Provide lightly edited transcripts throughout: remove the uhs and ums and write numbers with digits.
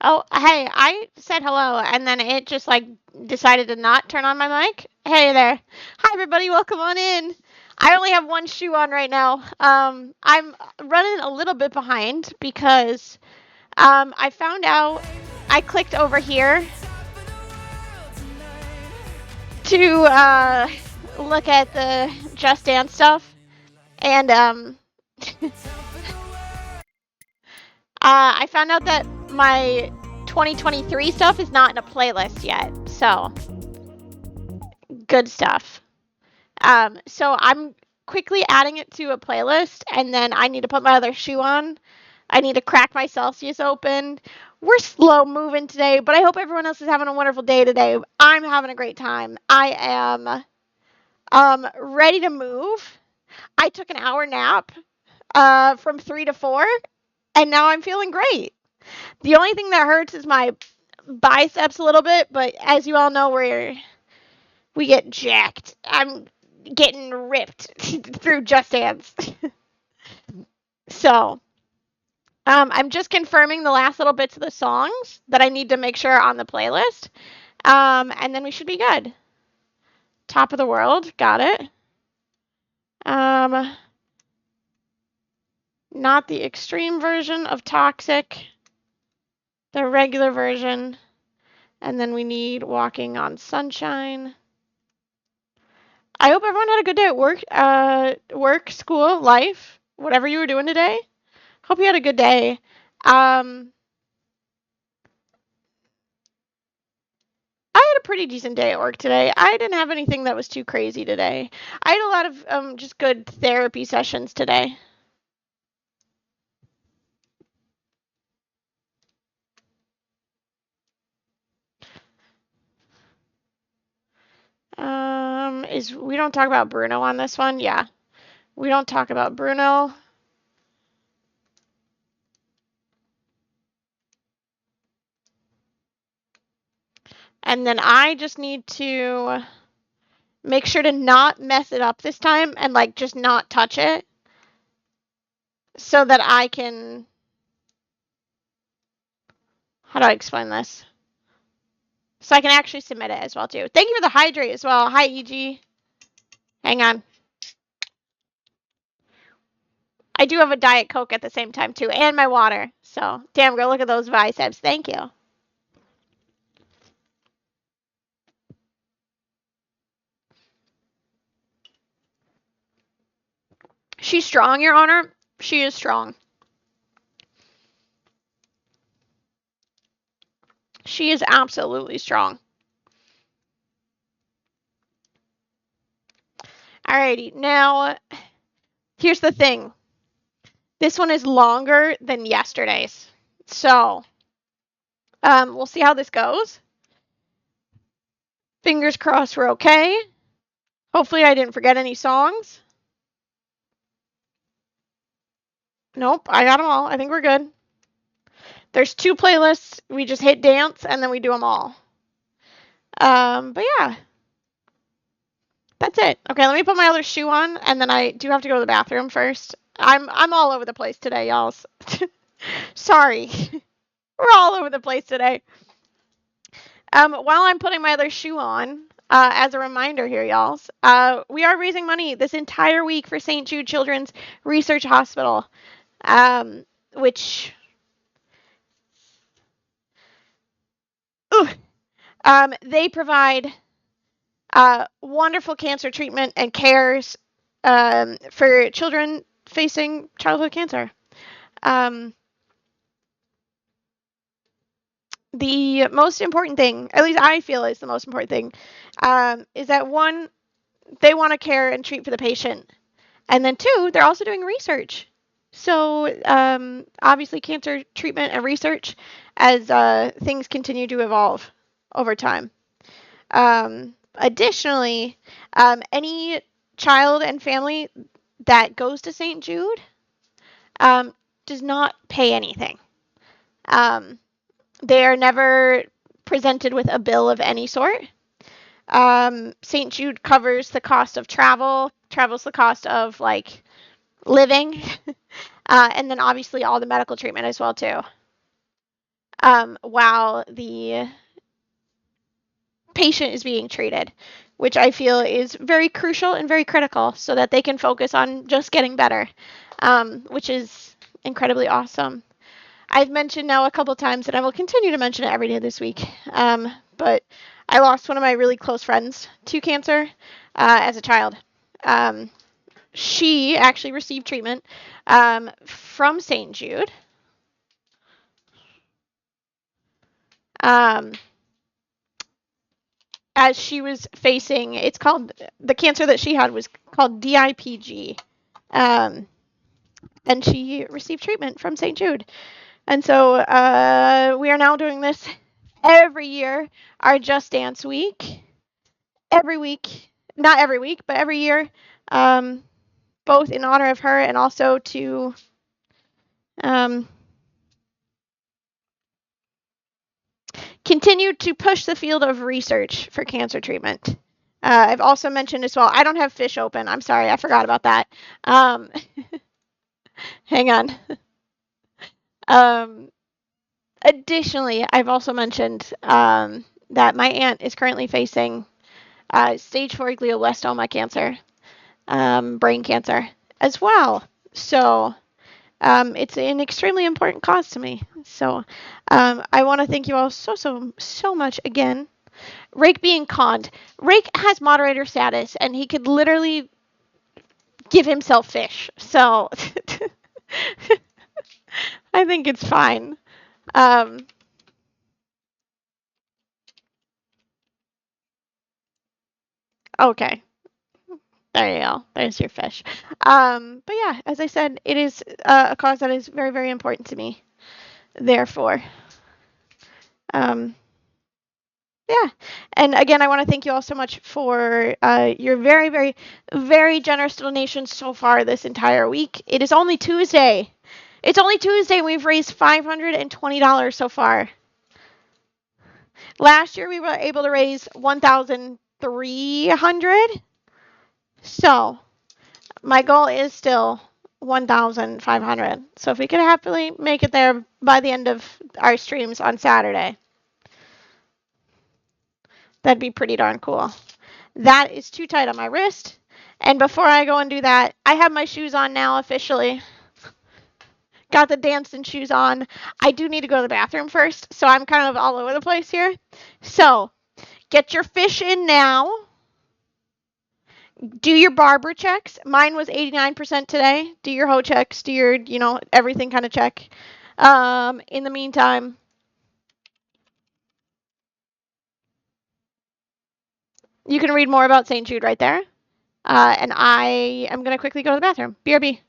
Oh, hey, I said hello and then it just like decided to not turn on my mic. Hey there. Hi everybody, welcome on in. I only have one shoe on right now. I'm running a little bit behind because I found out I clicked over here to look at the Just Dance stuff and I found out that my 2023 stuff is not in a playlist yet. So, good stuff. So I'm quickly adding it to a playlist, and then I need to put my other shoe on. I need to crack my Celsius open. We're slow moving today, but I hope everyone else is having a wonderful day today. I'm having a great time. I am ready to move. I took an hour nap from 3 to 4, and now I'm feeling great. The only thing that hurts is my biceps a little bit, but as you all know, we get jacked. I'm getting ripped through Just Dance. So, I'm just confirming the last little bits of the songs that I need to make sure are on the playlist. And then we should be good. Top of the World, got it. Not the extreme version of Toxic, the regular version. And then we need Walking on Sunshine. I hope everyone had a good day at work, school, life, whatever you were doing today. Hope you had a good day. I had a pretty decent day at work today. I didn't have anything that was too crazy today. I had a lot of just good therapy sessions today. Is we don't talk about Bruno on this one? Yeah. We don't talk about Bruno. And then I just need to make sure to not mess it up this time and like just not touch it so that I can, how do I explain this? So I can actually submit it as well too. Thank you for the hydrate as well. Hi, EG. Hang on. I do have a Diet Coke at the same time too, and my water. So, damn girl, look at those biceps. Thank you. She's strong, Your Honor. She is strong. She is absolutely strong. Alrighty, now here's the thing. This one is longer than yesterday's. So, we'll see how this goes. Fingers crossed we're okay. Hopefully I didn't forget any songs. Nope, I got them all. I think we're good. There's 2 playlists. We just hit dance and then we do them all. But yeah. That's it. Okay, let me put my other shoe on, and then I do have to go to the bathroom first. I'm all over the place today, y'all. Sorry. We're all over the place today. While I'm putting my other shoe on, as a reminder here, y'all, we are raising money this entire week for St. Jude Children's Research Hospital, which they provide wonderful cancer treatment and cares for children facing childhood cancer. The most important thing, at least I feel is the most important thing, is that 1, they want to care and treat for the patient. And then 2, they're also doing research. So obviously cancer treatment and research as things continue to evolve over time. Additionally, any child and family that goes to St. Jude does not pay anything. They are never presented with a bill of any sort. St. Jude covers the cost of travels the cost of like living, and then obviously all the medical treatment as well too. while the patient is being treated, which I feel is very crucial and very critical so that they can focus on just getting better, which is incredibly awesome. I've mentioned now a couple times, and I will continue to mention it every day this week, but I lost one of my really close friends to cancer as a child. She actually received treatment from St. Jude. As she was facing, it's called, the cancer that she had was called DIPG. And she received treatment from St. Jude. And so we are now doing this every year, our Just Dance week. Every week, not every week, but every year, both in honor of her and also to continue to push the field of research for cancer treatment. I've also mentioned as well, I don't have Fish open. I'm sorry, I forgot about that. Hang on. Additionally, I've also mentioned that my aunt is currently facing stage 4 glioblastoma cancer, brain cancer as well. So it's an extremely important cause to me. So I want to thank you all so much again. Rake being conned. Rake has moderator status, and he could literally give himself fish. So I think it's fine. Okay. There you go. There's your fish. But yeah, as I said, it is a cause that is very, very important to me. Therefore, yeah. And again, I want to thank you all so much for your very, very, very generous donations so far this entire week. It is only Tuesday. It's only Tuesday. We've raised $520 so far. Last year we were able to raise $1,300. So my goal is still $1,500. So if we could happily make it there by the end of our streams on Saturday, that'd be pretty darn cool. That is too tight on my wrist. And before I go and do that, I have my shoes on now officially. Got the dancing shoes on. I do need to go to the bathroom first, so I'm kind of all over the place here. So get your fish in now. Do your barber checks. Mine was 89% today. Do your hoe checks. Do your, everything kind of check. In the meantime, you can read more about St. Jude right there. And I am going to quickly go to the bathroom. BRB.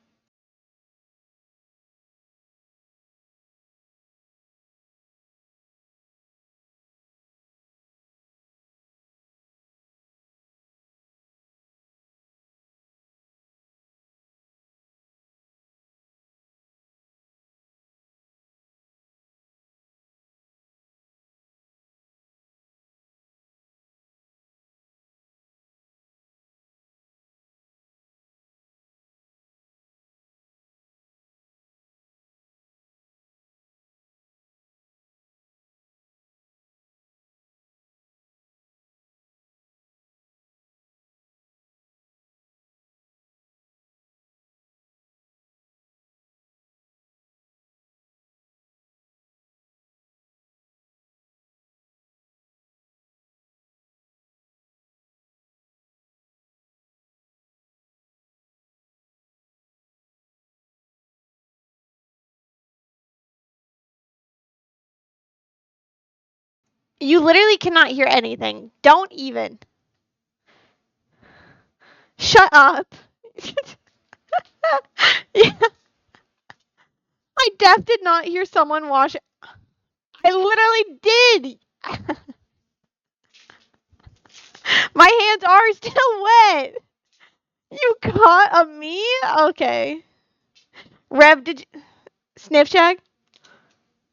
You literally cannot hear anything. Don't even. Shut up. Yeah. I def did not hear someone wash. I literally did. My hands are still wet. You caught a me? Okay. Rev, did you sniff check?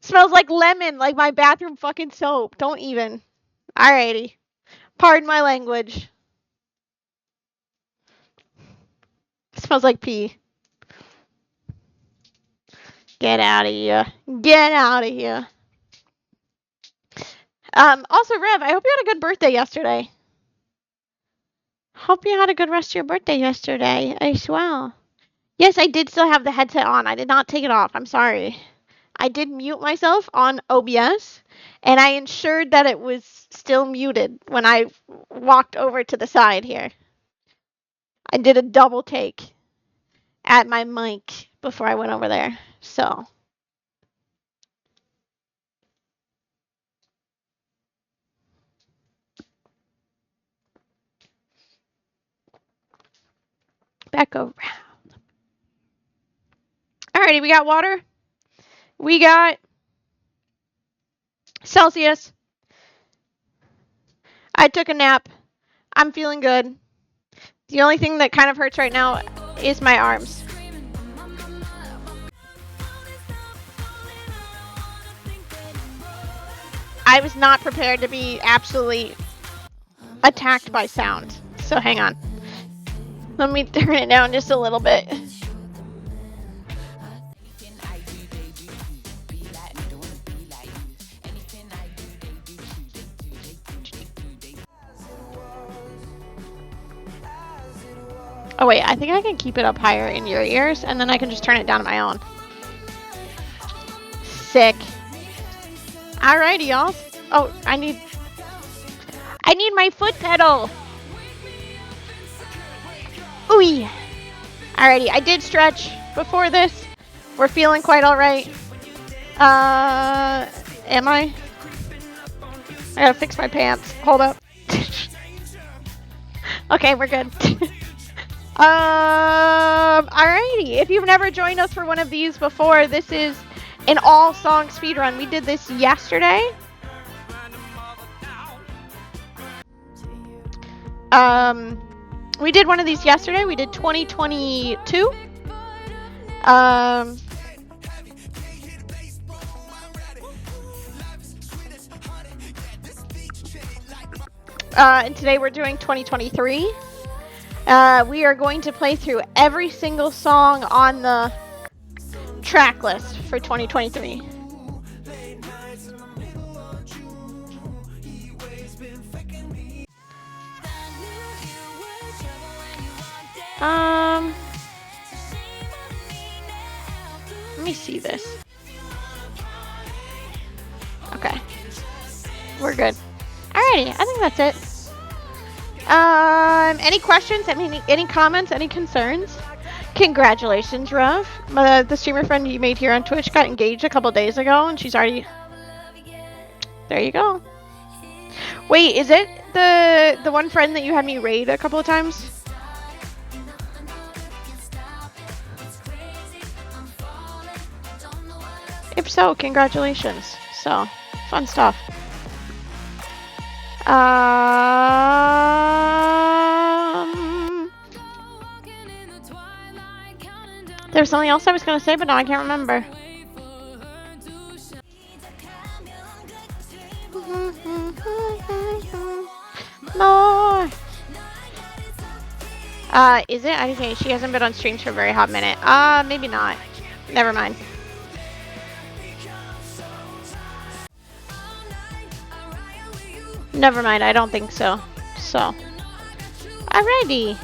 Smells like lemon, like my bathroom fucking soap. Don't even. Alrighty. Pardon my language. Smells like pee. Get out of here. Get out of here. Also, Rev, I hope you had a good birthday yesterday. Hope you had a good rest of your birthday yesterday as well. Yes, I did still have the headset on. I did not take it off. I'm sorry. I did mute myself on OBS, and I ensured that it was still muted when I walked over to the side here. I did a double take at my mic before I went over there, so. Back around. Alrighty, we got water. We got Celsius. I took a nap. I'm feeling good. The only thing that kind of hurts right now is my arms. I was not prepared to be absolutely attacked by sound. So hang on. Let me turn it down just a little bit. Oh wait, I think I can keep it up higher in your ears, and then I can just turn it down on my own. Sick. Alrighty, y'all. Oh, I need my foot pedal. Ooh. Alrighty, I did stretch before this. We're feeling quite alright. Am I? I gotta fix my pants. Hold up. Okay, we're good. Alrighty. If you've never joined us for one of these before, this is an all-song speedrun. We did this yesterday. We did one of these yesterday. We did 2022. And today we're doing 2023. We are going to play through every single song on the track list for 2023. Let me see this. Okay. We're good. Alrighty, I think that's it. Any questions? Any comments? Any concerns? Congratulations, Rev. The streamer friend you made here on Twitch got engaged a couple days ago, and she's already... There you go. Wait, is it the one friend that you had me raid a couple of times? If so, congratulations. So, fun stuff. There's something else I was gonna say, but now I can't remember. More. Is it? Okay, she hasn't been on streams for a very hot minute. Maybe not. Never mind. Never mind, I don't think so. So. Alrighty.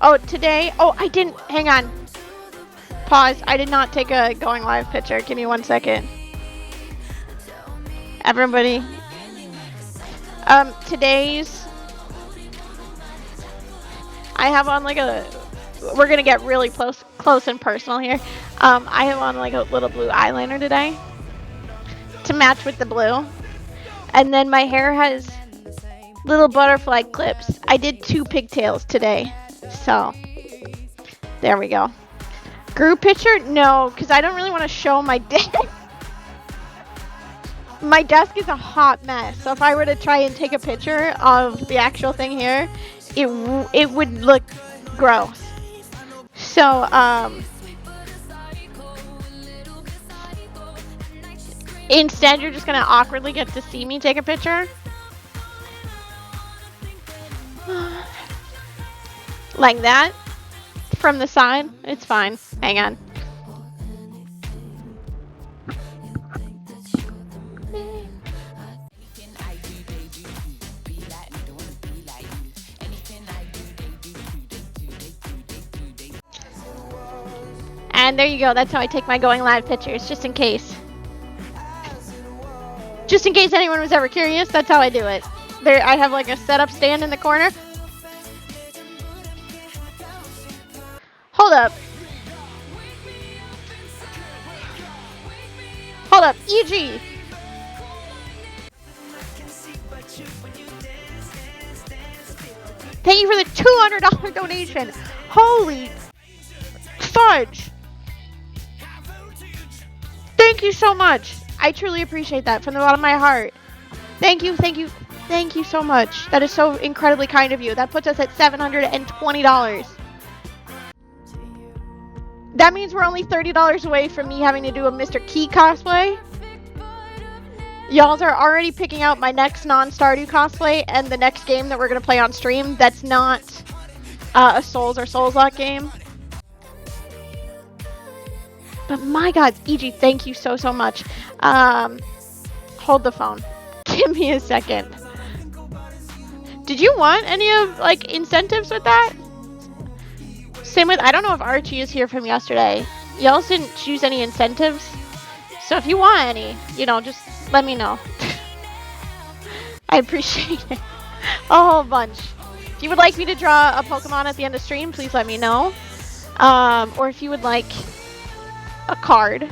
Oh, today. Oh, I didn't. Hang on. Pause. I did not take a going live picture. Give me 1 second. Everybody. Today's. I have on like a. We're gonna get really close and personal here. I have on like a little blue eyeliner today to match with the blue. And then my hair has little butterfly clips. I did 2 pigtails today. So, there we go. Group picture? No, because I don't really want to show my desk. My desk is a hot mess. So if I were to try and take a picture of the actual thing here, it would look gross. So, instead, you're just going to awkwardly get to see me take a picture. Like that. From the side. It's fine. Hang on. And there you go. That's how I take my going live pictures, just in case. Just in case anyone was ever curious, that's how I do it. There, I have like a setup stand in the corner. Hold up. Hold up. EG. Thank you for the $200 donation. Holy fudge. Thank you so much. I truly appreciate that from the bottom of my heart. Thank you, thank you, thank you so much. That is so incredibly kind of you. That puts us at $720. That means we're only $30 away from me having to do a Mr. Key cosplay. Y'all are already picking out my next non-Stardew cosplay and the next game that we're going to play on stream. That's not a Souls or Souls-like game. But my god, EG, thank you so, so much. Hold the phone. Give me a second. Did you want any of, like, incentives with that? Same with, I don't know if Archie is here from yesterday. Y'all didn't choose any incentives. So if you want any, you know, just let me know. I appreciate it. A whole bunch. If you would like me to draw a Pokemon at the end of stream, please let me know. Or if you would like a card,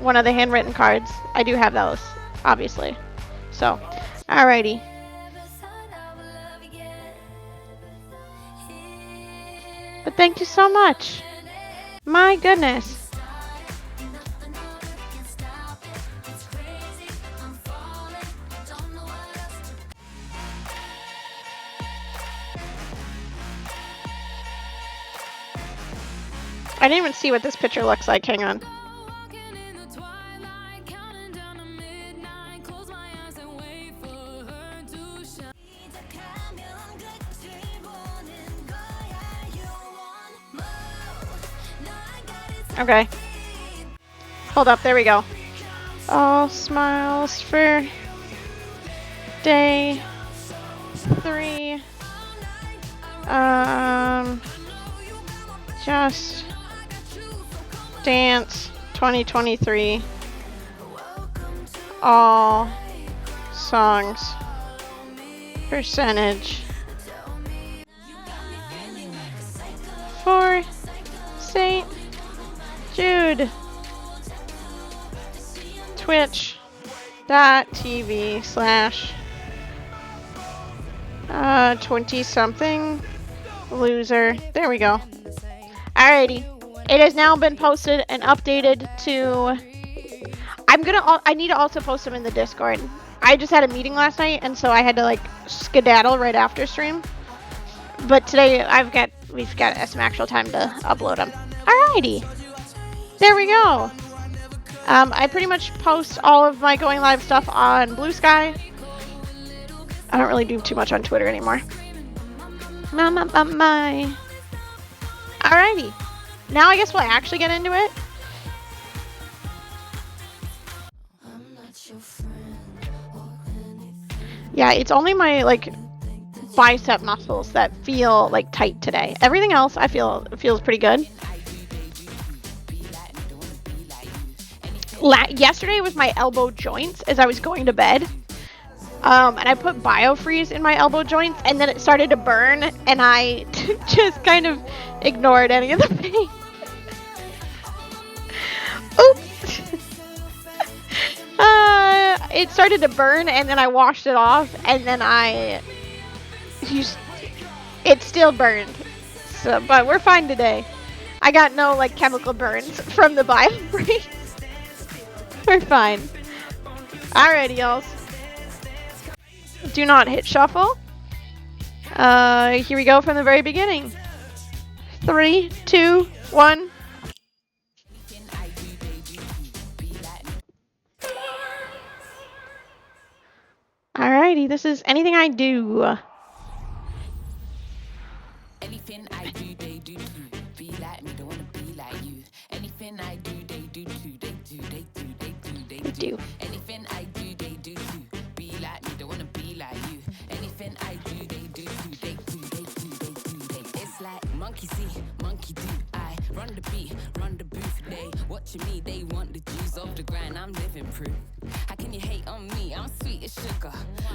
one of the handwritten cards, I do have those, obviously. So, alrighty. But thank you so much. My goodness. I didn't even see what this picture looks like. Hang on. Okay. Hold up, there we go. All smiles for day 3. Just Dance 2023. All songs. Percentage. For St. Jude. Twitch.tv/20-something loser. There we go. Alrighty. It has now been posted and updated to... I need to also post them in the Discord. I just had a meeting last night, and so I had to, like, skedaddle right after stream. But today, we've got some actual time to upload them. Alrighty. There we go. I pretty much post all of my going live stuff on Blue Sky. I don't really do too much on Twitter anymore. Alrighty. Now I guess we'll actually get into it. Yeah, it's only my, like, bicep muscles that feel, like, tight today. Everything else I feel feels pretty good. Yesterday was my elbow joints as I was going to bed. And I put BioFreeze in my elbow joints, and then it started to burn, and I just kind of ignored any of the pain. Oops. It started to burn, and then I washed it off, and then it still burned. So, but we're fine today. I got no, like, chemical burns from the BioFreeze. We're fine. Alrighty, y'all. Do not hit shuffle. Here we go from the very beginning. 3, 2, 1. Alrighty, this is Anything I Do. Anything I do, they do too. Be like me, don't wanna be like you. Anything I do, they do too. They do, they do, they do, they do. Anything I do, they do too. Be like me, don't wanna be like you. Anything I do, they do too. They do, they do, they do, they do. It's like monkey see, monkey do. I Run the beat, run the booth. They watching me, they want the juice off the grind. I'm living proof. How can you hate on me? I'm sweet as sugar.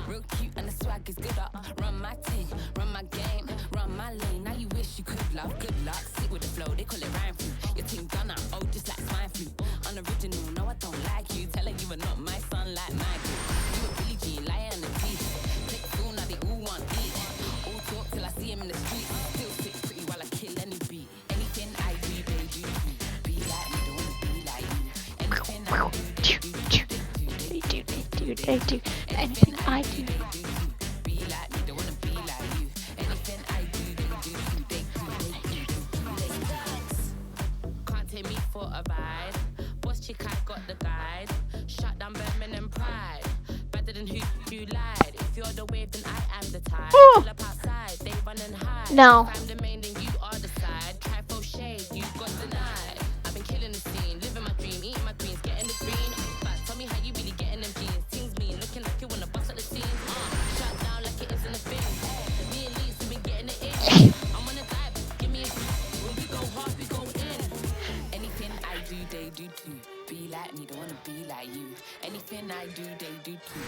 Real cute and the swag is good up. Run my team, run my game, run my lane. Now you wish you could love. Good luck, sit with the flow, they call it rhyme flu. Your team done up, oh, just like swine flu. Unoriginal, no, I don't like you. Telling you are not my son like my dude. You a Billie Jean, lying on the teeth. Click fool, now they all want eat. All talk till I see him in the street. Still sit pretty while I kill any beat. Anything I do, they do too. Be like me, don't wanna be like you. Anything I do, they do too. They do. Anything I do. Be like me, don't wanna be like you. Anything I do, they do too. They do. Can't take me for a ride. Boss chick, I got the guide. Shut down Birmingham Pride. Better than who you lied. If you're the wave, then I am the tide. Pull up outside, they run and hide. No. If I'm the main, then you are the side. Try for shade, you got denied. I've been killing the scene, living my dream, eating my greens, getting the green. But tell me how you really getting them jeans. Things mean, looking like you wanna bust at the seams. Shut down like it isn't a thing. Me and Lee's been getting it in. I'm on a dive, give me a when we go hard, we go in. Anything I do, they do too. Be like me, don't wanna be like you. Anything I do, they do too.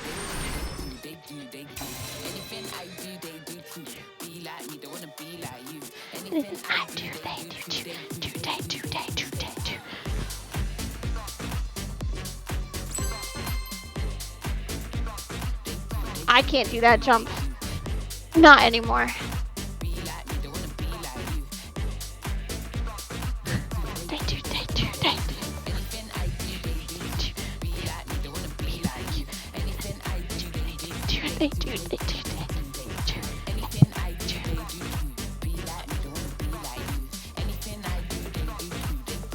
They do. Anything I do, they do too. Be like me, don't wanna be like you. Anything I do, they do too. They do. I can't do that jump. Not anymore. Be like me, don't wanna be like you. They do. Anything I do, they do too. Be like me, don't wanna be like you. Anything I do, they do too. They do. Anything I do, they do too. Be like me, don't wanna be like you. Anything I do, they do too. They do.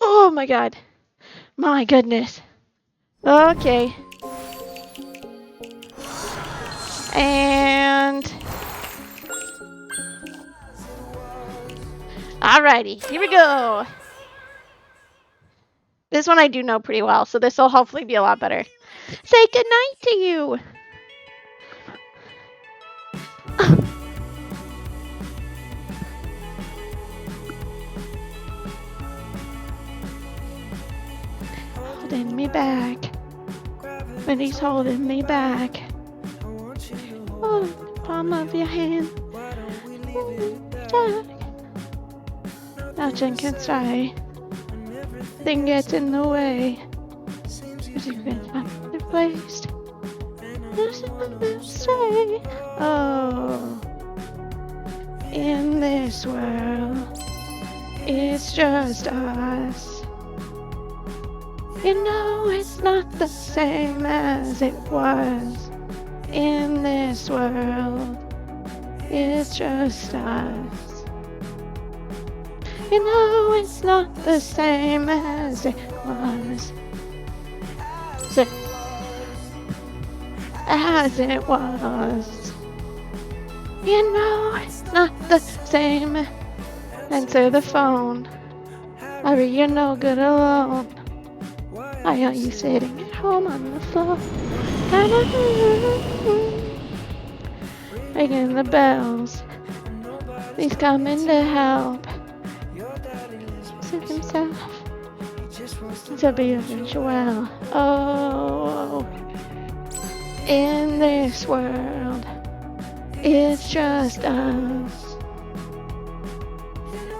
Oh my god. My goodness. Okay. And alrighty, here we go. This one I do know pretty well, so this will hopefully be a lot better. Say goodnight to you. Holding me back, but he's holding me back. Oh, the palm of your hand. Nothing can stay. Thing gets in the way. You've been replaced. Stay. Oh, in this world, it's just us. You know it's not the same as it was. In this world, it's just us. You know it's not the same as it was. As it was. You know it's not the same. Answer the phone. Hurry, you're no good alone. Why are you sitting at home on the floor? Ringing the bells. He's coming to help. Save himself to be eventual. Oh, in this world, it's just us.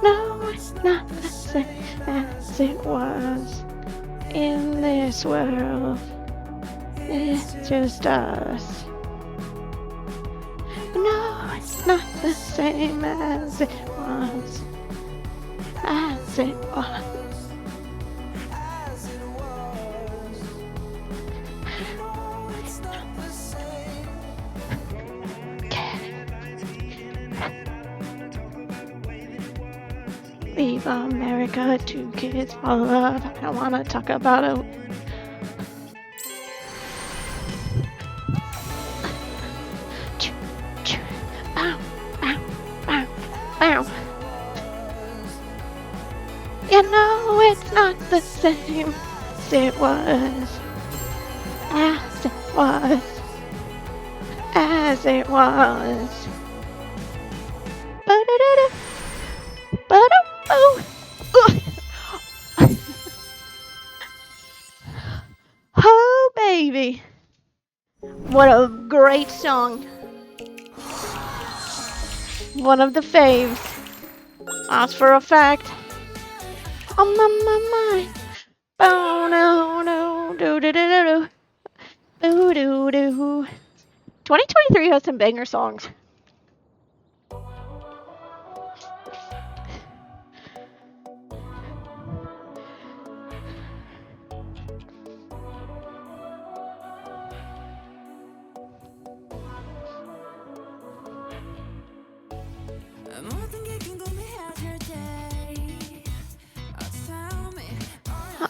No, it's not the same as it was. In this world, it's just us. No, it's not the same as it was. As it was. Leave America, 2 kids for love. I don't want to talk about it. Bow, bow. the same as it was. As it was. As it was. Ba-da-da-da. Ba-da-boo. Oh, baby. What a great song. One of the faves. That's for a fact. On my mind. Oh, no, no. Do-do-do-do-do. Boo-doo-doo. 2023 has some banger songs.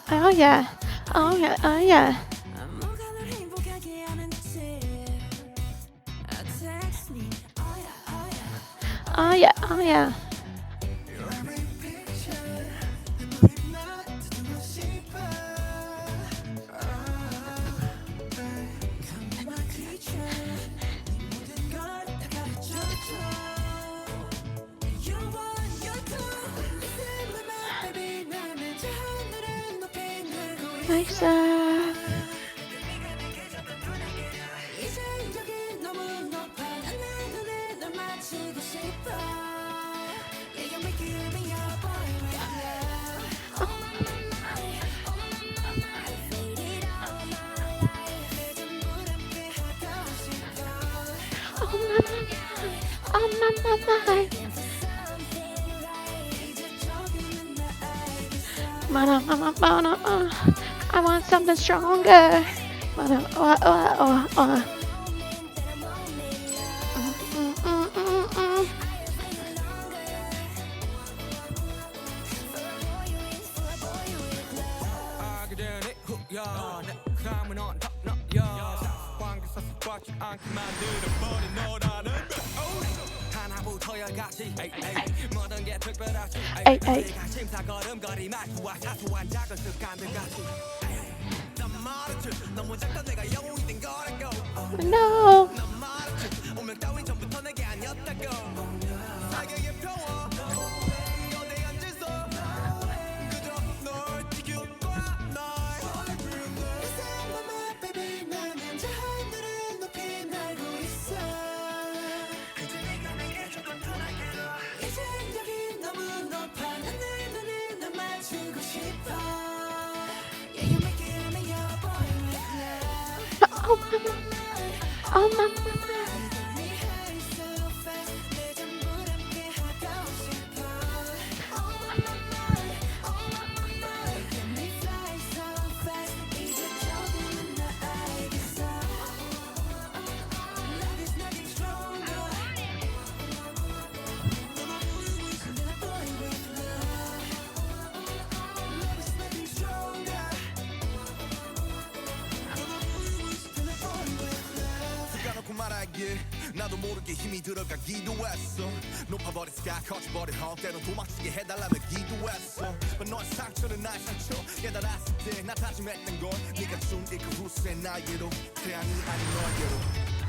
Oh yeah. Oh yeah. Oh yeah. Oh yeah. Oh yeah. Myself. I want something stronger. Hey, hey. No. Oh, mama. 나도 모르게 힘이 들어가기도 했어 높아버린 스카 커져버린 헉 때론 도망치게 해달라며 기도했어 But 너의 상처는 나의 상처 깨달았을 때 나 다짐했던 건 네가 준 이 그 후세 나에게로 태양이 아닌 너에게로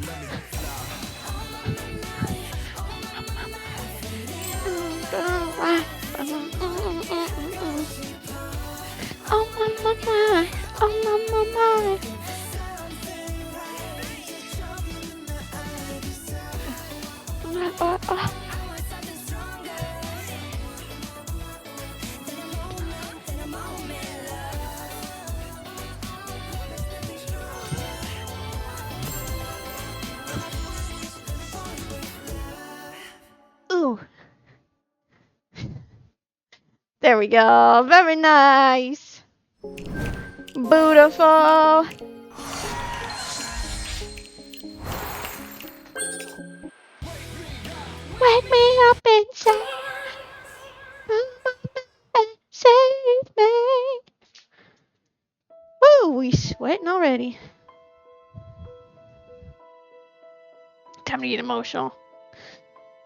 Let me fly Oh my. Ooh. There we go. Very nice. Beautiful. Wake me up inside. Save me. Woo, we sweating already. Time to get emotional.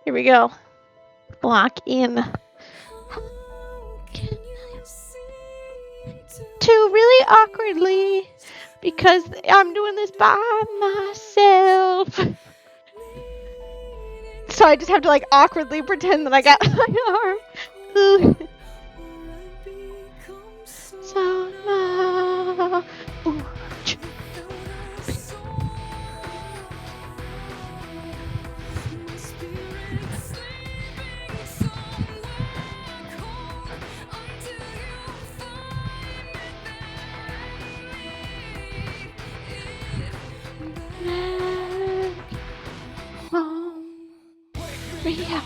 Here we go. Lock in. too really awkwardly because I'm doing this by myself. So I just have to like awkwardly pretend that I got my arm. Ooh. So now, ooh. Wake me up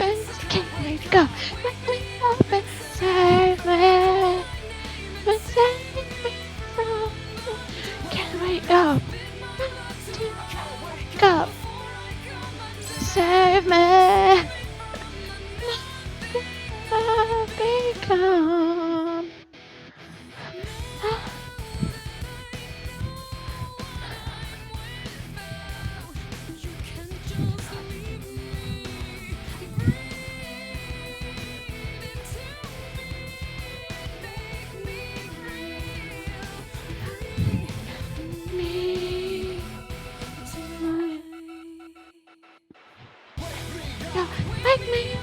and can't wake up. Wake me up and save me. But save me from can't wake up. Wake up. Save me.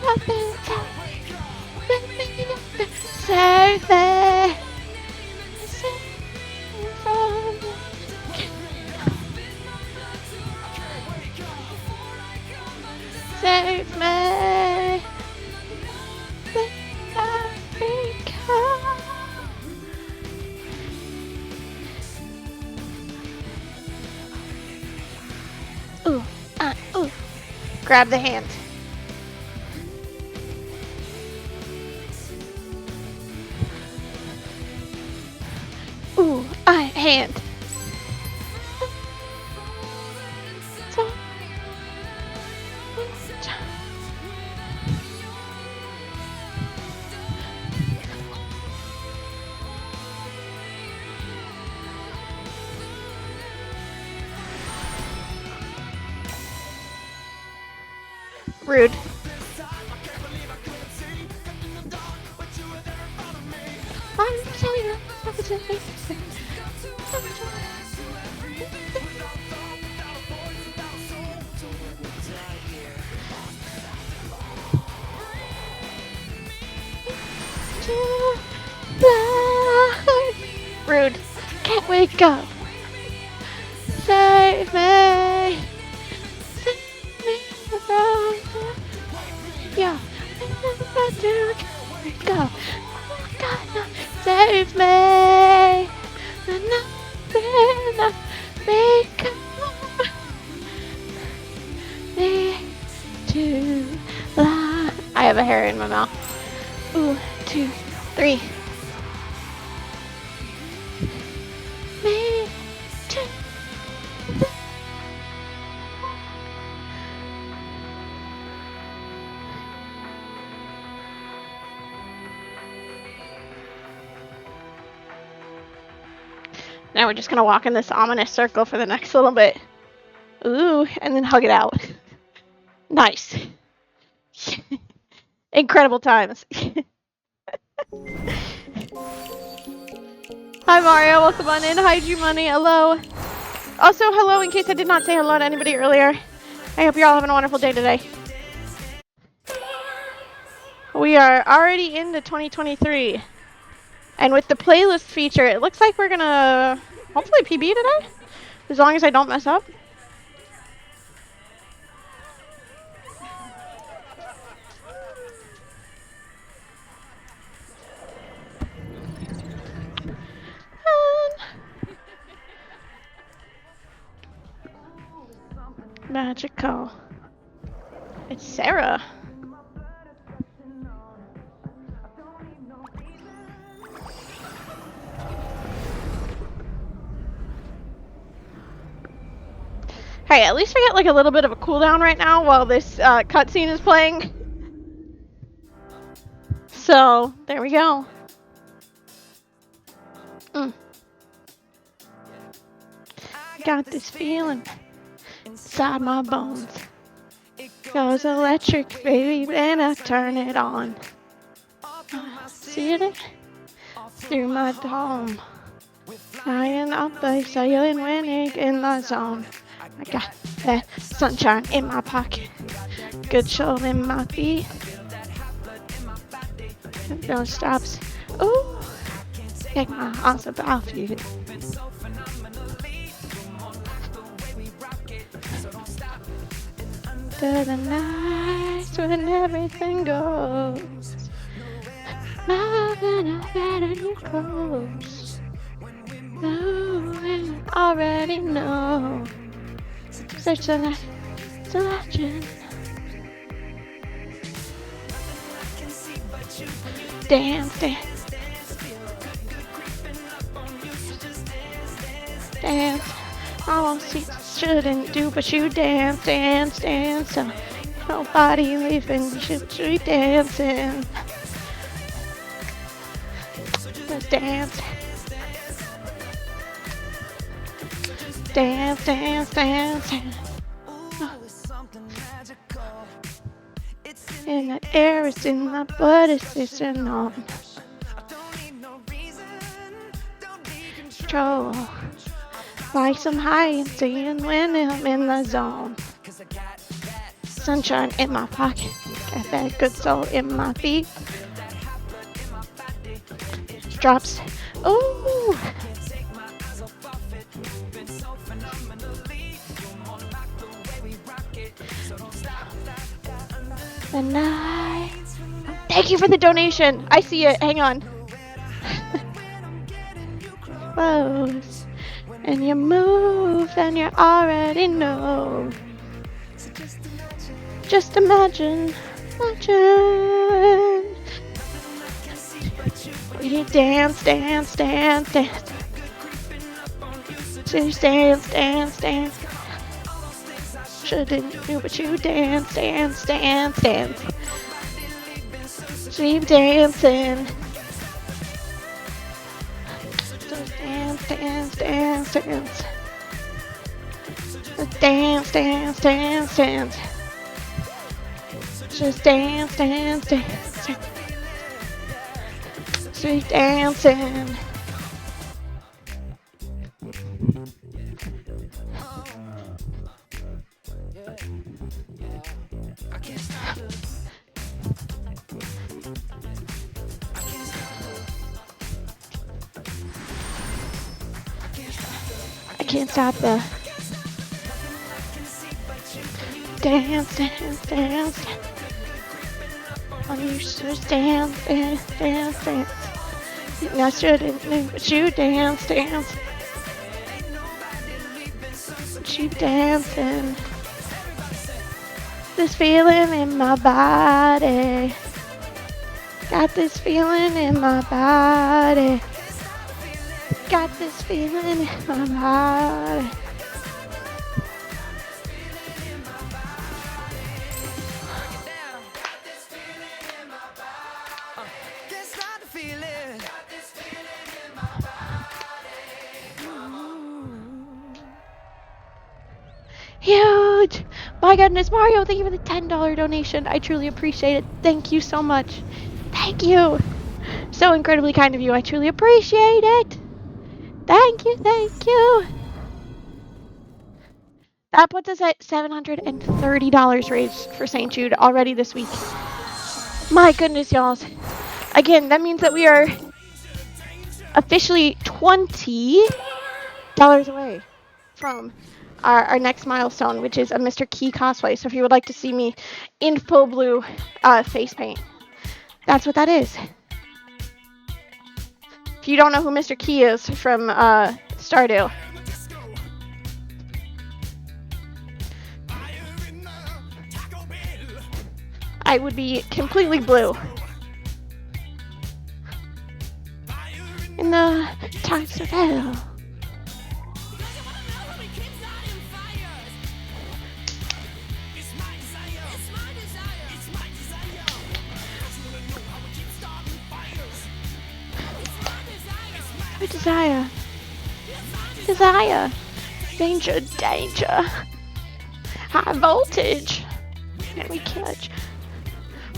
I've become. Wake me up and save me. Save me. Ooh, ooh. Grab the hand. Ooh, hand. Rude. Rude. Can't wake up. Save me. Save me from. Yeah. Go. God, no. Save me. Nothing become me to lie. I have a hair in my mouth. Ooh, 2, 3. Me too. Now we're just gonna walk in this ominous circle for the next little bit. Ooh, and then hug it out. Nice. Incredible times. Hi Mario, welcome on in. Hi G-Money, hello. Also, hello in case I did not say hello to anybody earlier. I hope you're all having a wonderful day today. We are already into 2023. And with the playlist feature, it looks like we're gonna hopefully PB today. As long as I don't mess up. Magical. It's Sarah. Hey, at least we get like a little bit of a cooldown right now while this cutscene is playing. So, there we go. Got this feeling inside my bones. Goes electric, baby, then I turn it on. See it? through my dome. Flying up the sailing winning in the zone. I got that sunshine in my pocket. Good soul in my feet. No stops. Ooh, take my eyes off you. To the nights when everything goes. Loving it better you close. Knowing already know. Such a legend. Dance, dance. Dance. I won't see, shouldn't do, but you dance, dance, dance. So nobody leaving, you should be dancing. Just dance. Dance, dance, dance, dance. In the air, it's in my blood, it's in on control. Fly some high and seeing when I'm in the zone. Sunshine in my pocket, got that good soul in my feet. Drops, ooh. The night. Thank you for the donation. I see it. Hang on. Close. And you move, and you already know. Just imagine, imagine. You dance, dance, dance, dance. Just dance, dance, dance. Shouldn't do, but you dance, dance, dance, dance. Keep dancing. Just dance, dance, dance, dance. Just dance, dance, dance, dance. Just dance, dance, dance, dance. Keep dancing. I can't stop the dance, dance, dance. Oh, you should dance, dance, dance, dance. I shouldn't do, but you dance, dance. But you dancing. This feeling in my body. Got this feeling in my body. Got this feeling in my body. Huge! My goodness, Mario, thank you for the $10 donation. I truly appreciate it. Thank you so much. Thank you. So incredibly kind of you. I truly appreciate it. Thank you, thank you. That puts us at $730 raised for St. Jude already this week. My goodness, y'all. Again, that means that we are officially $20 away from our next milestone, which is a Mr. Key cosplay. So if you would like to see me in full blue face paint, that's what that is. If you don't know who Mr. Key is from Stardew, I would be completely blue. In the times of hell. Desire. Desire. Danger, danger. High voltage. When we catch.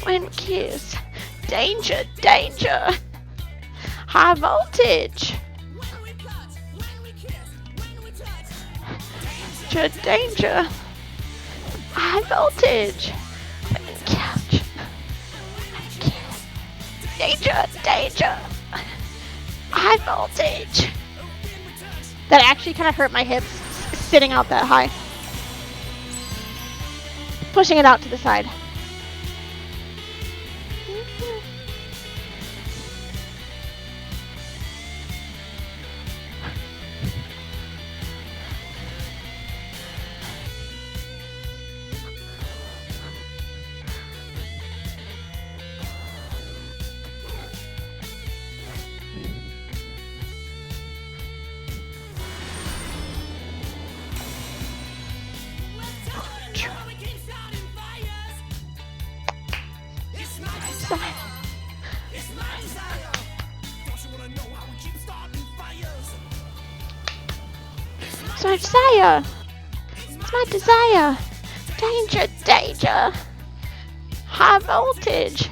When we kiss. Danger, danger. High voltage. Danger. High voltage. Couch. Danger. Danger. High voltage. That actually kind of hurt my hips sitting out that high. Pushing it out to the side. It's my desire. It's my desire. Danger, danger. High voltage.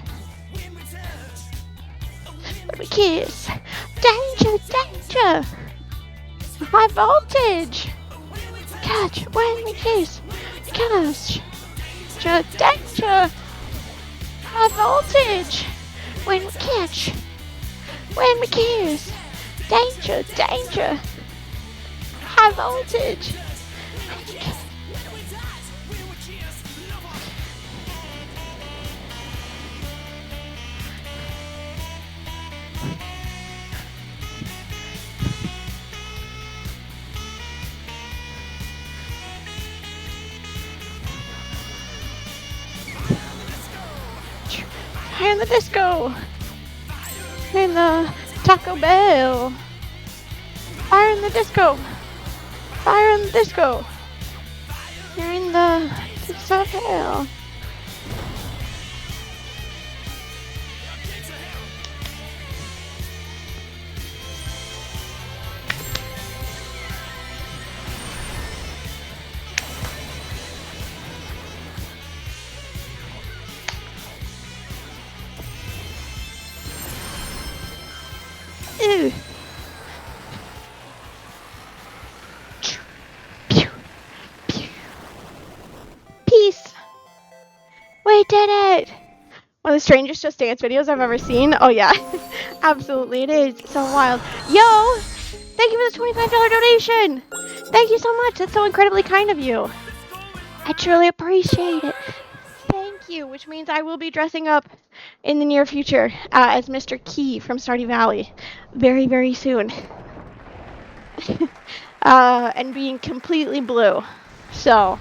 Let me kiss. Danger, danger. High voltage. Catch when we kiss. Catch. Danger, danger. High voltage. When we catch. When we kiss. Danger, danger. High voltage. Fire in the disco. In the Taco Bell. Fire in the disco. Fire in the disco. You're in the pits of hell. Ew. Peace. We did it. One of the strangest Just Dance videos I've ever seen. Oh yeah, absolutely, it is so wild. Yo, thank you for the $25 donation. Thank you so much. That's so incredibly kind of you. I truly appreciate it. Thank you, which means I will be dressing up in the near future as Mr. Key from Stardew Valley very, very soon. And being completely blue. So,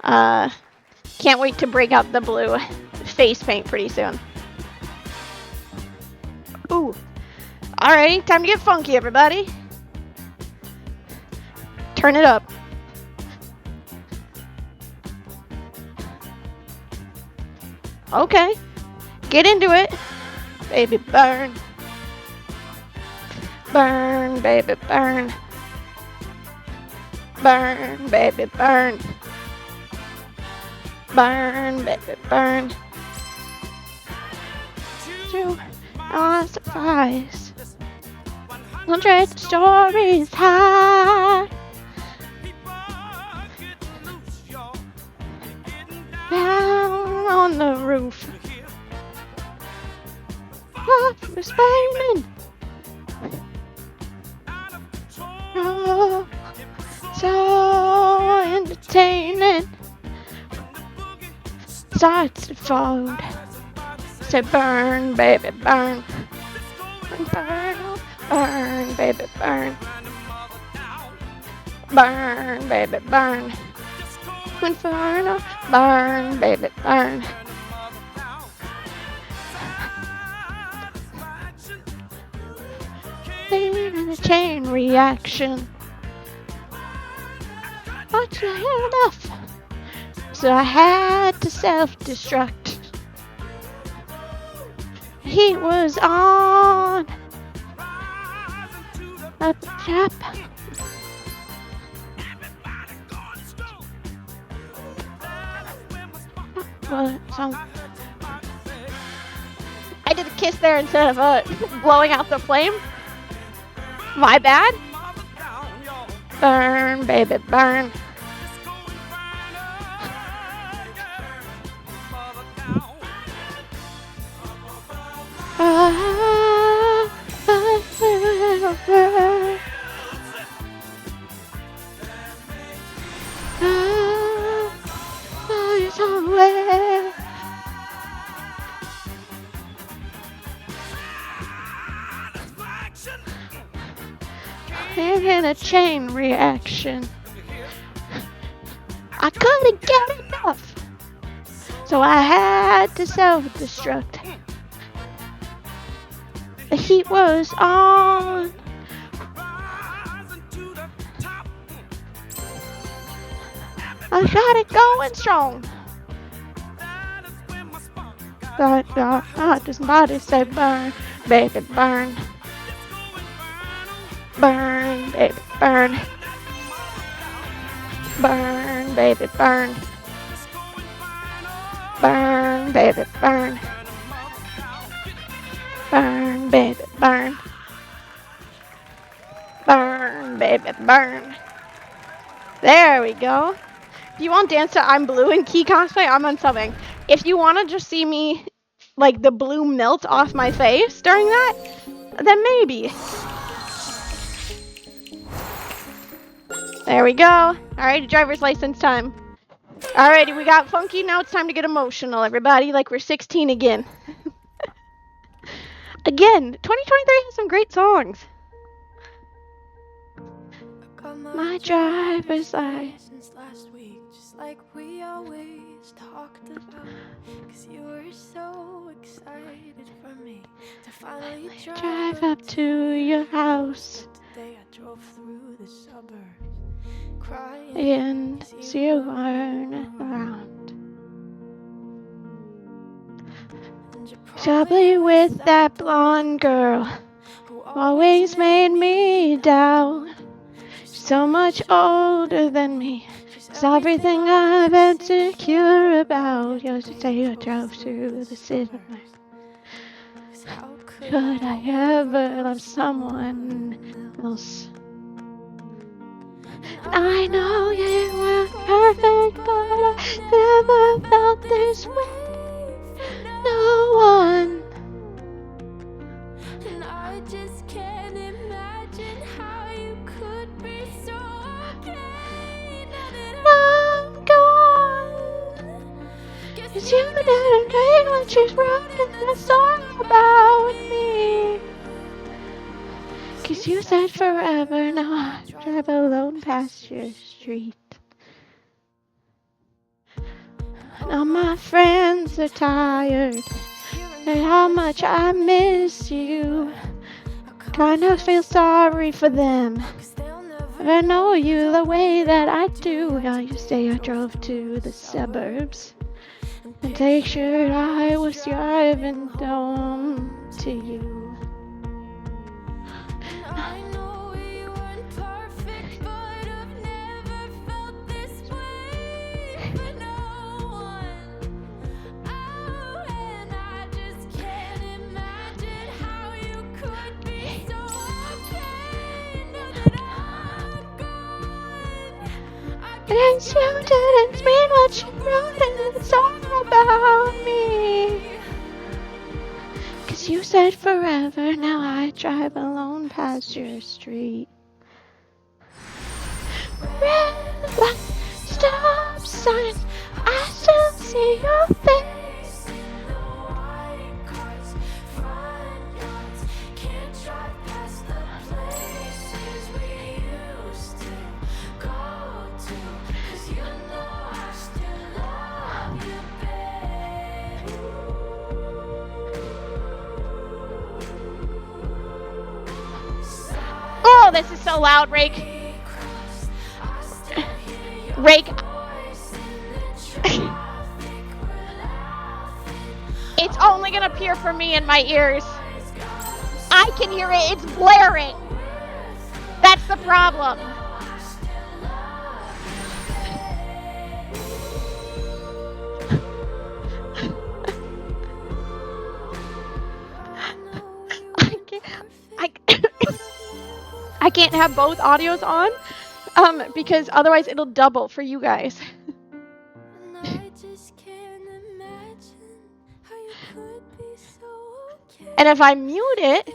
can't wait to break out the blue face paint pretty soon. Ooh. Alright, time to get funky, everybody. Turn it up. Okay. Get into it. Baby, burn. Burn, baby, burn. Burn, baby, burn. Burn, baby, burn. You are surprised. 100 stories high. Down on the roof. Love was flaming. Oh, so entertaining. Starts to fold. Say burn, baby, burn. Burn, burn, baby, burn. Burn, baby, burn. Inferno, burn, baby, burn. In a chain reaction. But you held off, so I had to self-destruct. He was on a trap. did a kiss there instead of blowing out the flame. My bad. Burn, baby, burn. In a chain reaction, I couldn't get enough, so I had to self-destruct. The heat was on. I got it going strong. This body said burn, baby, burn. Burn, baby, burn. Burn, baby, burn. Burn, baby, burn. Burn, baby, burn. Burn, baby, burn. There we go. If you want to dance to I'm Blue in Key cosplay, I'm unsubbing. If you want to just see me, like, the blue melt off my face during that, then maybe. There we go. Alright, driver's license time. Alrighty, we got funky. Now it's time to get emotional, everybody. Like we're 16 again. Again, 2023 has some great songs. My driver's license last week, just like we always talked about. Cause you were so excited for me to finally drive up to your house. Today I drove through the suburbs. And see you around. Probably with that blonde girl who always made me doubt. So much older than me. It's everything I've been secure about. Yesterday you drove through the city. Could I ever love someone else? I know you weren't perfect, but I never felt this way. No one. And I just can't imagine how you could be so okay. Now that I'm gone. Cause you didn't read what you wrote in the song about me. Cause you said forever, now I drive alone past your street. Now my friends are tired, and how much I miss you. Kinda feel sorry for them. I know you the way that I do. How you say I drove to the suburbs and take sure I was driving home to you. I know we weren't perfect, but I've never felt this way for no one. Oh, and I just can't imagine how you could be so okay. Now that I'm gone, And you didn't mean what you wrote in the song about me. Cause you said forever, now I drive alone past your street. Red light, stop sign, I still see your face. the white cars, front yards, can't drive past the places we used to go to. Cause you know I still love you, babe. Oh, this is so loud, Rake. Rake. It's only gonna appear for me in my ears. I can hear it, it's blaring. That's the problem. can't have both audios on, because otherwise it'll double for you guys. And I just can't imagine how you could be so okay. And if I mute it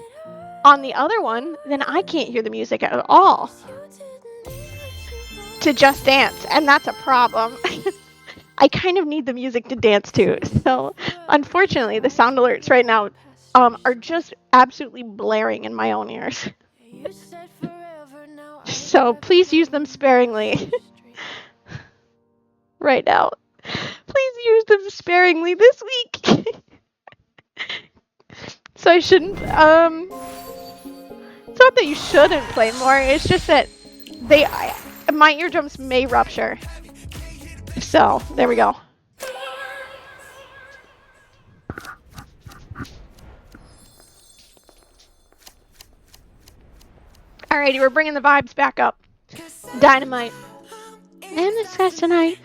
on the other one, then I can't hear the music at all You didn't mean what you wanted. to Just Dance, and that's a problem. I kind of need the music to dance to, so unfortunately the sound alerts right now are just absolutely blaring in my own ears. You said forever, now I So please use them sparingly right now. Please use them sparingly this week. So I shouldn't, it's not that you shouldn't play more, it's just that my eardrums may rupture. So, there we go. Alrighty, we're bringing the vibes back up. Dynamite. And it's us tonight.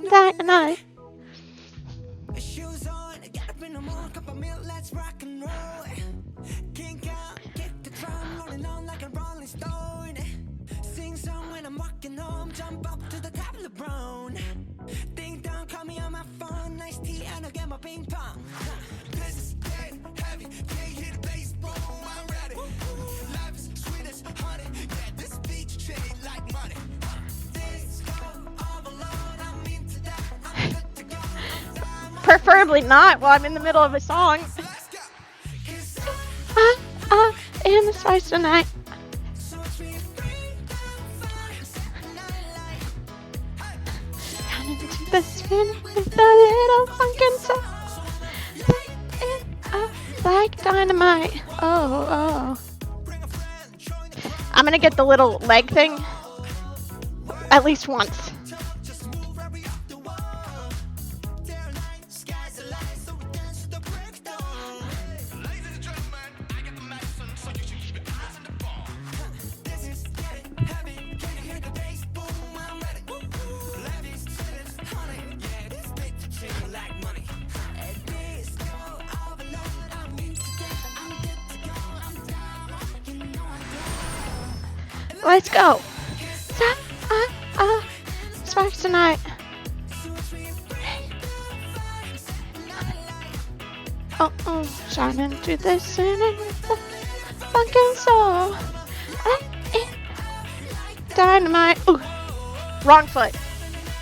Dynamite. Shoes on, get up in the morning, cup of milk, let's rock and roll. Kink out, get the drum rolling on like a rolling stone. Sing song when I'm walking home, jump up to the top of the brown. Ding dong, call me on my phone, nice tea and I'll get my ping pong. This is dead heavy, can't hit the bass, boom, I'm ready. Life is sweet as honey, yeah, this beach shade like money. This go overload, I'm into that, I'm good to go. Preferably not while I'm in the middle of a song. In the spice tonight. Down into the spin with a little funk and soul. Like dynamite. Oh. I'm gonna get the little leg thing at least once. Let's go. Sparks tonight. Oh, shining through the center with the funkin' soul. Dynamite. Ooh, wrong foot.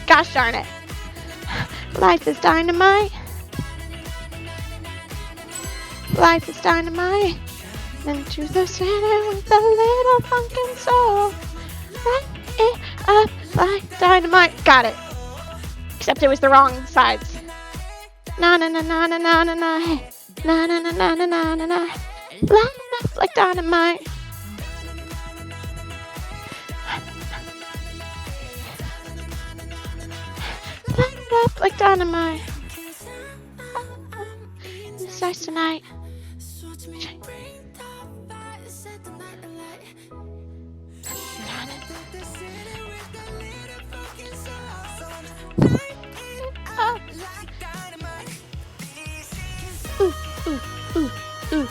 Gosh darn it. Life is dynamite. Life is dynamite. Into the center with a little funkin' soul. Light it up like dynamite. Got it. Except it was the wrong sides. Na na na na na na na na. Hey. Na na na na na na na na. Light it up like dynamite. Light it up like dynamite. It's nice tonight. Ooh.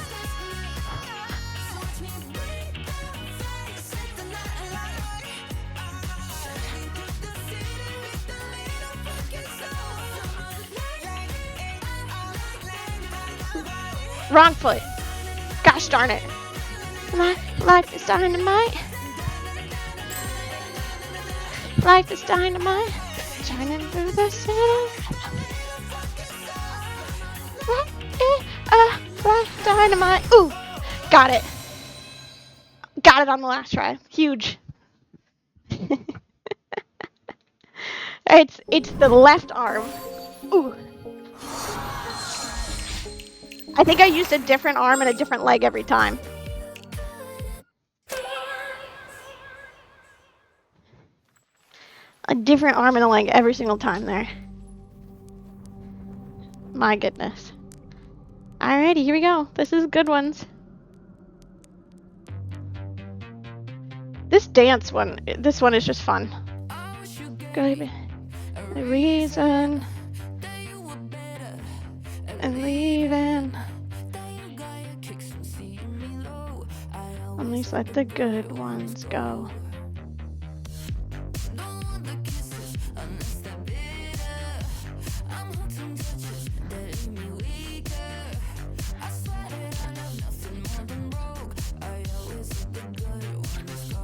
Wrong foot. Gosh darn it. Life is dynamite. Life is dynamite. Shining through the city. Life dynamite. Ooh. Got it. Got it on the last try. Huge. It's the left arm. Ooh. I think I used a different arm and a different leg every time. A different arm and a leg every single time there. My goodness. Alrighty, here we go. This is good ones. This dance one, this one is just fun. Good. The reason and leaving. always let the good ones go. Don't want the kisses unless they're bitter. I'm hunting touches that leave me weaker. I swear that I love nothing more than broke. I always let the good ones go.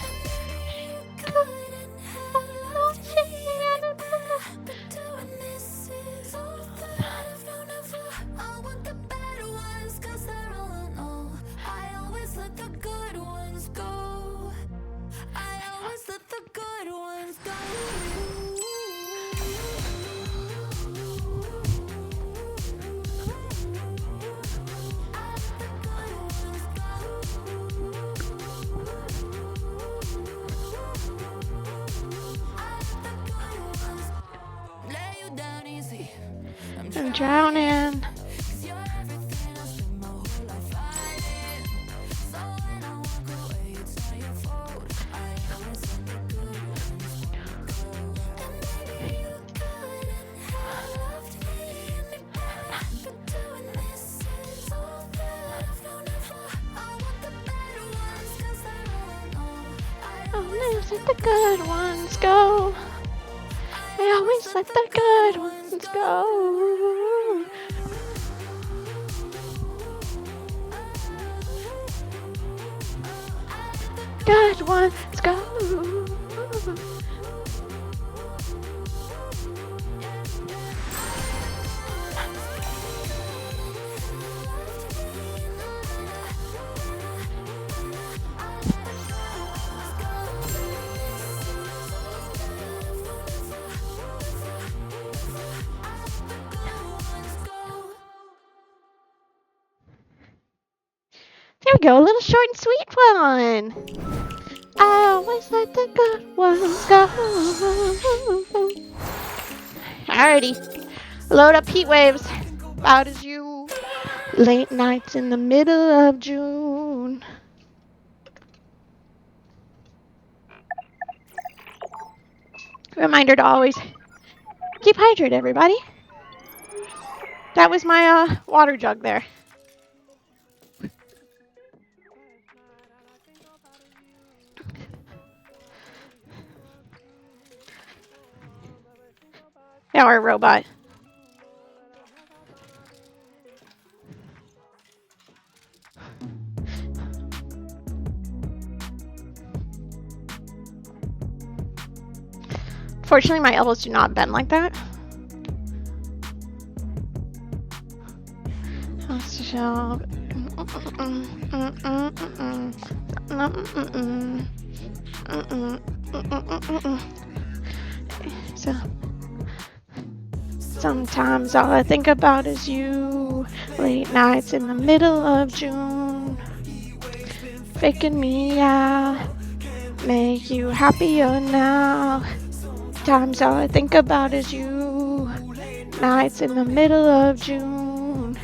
And maybe you couldn't have loved me anymore. But doing this is all that I've known of you. I want the bad ones 'cause they're all I know. I always let the good ones go. I always let the good ones go. Lay you down easy. I'm drowning. 'Cause you're everything I spent my whole life fighting. So when I walk away, it's not your fault. I always let the good ones go. And maybe you couldn't have loved me anymore. But doing this is all that I've known of you. I want the bad ones 'cause they're all I know. I Always let the good ones go. I always let the good ones go. Good ones go. There we go, a little short and sweet one. I always let the good ones go. Alrighty, load up heat waves. About as you. Late nights in the middle of June. Reminder to always keep hydrated, everybody. That was my water jug there. Yeah, we're a robot. Fortunately, my elbows do not bend like that. So, so sometimes all I think about is you. Late nights in the middle of June, faking me out, make you happier now. Times all I think about is you. Nights in the middle of June.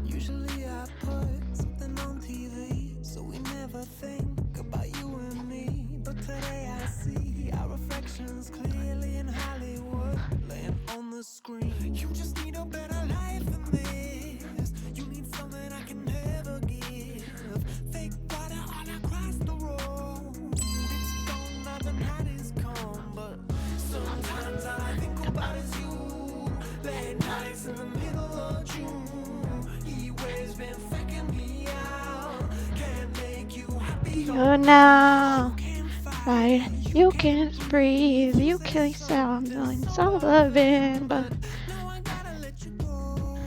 Usually I put something on TV, so we never think about you and me. But today I see our reflections clearly in Hollywood, laying on the screen. You just need a better life than this. You need something I can never give. Fake water all across the road. It's gone now, the night is come, but sometimes all I think about is you. Late nights in the middle of June. He waves been faking me out. Can't make you happy. You're now, right? You can't breathe. You kill yourself. Millions of loving, but Now I gotta let you go.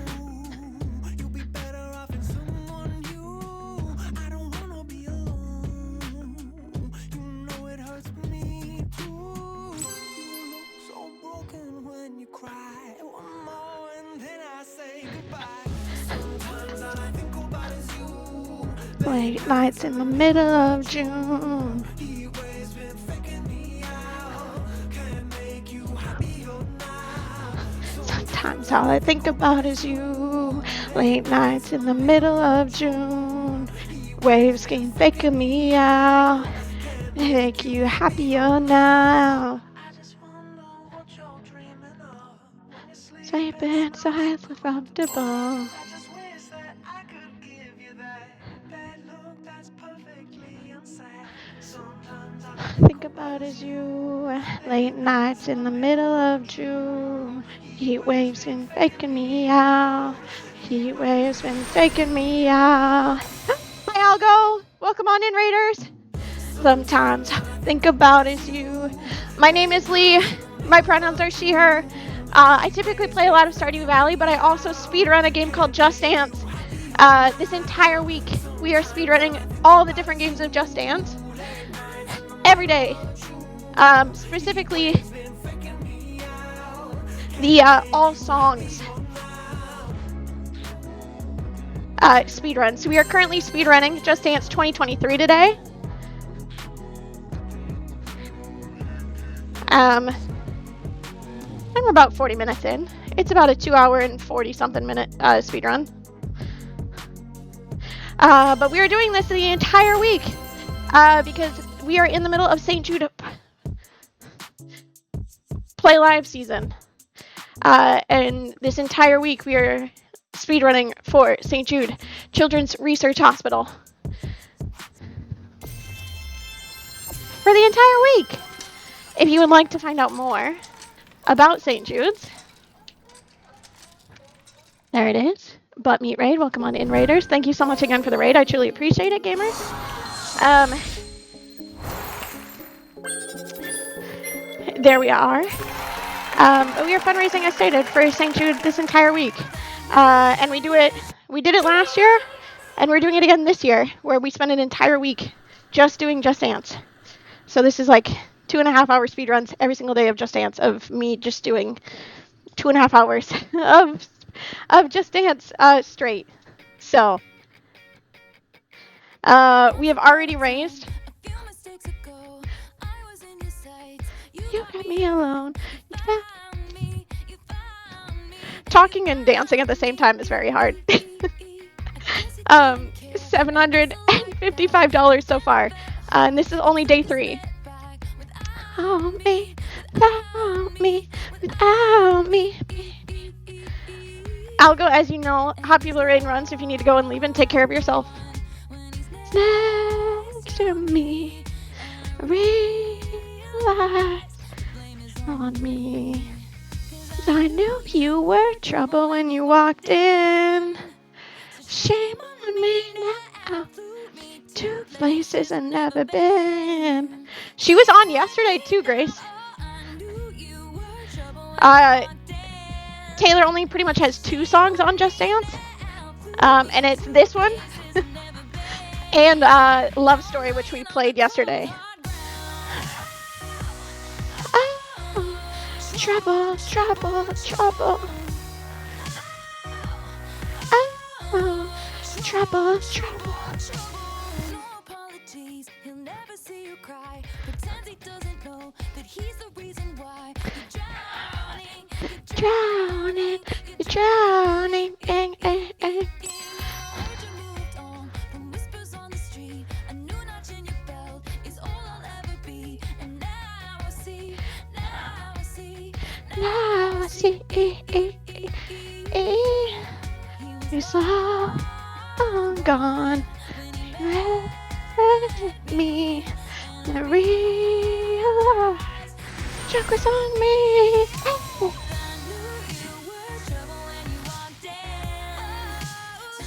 You'll be better off in someone new. I don't wanna be alone. You know it hurts me too. You look so broken when you cry. One more and then I say goodbye. Sometimes all I think about is you. late nights in the middle of June. He always been faking me out. Can't make you happier now. Sometimes all I think about is you. Late nights in the middle of June. Waves can faking me out. Make you happier now. I just wanna know what you're dreaming of when you sleep. sleep inside so comfortable. I just wish that I could give you that bad look that's perfectly unsaid. Sometimes I Think about is you. Late nights in the middle of June. Heat waves been faking me out. Heat waves been faking me out. Hi, Algo. Welcome on in, Raiders. Sometimes think about is you. My name is Lee. My pronouns are she, her. I typically play a lot of Stardew Valley, but I also speedrun a game called Just Dance. This entire week, we are speedrunning all the different games of Just Dance. Every day. Specifically, the all songs speedrun. So we are currently speedrunning Just Dance 2023 today. I'm about 40 minutes in. It's about a 2 hour and 40 something minute speedrun. But we are doing this the entire week because we are in the middle of St. Jude Play Live season. And this entire week we are speedrunning for St. Jude Children's Research Hospital. For the entire week. If you would like to find out more about St. Jude's, there it is. Butt Meat Raid. Welcome on in, Raiders. Thank you so much again for the raid. I truly appreciate it, gamers. There we are. We are fundraising, as stated, for St. Jude this entire week. And we did it last year, and we're doing it again this year, where we spend an entire week just doing Just Dance. So this is like 2.5 hour speed runs every single day of Just Dance, of me just doing 2.5 hours of Just Dance straight. So we have already raised. You got me alone. Talking and dancing at the same time is very hard. $755 so far, and this is only day 3. Without me. Algo, as you know, Hot People Raid runs if you need to go and leave and take care of yourself. Next to me, realize on me. 'Cause I knew you were trouble when you walked in. Shame on me now. 2 places I've never been. She was on yesterday too, Grace. Taylor only pretty much has 2 songs on Just Dance. And it's this one and Love Story, which we played yesterday. Trouble. Trouble. No apologies, he'll never see you cry. Pretends he doesn't know that he's the reason why you're drowning. You're drowning. Heard you moved on from whispers on the street. A new notch in your belt is all I'll ever be. And now I see. Now I see. It's all gone. Let me realize Jack was on me. Oh.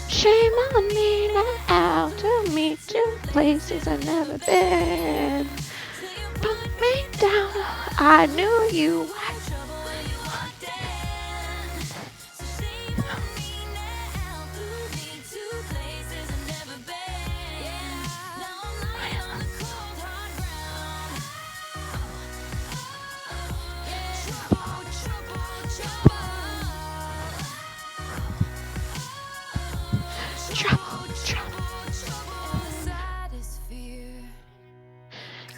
Shame on me now. Took me to places I've never been. Put me down. I knew you.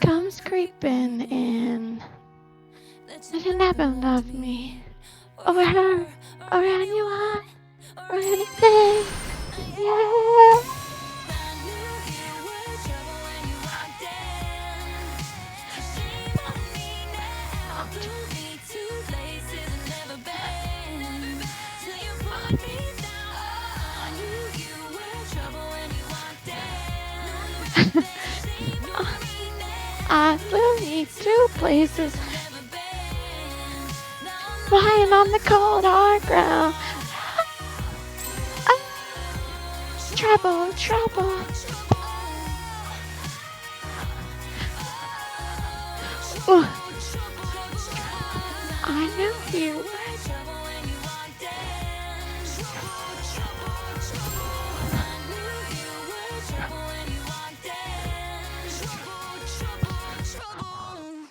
Comes creeping in. That you never loved me, or her, or anyone, or anything. Yeah. I flew me to places, lying on the cold hard ground. Trouble, trouble. Ooh. I know you.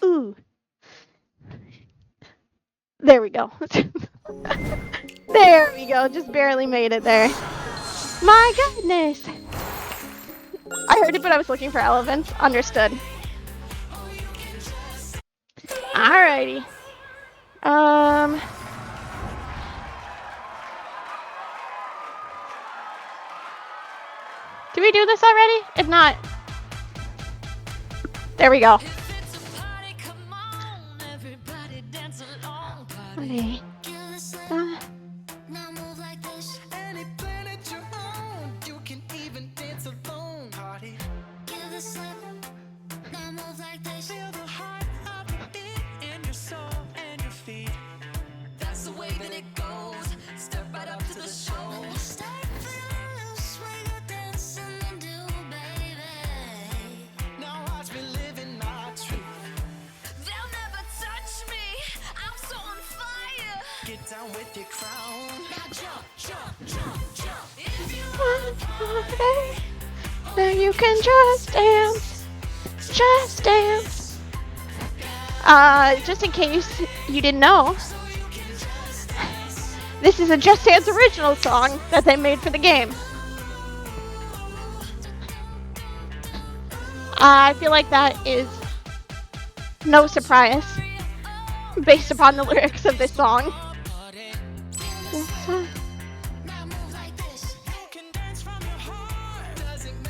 Ooh. There we go. There we go. Just barely made it there. My goodness. I heard it, but I was looking for elephants. Understood. Alrighty. Did we do this already? If not, there we go. Okay. Any planet you're on, you can even dance alone. Party. Feel the heart of the beat in your soul and your feet. That's the way that it goes. Step right up to the show. Now watch me living my truth. They'll never touch me. I'm so on fire. Get down with your crown. Now jump, jump, jump, jump. If you One party, now you can just dance. Just dance. Just in case you didn't know, this is a Just Dance original song that they made for the game. I feel like that is no surprise based upon the lyrics of this song.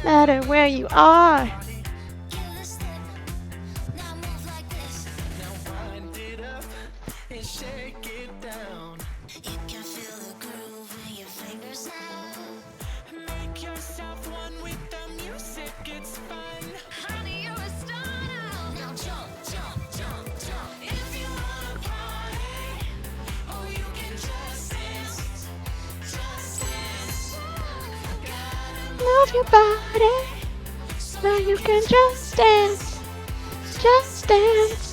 Matter where you are. Wind it up and shake it down. Make yourself one with the music, it's fun. honey, you're a star now. Now jump, jump, jump, jump. If you wanna party, oh, you can just dance. Just dance. Move your body. Now you can just dance. Just dance.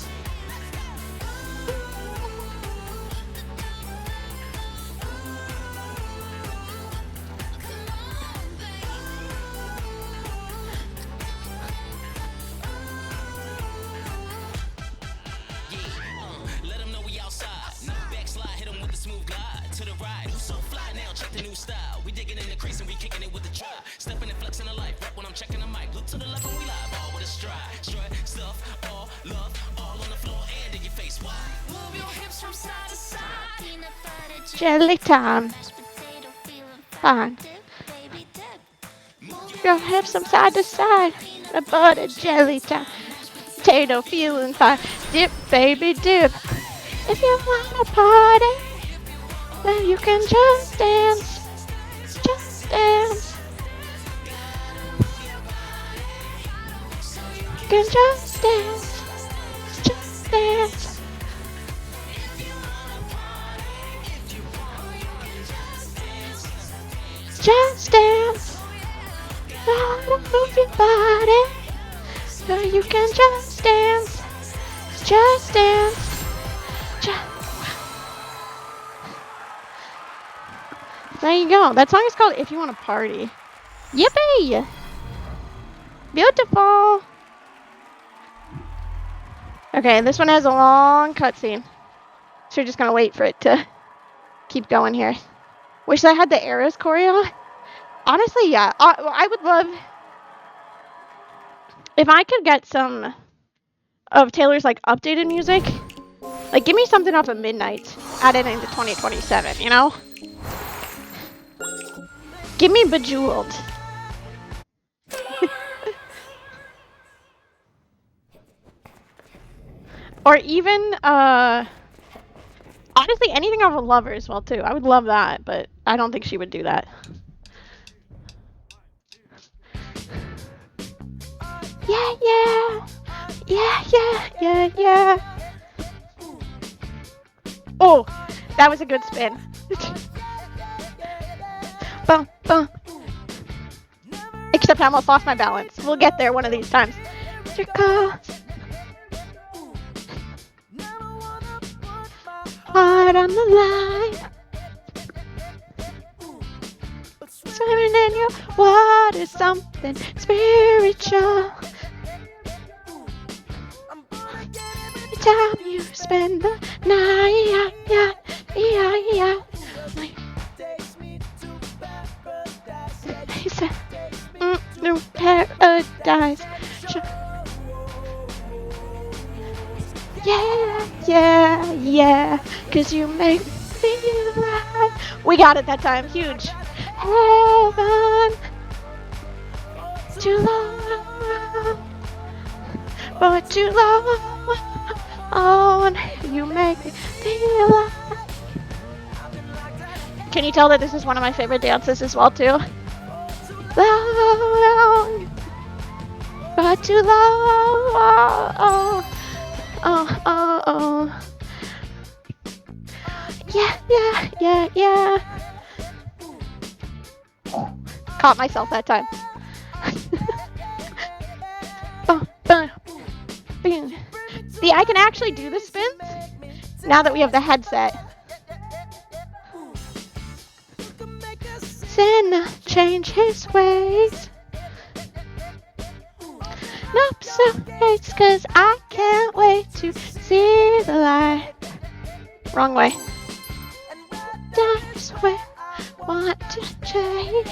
Let them know we outside. No backslide, hit them with the smooth glide. To the right, who's so fly now? Check the new style. We digging in the crease and we kicking it with the drive. Stepping and flexing the life. Rap when I'm checking the mic. Look to the left when we live. All with a stride. Strut, stuff, all love, all on the floor and in your face. Why? Move your hips from side to side. Jelly time. Fine. Your hips from side to side. The butter jelly time. Potato feeling fine. Dip, baby, dip. If you wanna party, then you can just dance. Just dance. You can just dance. Just dance. Just dance. Now move your body. So you can just dance. Just dance. There you go. That song is called If You Want to Party. Yippee! Beautiful. Okay, this one has a long cutscene. So we're just going to wait for it to keep going here. Wish I had the Eras choreo. Honestly, yeah. I would love if I could get some of Taylor's like updated music. Like, give me something off of Midnight, add it into 2027, you know? Give me Bejeweled. Or even, honestly, anything off of Lover as well, too. I would love that, but I don't think she would do that. Yeah, yeah. Yeah, yeah, yeah, yeah. Oh, that was a good spin. Bum, bum. Except I almost lost my balance. We'll get there one of these times. Heart on the line. Swimming in your water, something spiritual. Every time you spend the night, yeah, yeah, yeah. He said, no paradise. Yeah, yeah, yeah, 'cause you make me feel like. We got it that time, huge. Heaven, too long, but too long. Oh, and you make me feel like. Can you tell that this is one of my favorite dances as well, too? Long, but too long. Oh. Yeah, yeah, yeah, yeah. Caught myself that time. See, I can actually do the spins now that we have the headset. Sin change his ways. Nope, so hates 'cause I can't wait to see the light. Wrong way. That's where I want to change.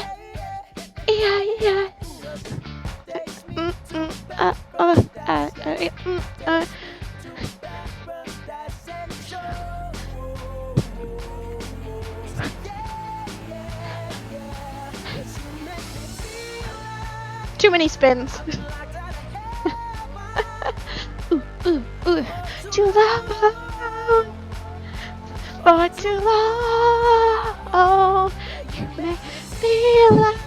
Yeah, yeah. Too many spins. Ooh. Too long. For too long. You make me feel like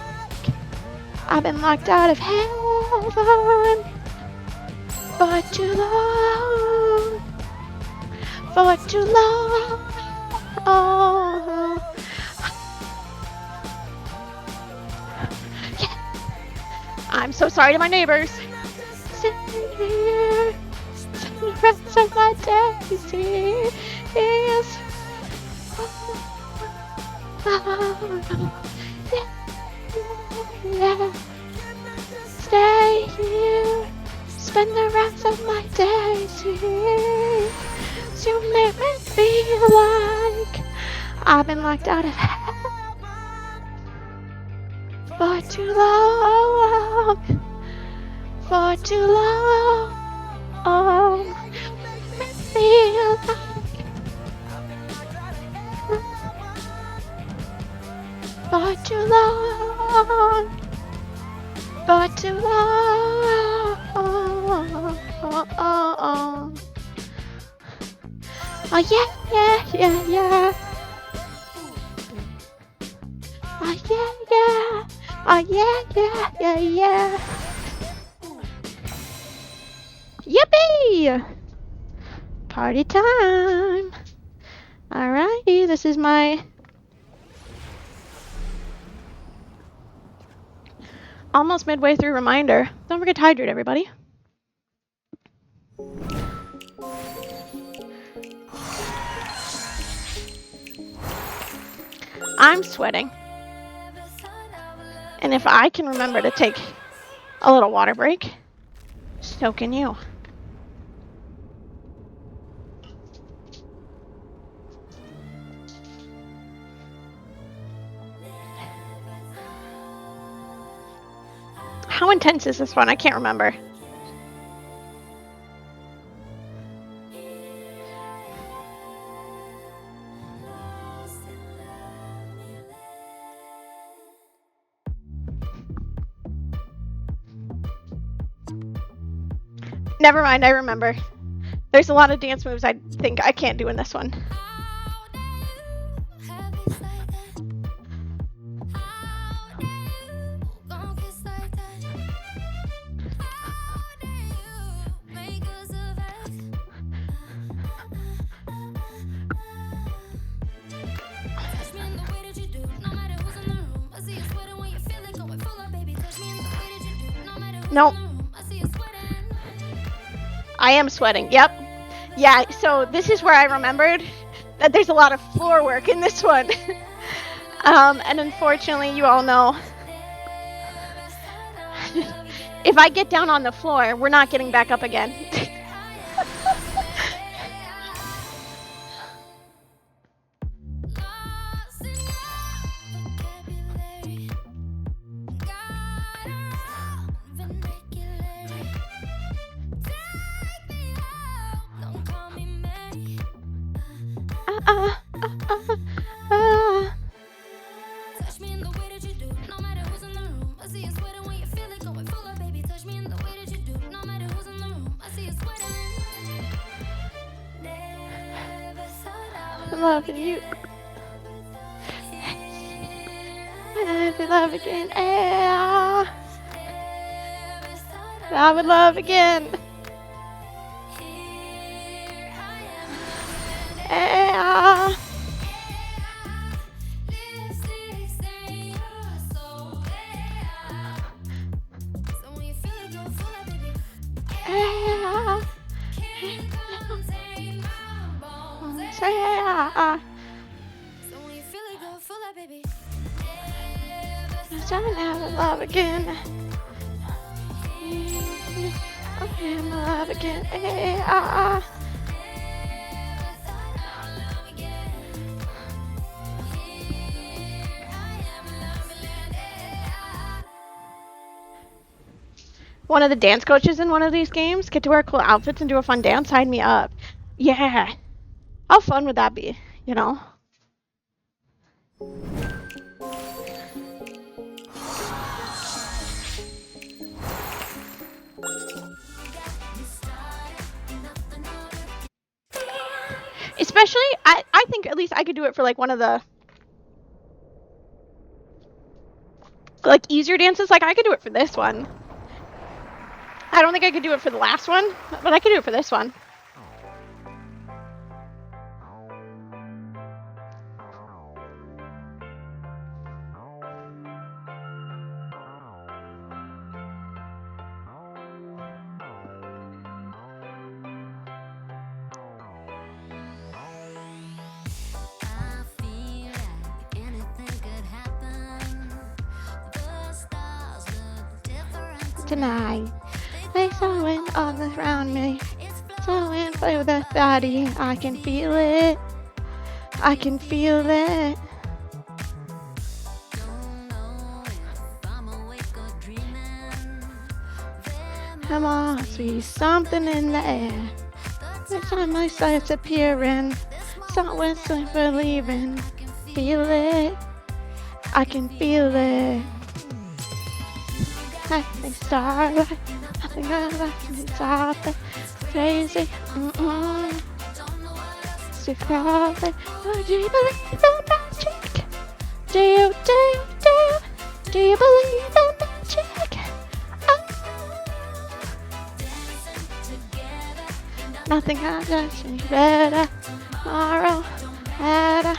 I've been locked out of heaven. For too long. For too long. Oh. Yeah. I'm so sorry to my neighbors. Sitting here, the rest of my days here is. Yeah. Stay here, spend the rest of my days here. You make me feel like I've been locked out of heaven for too long. For too long. Make me feel like for too long. For too long. Oh yeah, yeah, yeah, yeah. Oh yeah, yeah. Oh yeah, yeah, yeah, yeah. Yippee! Party time. Alrighty, this is my almost midway through reminder. Don't forget to hydrate, everybody. I'm sweating. And if I can remember to take a little water break, so can you. How intense is this one? I can't remember. Never mind, I remember. There's a lot of dance moves I think I can't do in this one. Nope. I am sweating. Yep. Yeah, so this is where I remembered that there's a lot of floor work in this one. And unfortunately, you all know, if I get down on the floor, we're not getting back up again. Touch me in the way that you do, no matter who's in the room. I see you sweating when you feel it going full of, baby. Touch me in the way that you do, no matter who's in the room. I see you sweating. Never thought I would Loving you. I would love again. Yeah. never thought I would love again. here I am. Yeah. Lipstick stain your soul. So when you feel it go full of, baby. Yeah. Can't contain my bones. Yeah. So when you feel it go full of, baby. I never love again. I never love again. Yeah. One of the dance coaches in one of these games get to wear cool outfits and do a fun dance. Sign me up. Yeah. How fun would that be? You know? Especially, I think at least I could do it for like one of the like easier dances. Like I could do it for this one. I don't think I could do it for the last one, but I could do it for this one. I feel like anything could happen. The stars look different Tonight, they sewing all around me. It's Sewing for the body. I can feel it. I can feel it. don't know if I'm awake or dreaming. There must be something in the air. The time my sight's appearing. Someone's believing. Feel it. I can feel it. I think starlight. I think I like me softly. Crazy. So call it. Oh, do you believe in magic? Do you believe in magic? Nothing can touch me better. Tomorrow, better.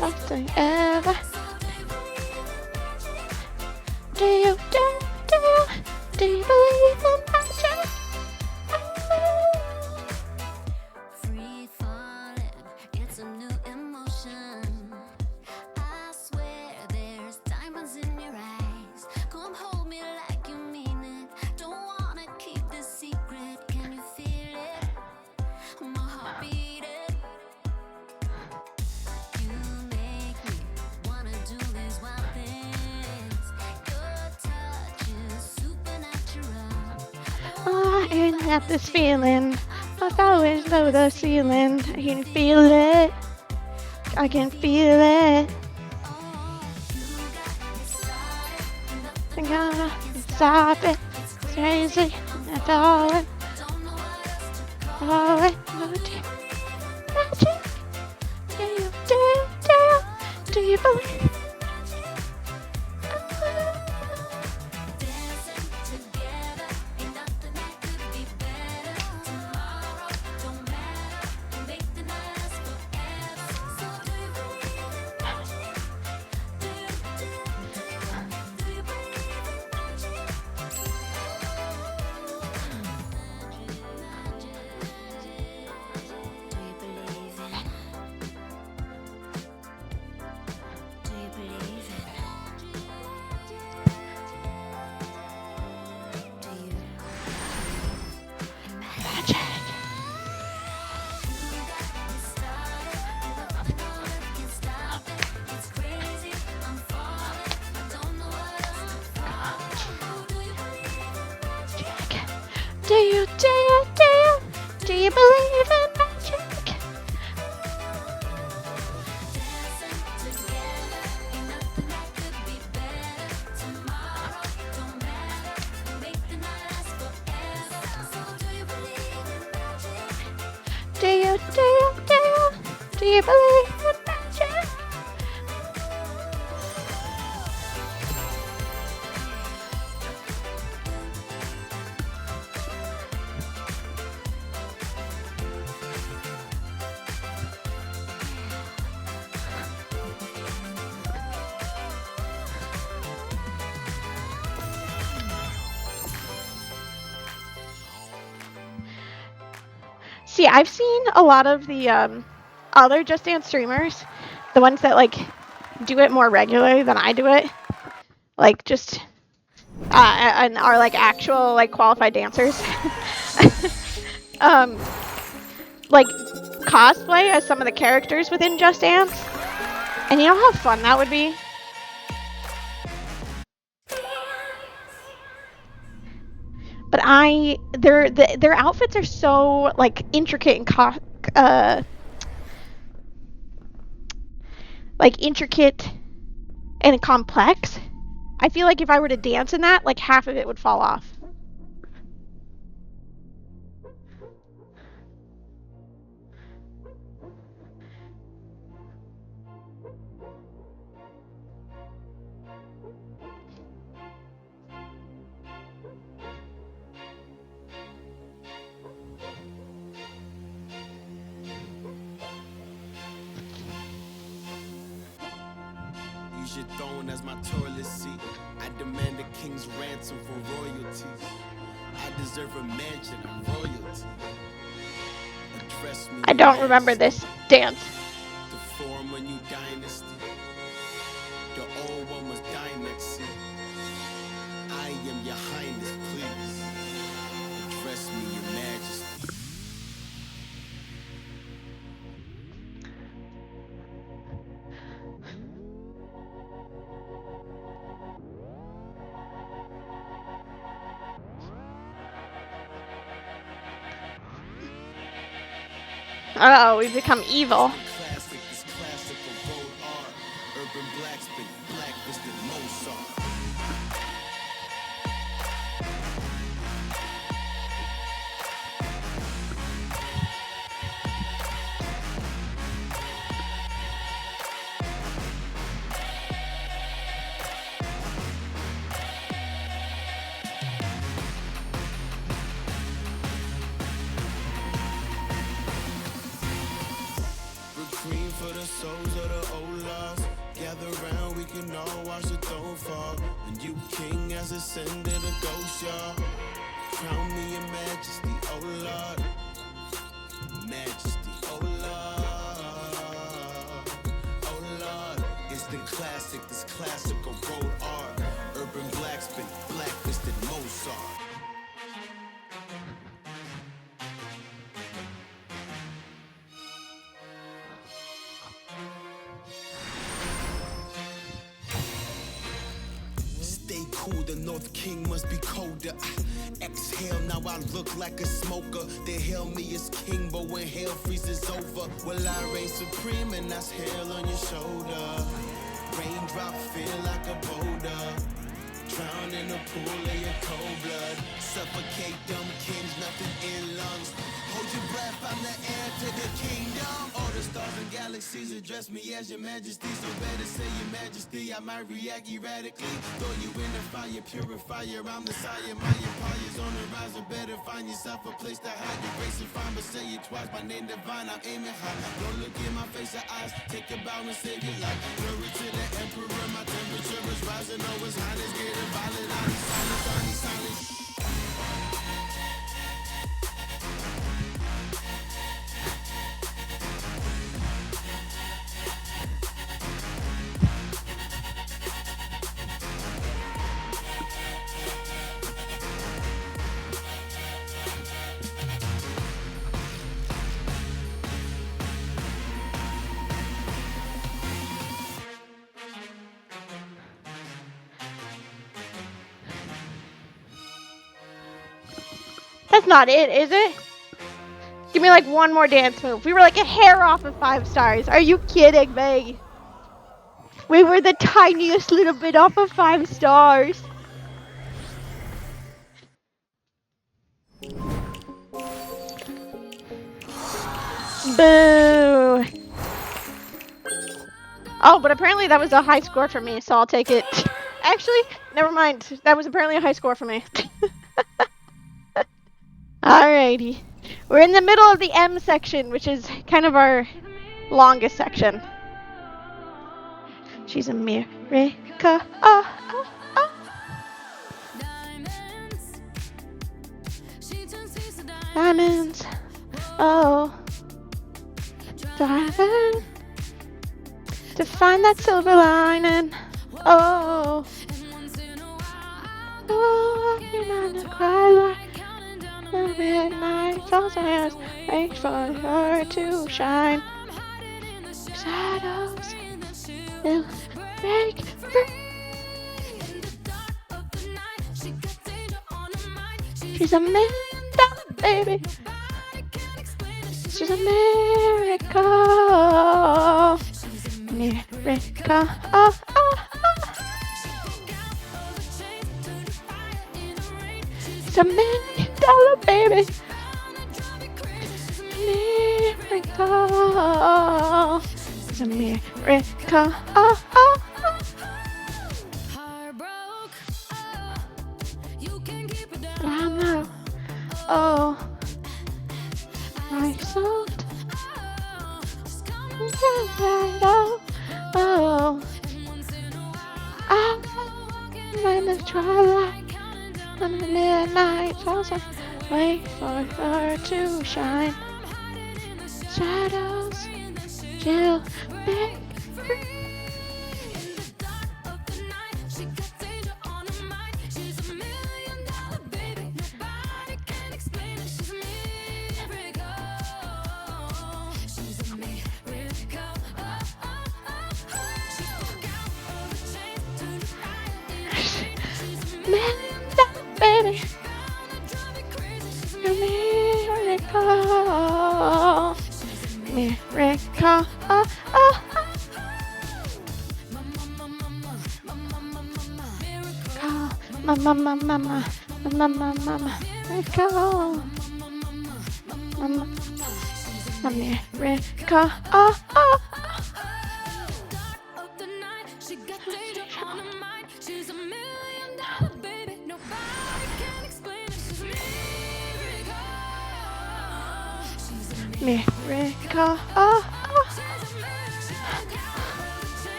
Nothing ever. Do you believe in magic? free falling, it's a new emotion. I swear there's diamonds in your eyes. Come hold me like you mean it. Don't wanna keep this secret. Can you feel it? My heart beating. You make me wanna do these wild things. Your touch is supernatural. Oh, I ain't got this feeling. I always know the ceiling. I can feel it. I can feel it. I'm gonna stop it. It's crazy. That's all it. All it. Magic. Do you believe? Do you believe in magic? Dancing together, ain't nothing that could be better. Tomorrow don't matter, make the night last forever. So do you believe in magic? Do you believe in magic? See, I've seen a lot of the other Just Dance streamers, the ones that like do it more regularly than I do it, like just and are like actual like qualified dancers, like cosplay as some of the characters within Just Dance, and you know how fun that would be. But their outfits are so like intricate and intricate and complex. I feel like if I were to dance in that, like half of it would fall off. Use your throne as my toilet seat. I demand a king's ransom for royalties. I deserve a mansion, I'm royalty. Address me I don't remember this dance. to form a new dynasty. The old one was dynasty. I am your highness, please. Address me, your majesty. Uh-oh, we've become evil. Classic is classic of road art. Urban blacksmith, blacklisted Mozart. We're cream for the souls of the old lost. Gather round, we can all watch the throne fall. And you king has ascended a ghost, y'all. Crown me in majesty, oh Lord. Majesty, oh Lord. Oh Lord. Instant classic, this classic of road art. Urban blacksmith, blacklisted Mozart. Stay cool, the North King must be colder. Exhale, now I look like a smoker. They hail me as king, but when hell freezes over, well, I reign supreme, and that's hell on your shoulder. Raindrop feel like a boulder. Drown in a pool of your cold blood. Suffocate dumb kings, nothing in lungs. Hold your breath, I'm the heir to the kingdom. All the stars and galaxies address me as your majesty. So better say your majesty, I might react erratically. Throw you in the fire, purifier, I'm the sire. My empire's on the rise, or better find yourself a place to hide. Your race is fine, but say it twice, my name divine, I'm aiming high. Don't look in my face or eyes, take a bow and save your life. Glory to the emperor, my temperature is rising. Oh, his highness getting violent, I'm silent, silent. That's not it, is it? Give me like one more dance move. We were like a hair off of 5 stars. Are you kidding me? We were the tiniest little bit off of 5 stars. Boo. Oh, but apparently that was a high score for me, so I'll take it. Actually, never mind. That was apparently a high score for me. Alrighty. We're in the middle of the M section, which is kind of our longest section. She's America. Oh. Diamonds. Oh. Driving to find that silver lining. Oh. Oh, you're not gonna cry like the midnight also has wait for her to shine. Shadows will break free. She's a $1,000,000 baby. She's America. America. Oh. It's $1,000,000 baby. America. It's America. Oh. I know. Oh. My soul. Oh. I'm in the twilight. On the midnight also wait for her to shine. Shadows she'll break free. $1,000,000 baby. America. America. Oh. Mama. America. America. Oh. America. Oh.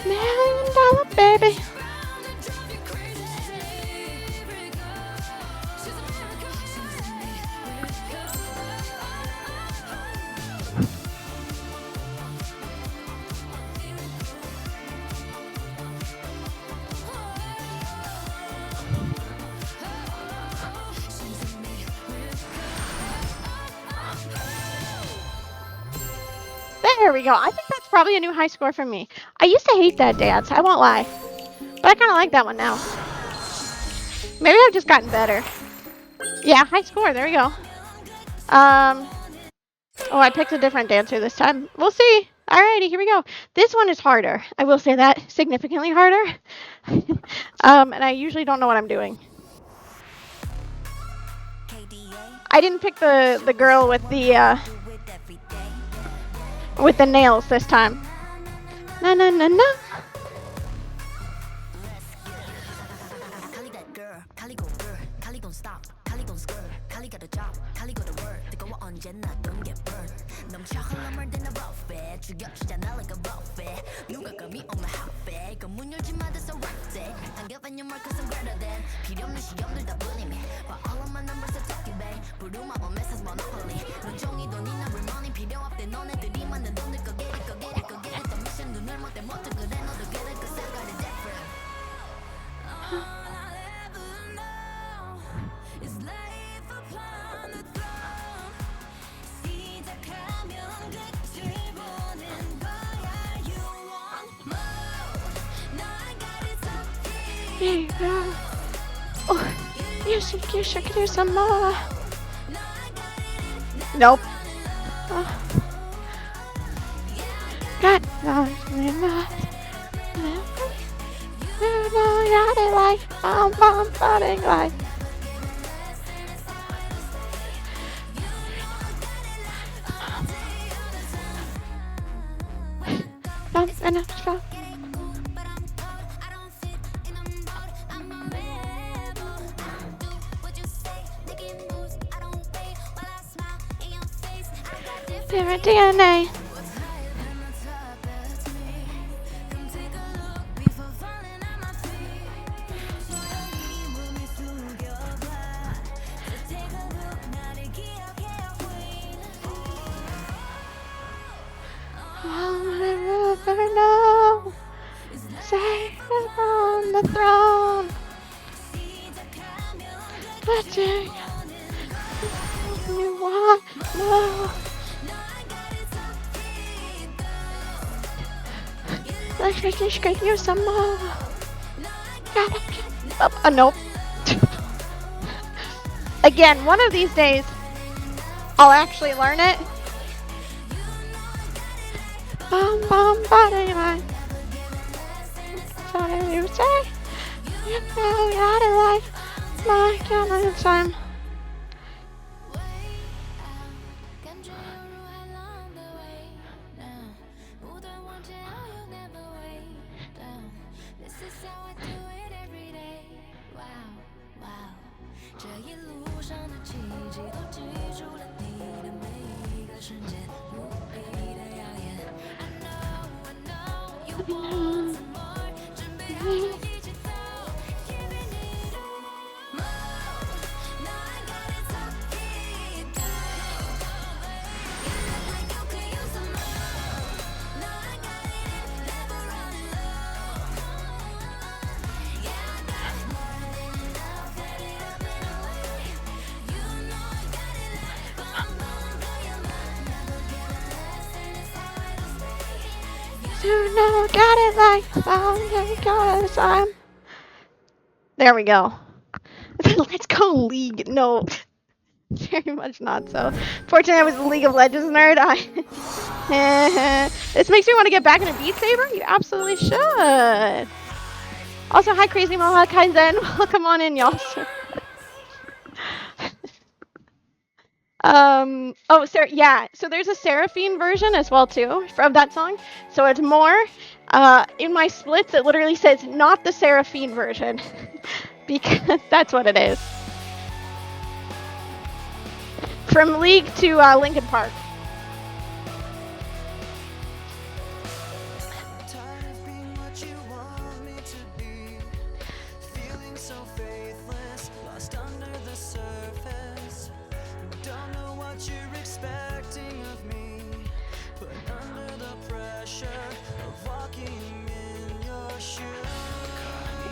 $1,000,000 baby. There we go. I think that's probably a new high score for me. I used to hate that dance, I won't lie. But I kind of like that one now. Maybe I've just gotten better. Yeah, high score. There we go. Oh, I picked a different dancer this time. We'll see. Alrighty, here we go. This one is harder. I will say that. Significantly harder. And I usually don't know what I'm doing. I didn't pick the girl with the nails this time. No. You should do some more. Nope. God, no, like bombarding like. Different DNA. I'll never know. Say on the throne. But you want more. Let's get you some more. Nope. Again, one of these days, I'll actually learn it. Body line. What do you say? You know, out of life. My God, time. You know, got it like got it time. There we go. Let's go League. No, very much not so. Fortunately, I was a League of Legends nerd. This makes me want to get back into Beat Saber. You absolutely should. Also, hi Crazy Mohawk, hi Zen. Welcome on in, y'all. Oh, yeah, so there's a Seraphine version as well too from that song. So it's more in my splits it literally says not the Seraphine version because that's what it is. From League to Linkin Park.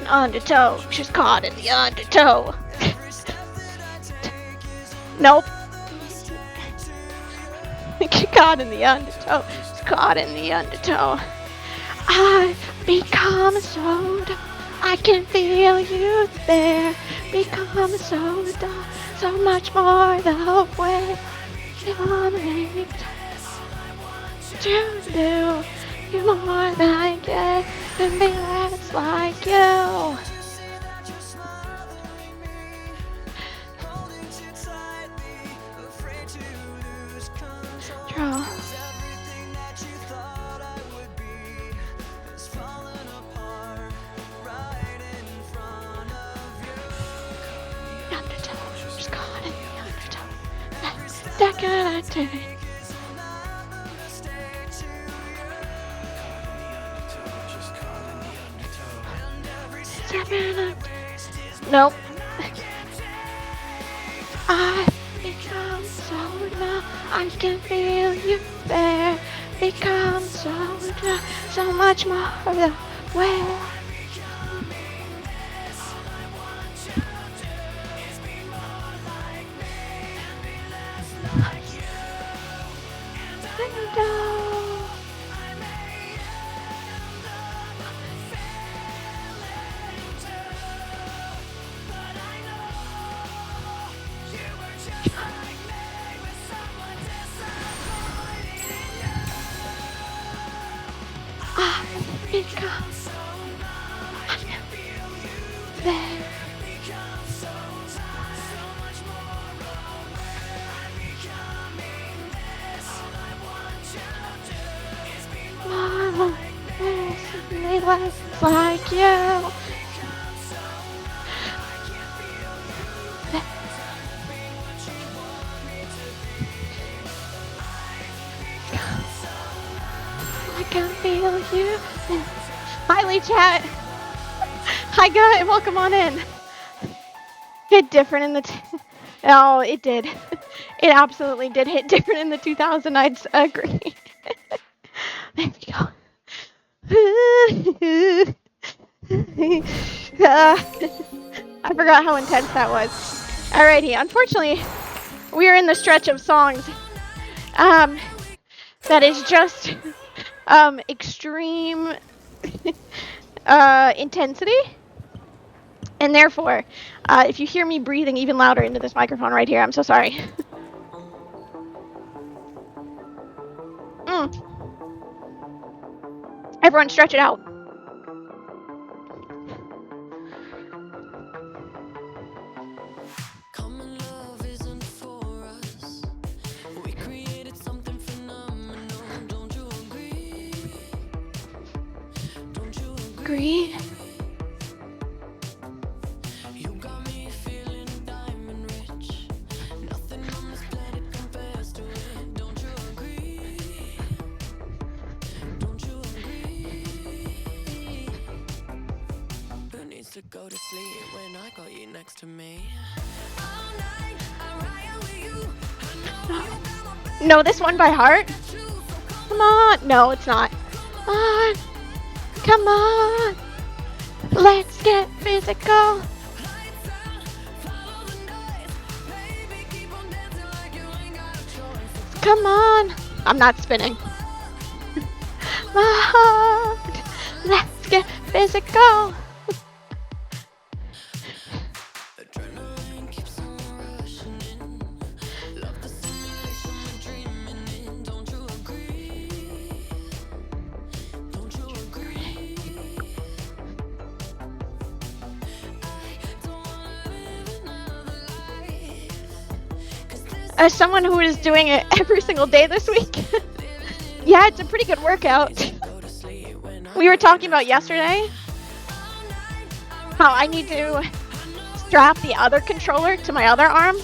Undertow. She's caught in the undertow. Nope. She's caught in the undertow. She's caught in the undertow. I've become so dumb. I can feel you there. Become so dumb. So much more the way you make to do. You more than I get. And be less like you. Draw. Undertow. Just caught in the undertow. That good I take. Nope. I've become so numb, I can feel you there. Become so numb, so much more the way. was like you. I can feel you. Hi, Lee Chat. Hi, guy. Welcome on in. Hit different in the. Oh, it did. It absolutely did hit different in the 2000. I'd agree. There we go. I forgot how intense that was. Alrighty. Unfortunately, we are in the stretch of songs. That is just extreme intensity, and therefore, if you hear me breathing even louder into this microphone right here, I'm so sorry. Everyone, stretch it out. Common love isn't for us. We created something phenomenal. Don't you agree? Don't you agree? Agree. You got me feeling diamond rich. Nothing on this planet compares to it. Don't you agree? Don't you agree? Who needs to go to sleep when I got you next to me? All night I ride with you. I know you got my back. Know this one by heart? Choose, so Come on. No, it's not. Come on. Come on. Let's get physical. lights out, follow the noise. Baby, keep on dancing like you ain't got a choice. Come on. I'm not spinning. My heart. Let's get physical. Adrenaline keeps on rushing in. Love the simulation we're dreaming in. Don't you agree? Don't you agree? I don't wanna live another life. 'Cause this As someone who is doing it every single day this week, yeah, it's a pretty good workout. go to sleep when I We were talking about yesterday how I need to strap the other controller to my other arm.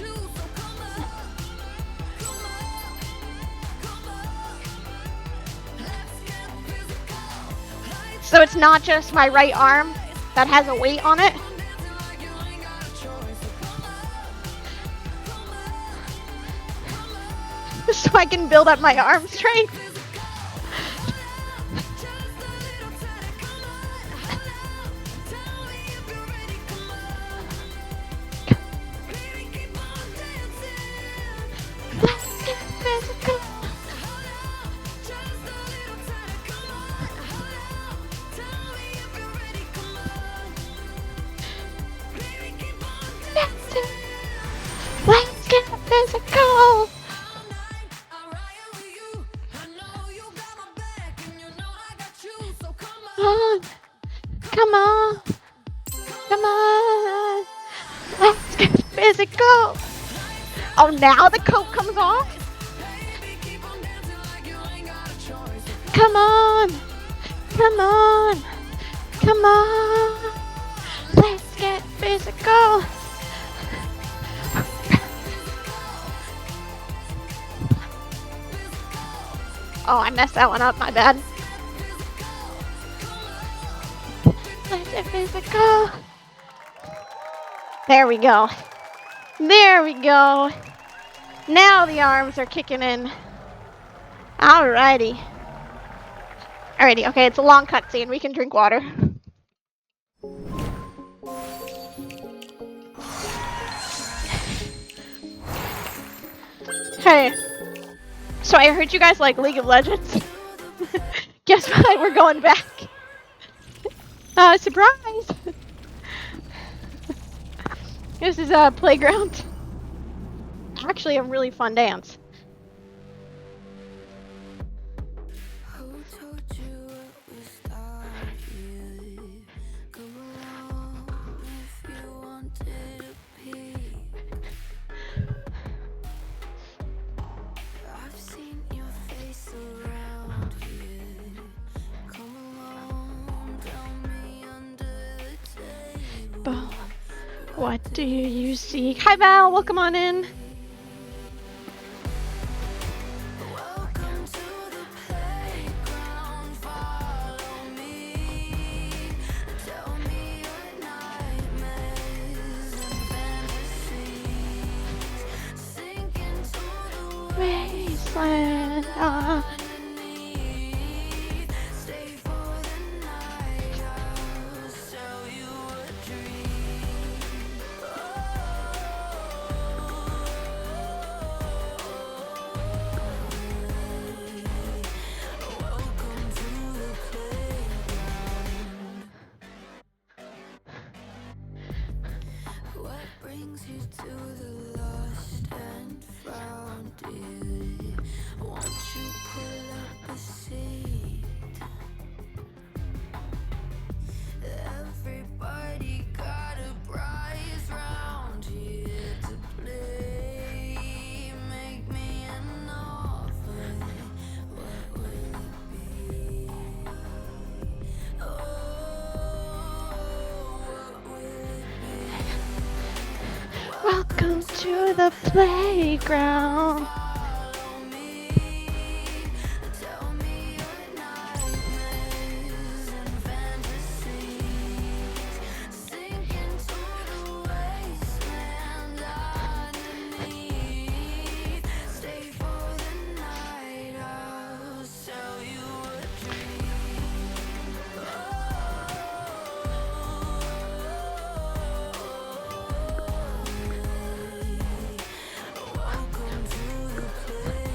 So it's not just my right arm that has a weight on it. So I can build up my arm strength. Let's get physical. Let's get physical. Come on. Come on. Let's get physical. Oh, now the coat comes off? Come on. Come on. Come on. Let's get physical. Oh, I messed that one up. My bad. Let's get physical. There we go. There we go. Now the arms are kicking in. Alrighty. Alrighty, okay, it's a long cutscene. We can drink water. Hey. So I heard you guys like League of Legends. Guess what? We're going back. Surprise! This is a playground. Actually, a really fun dance. Who told you it was started? Come along if you wanted a peek. I've seen your face around here. Come along, What do you seek? Hi Val, welcome on in. Welcome to the playground. Follow me. Tell me your nightmares and fantasies. Sink into the Wasteland. underneath. Stay for the night. I'll sell you a dream. Welcome to the playground. What brings you to the lost and found, dear? Won't you pull up a seat? Everybody got a prize round here to play. Make me an offer. What will it be? Oh, what will it be? Welcome to the playground. Follow me. Tell me your nightmares and fantasies. Sink into the wasteland underneath. Stay for the night. I'll sell you a dream. Welcome to the playground.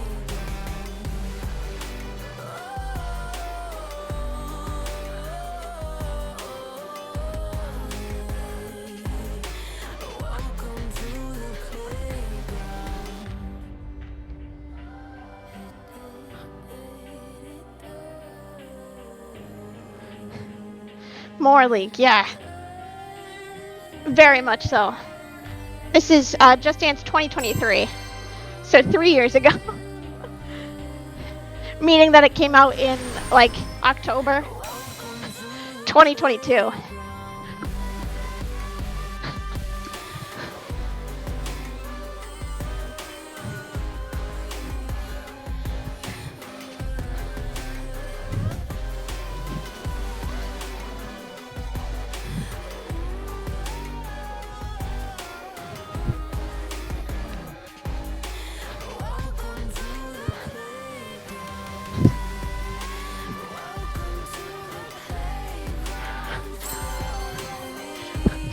Welcome to the playground. More League, yeah. Very much so. This is Just Dance 2023. So 3 years ago. Meaning that it came out in like October 2022. Welcome to the playground. Welcome to the playground. Follow me.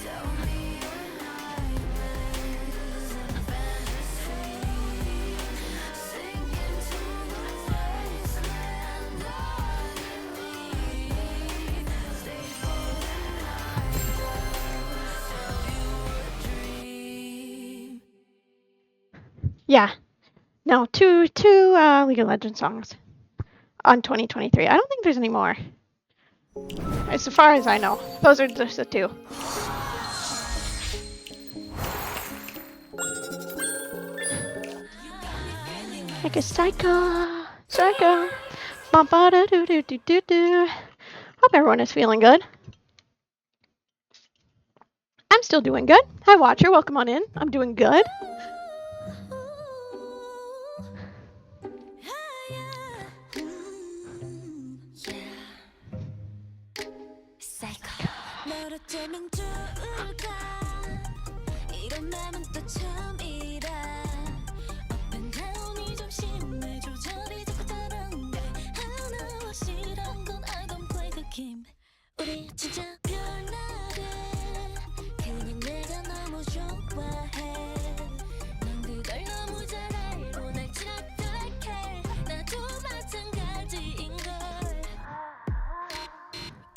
Tell me your nightmares and fantasies. Sink into the wasteland underneath. Stay for the night. I'll sell you a dream. Yeah. No, two League of Legends songs on 2023. I don't think there's any more. As far as I know. Those are just the two. Like a psycho. Psycho. Ba-ba-da-doo-doo-doo-doo-doo. Hope everyone is feeling good. I'm still doing good. Hi, Watcher. Welcome on in. I'm doing good. 널 어쩌면 좋을까 이런 맘은 또 처음이라 Up and down이 좀 심해 조절이 자꾸 다른데 하나와 싫은 건 I don't play the game 우리 진짜 별나래 그냥 내가 너무 좋아해 넌 그걸 너무 잘 알고 날 착각해 나도 마찬가지인걸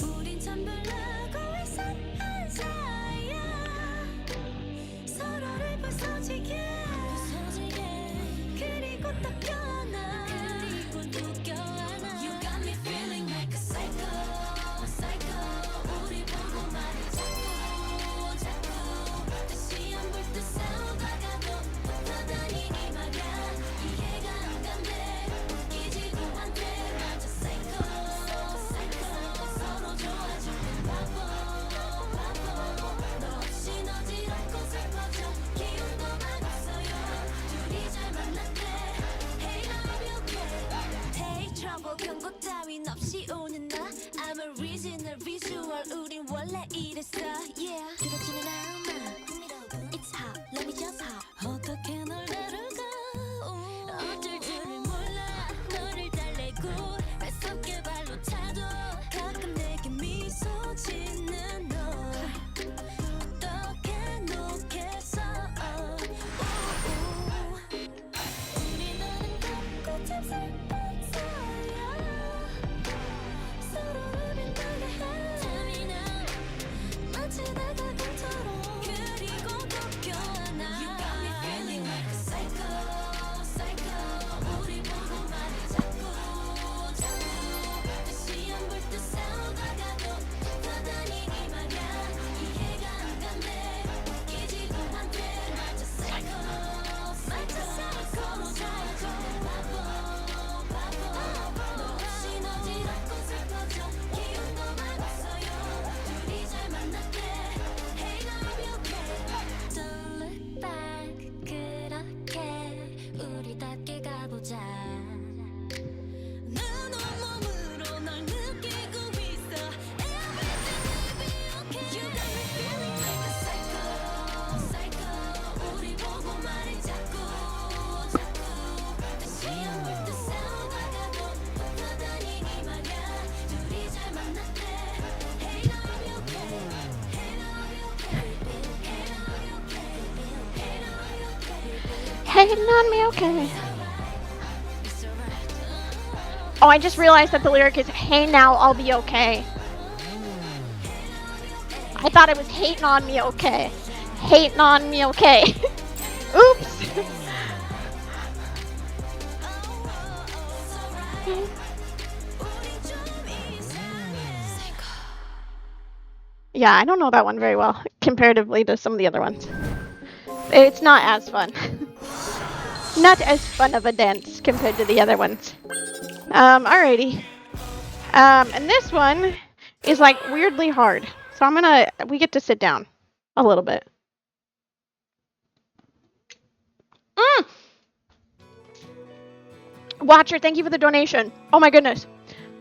우린 참 별나고 이상한 사이야 서로를 부서지게 그리고 딱 껴안아 그리고 또 껴안아 You got me feeling like a psycho psycho 우리 보고 말이 자꾸 다시 안 볼 듯 싸우다가도 붙어다니니 말야 이해가 안 간대 웃기지도 않대 맞아 psycho psycho 서로 좋아질 땐 바보 너 걸 우린 원래 이랬어 yeah 그렇지는 않아 It's hot let me just hop 어떻게 널 다룰까 어쩔 줄을 몰라 너를 달래고 뱃속에 발로 차도 가끔 내게 미소 짓는 너 어떻게 놓겠어 우리 너는 꽃같은 슬픈 사이야 서로를 빛나게 해 Tell me now 마치 다가간처럼 그리고 또 껴안아 You got me feeling like a psycho psycho 우리 보고 말을 자꾸 다시 안 볼 듯 싸우다가도 떠다니니 말야 이해가 안 간대 웃기지도 않대 마치 psycho psycho 바보 너 없이 어지럽고 슬퍼져 기운도 많았어요 둘이 잘 만났대 Hey now I'm okay Don't look back 그렇게 우리답게 가보자 난 온몸으로 널 느끼고 있어 Everything will be okay You got me feeling like a psycho psycho 우리 보고 말을 자꾸 다시 안 볼 듯 싸우다가도 떠다니니 말야 둘이 잘 만났대 Hey now I'm okay Hey now I'm okay Hey now I'm okay Hey now I'm okay Hating on me, okay. Oh, I just realized that the lyric is, hey now, I'll be okay. I thought it was hating on me, okay. Hating on me, okay. Oops. Yeah, I don't know that one very well, comparatively to some of the other ones. It's not as fun. Not as fun of a dance compared to the other ones. Alrighty. And this one is like weirdly hard. So we get to sit down a little bit. Watcher, thank you for the donation. Oh my goodness.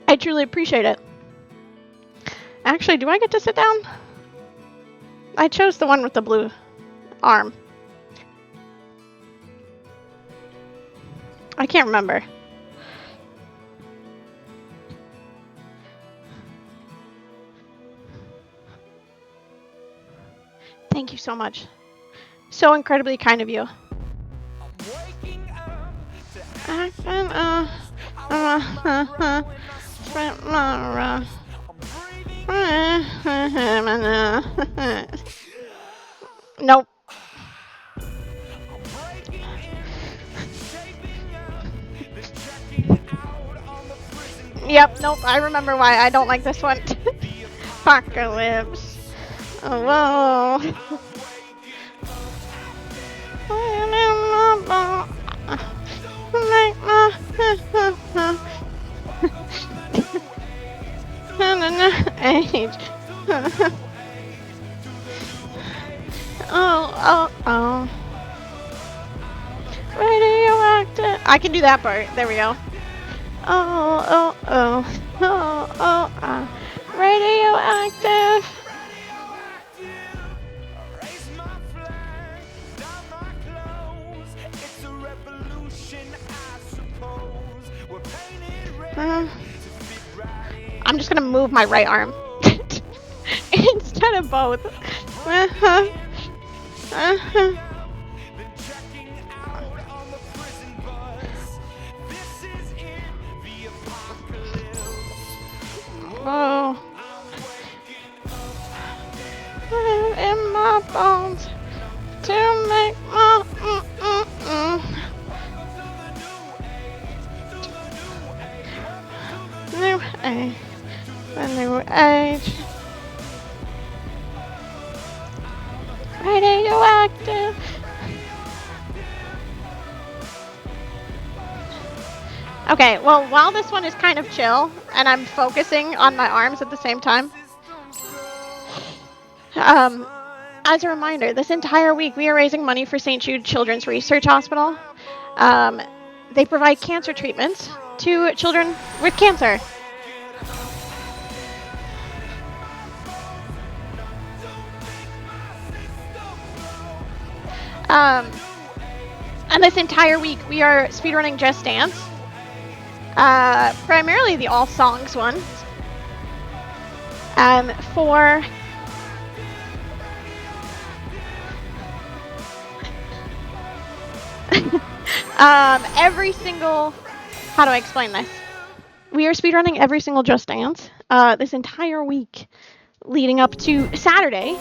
I truly appreciate it. Actually, do I get to sit down? I chose the one with the blue arm. I can't remember. Thank you so much. So incredibly kind of you. Nope. Yep, nope, I remember why I don't like this one. Apocalypse. Oh, whoa. Age. Oh. Radioactive. I can do that part. There we go. Radioactive. Raise my flag, down my clothes. It's a revolution, I suppose. We're painted red to fit right in. I'm just gonna move my right arm instead of both. Been checking out on the prison bus. This is it, the apocalypse. Oh. In my bones to make my new age, a new age. Radioactive. Okay, well, while this one is kind of chill and I'm focusing on my arms at the same time, as a reminder, this entire week we are raising money for St. Jude Children's Research Hospital. They provide cancer treatments to children with cancer. And this entire week we are speedrunning Just Dance. Primarily the all songs ones. For every single, how do I explain this? We are speedrunning every single Just Dance this entire week leading up to Saturday.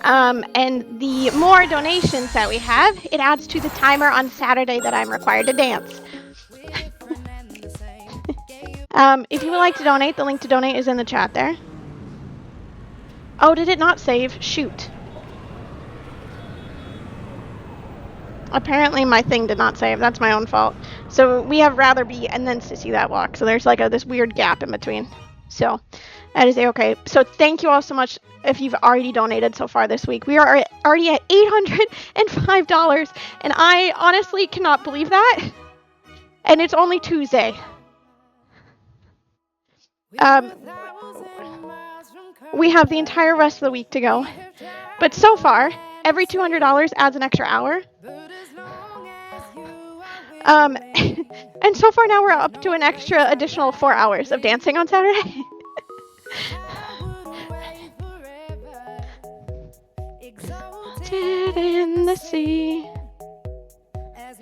And the more donations that we have, it adds to the timer on Saturday that I'm required to dance. If you would like to donate, the link to donate is in the chat there. Oh, did it not save? Shoot. Apparently my thing did not save. That's my own fault. So we have Rather Be and then Sissy That Walk. So there's like this weird gap in between. So that is okay. So thank you all so much if you've already donated so far this week. We are already at $805 and I honestly cannot believe that. And it's only Tuesday. We have the entire rest of the week to go. But so far, every $200 adds an extra hour. And so far now we're up to an extra additional 4 hours of dancing on Saturday. Exalted in the sea, as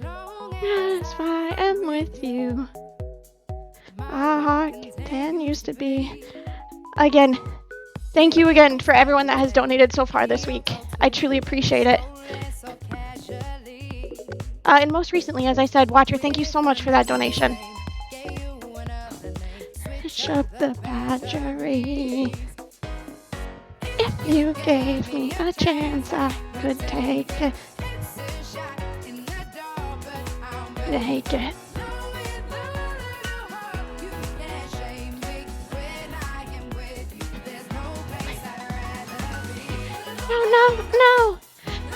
I am with you, our heart continues to be. Again, thank you again for everyone that has donated so far this week. I truly appreciate it. And most recently, as I said, Watcher, thank you so much for that donation. Bishop the Badgery. If you gave me a chance, I could take it. Take it.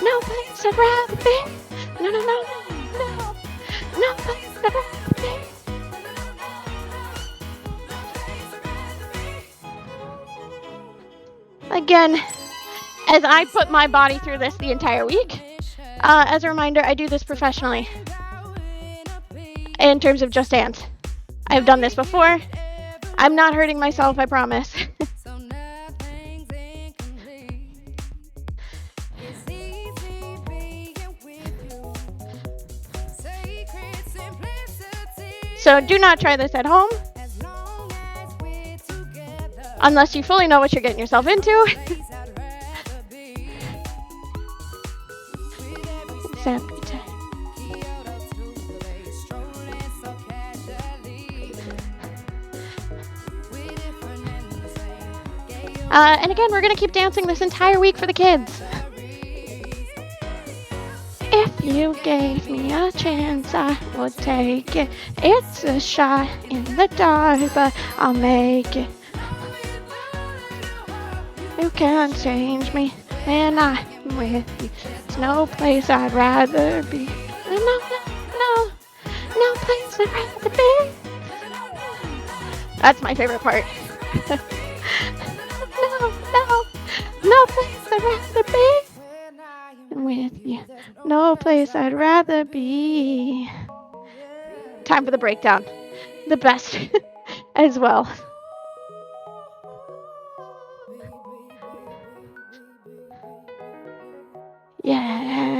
No place I'd rather be. No place I'd rather be. Again, as I put my body through this the entire week, as a reminder, I do this professionally. In terms of Just Dance, I've done this before. I'm not hurting myself, I promise. So do not try this at home, unless you fully know what you're getting yourself into. And again, we're going to keep dancing this entire week for the kids. If you gave me a chance, I would take it. It's a shot in the dark, but I'll make it. You can't change me when I'm with you. There's no place I'd rather be. No place I'd rather be. That's my favorite part. No place I'd rather be. With you, no place I'd rather be. Time for the breakdown. The best as well. Yeah.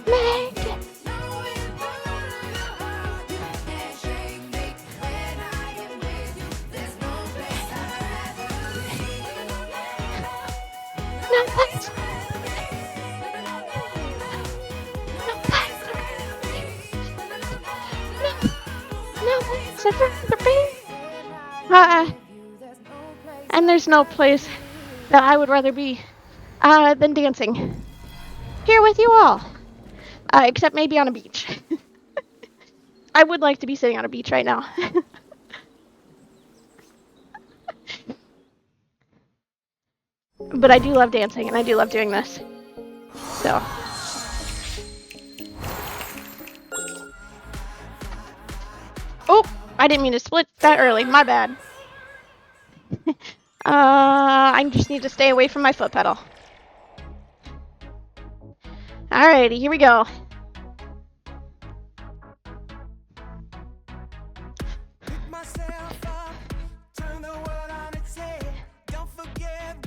Make it. No place. No place I'd rather be. And there's no place that I would rather be than dancing here with you all. Except maybe on a beach. I would like to be sitting on a beach right now. But I do love dancing and I do love doing this. So. Oh, I I didn't mean to split that early. My bad. I just need to stay away from my foot pedal. Alrighty, here we go. Pick myself up, turn the world on its head. Don't forget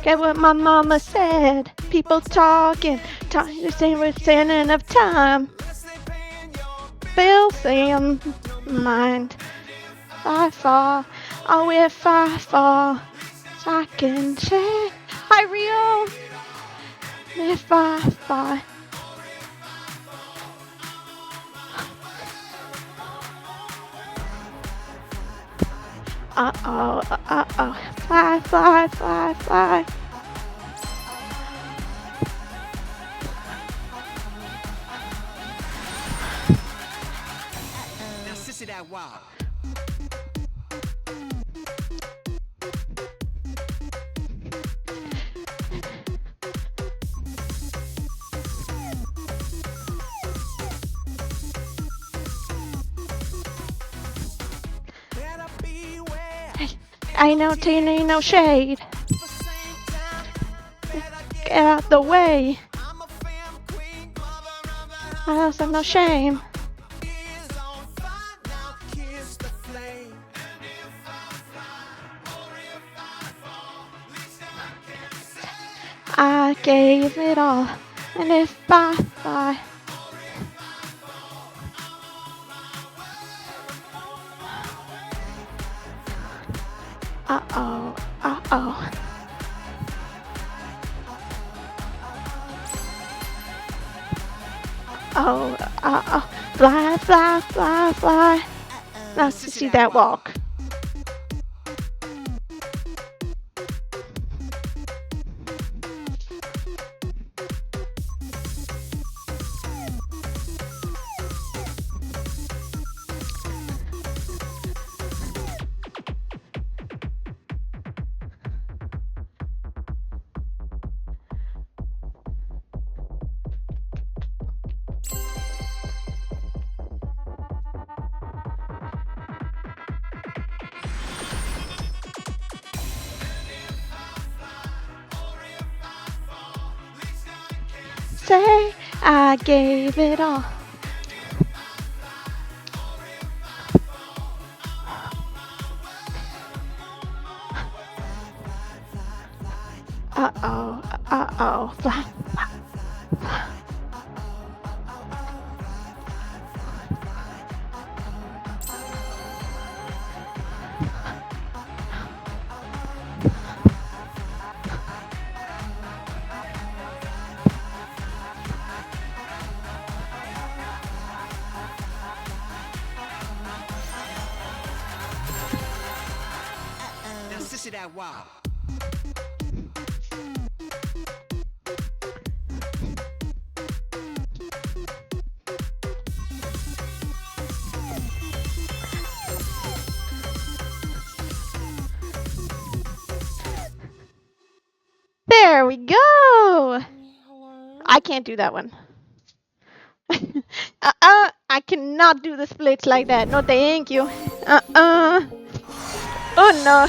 Get what my mama said. People talking, they say we're standing of time. Bill saying, mind. I fall, oh if I fall, I can check. I real. If I fall. Fly, fly, fly, fly. Now, sissy, that wild. Better beware. I know Tina, no shade. At the same time, better get Get out the way. I'm a fam queen, mother of the house. I also have no shame. Is on fire now, kiss the flame. I gave it all. And if I fly. Uh-oh, uh-oh. Oh, uh-oh. Fly, fly, fly, fly. Now to see that walk. Say I gave it all. Uh-oh, uh-oh. Fly, fly, fly. Now, sissy, that wild. There we go. I can't do that one. I cannot do the splits like that. No, thank you. Oh no.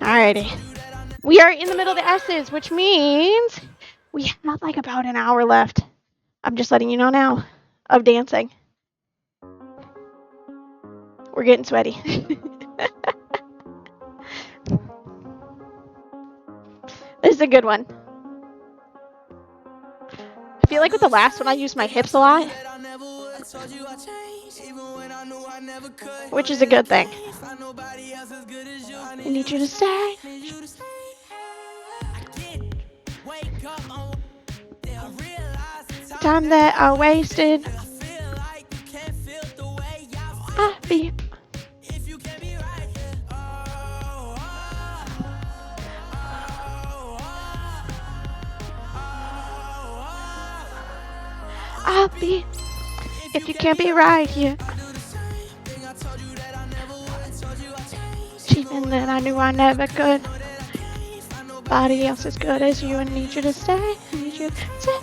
Alrighty. We are in the middle of the S's, which means we have like about an hour left. I'm just letting you know now of dancing. We're getting sweaty. This is a good one. I feel like with the last one I used my hips a lot, which is a good thing. I need you to stay. Time that I wasted. I feel. I'll be if you can't be right here. Achieving that I knew I never could. Nobody else as good as you. I need you to stay. I need you to stay.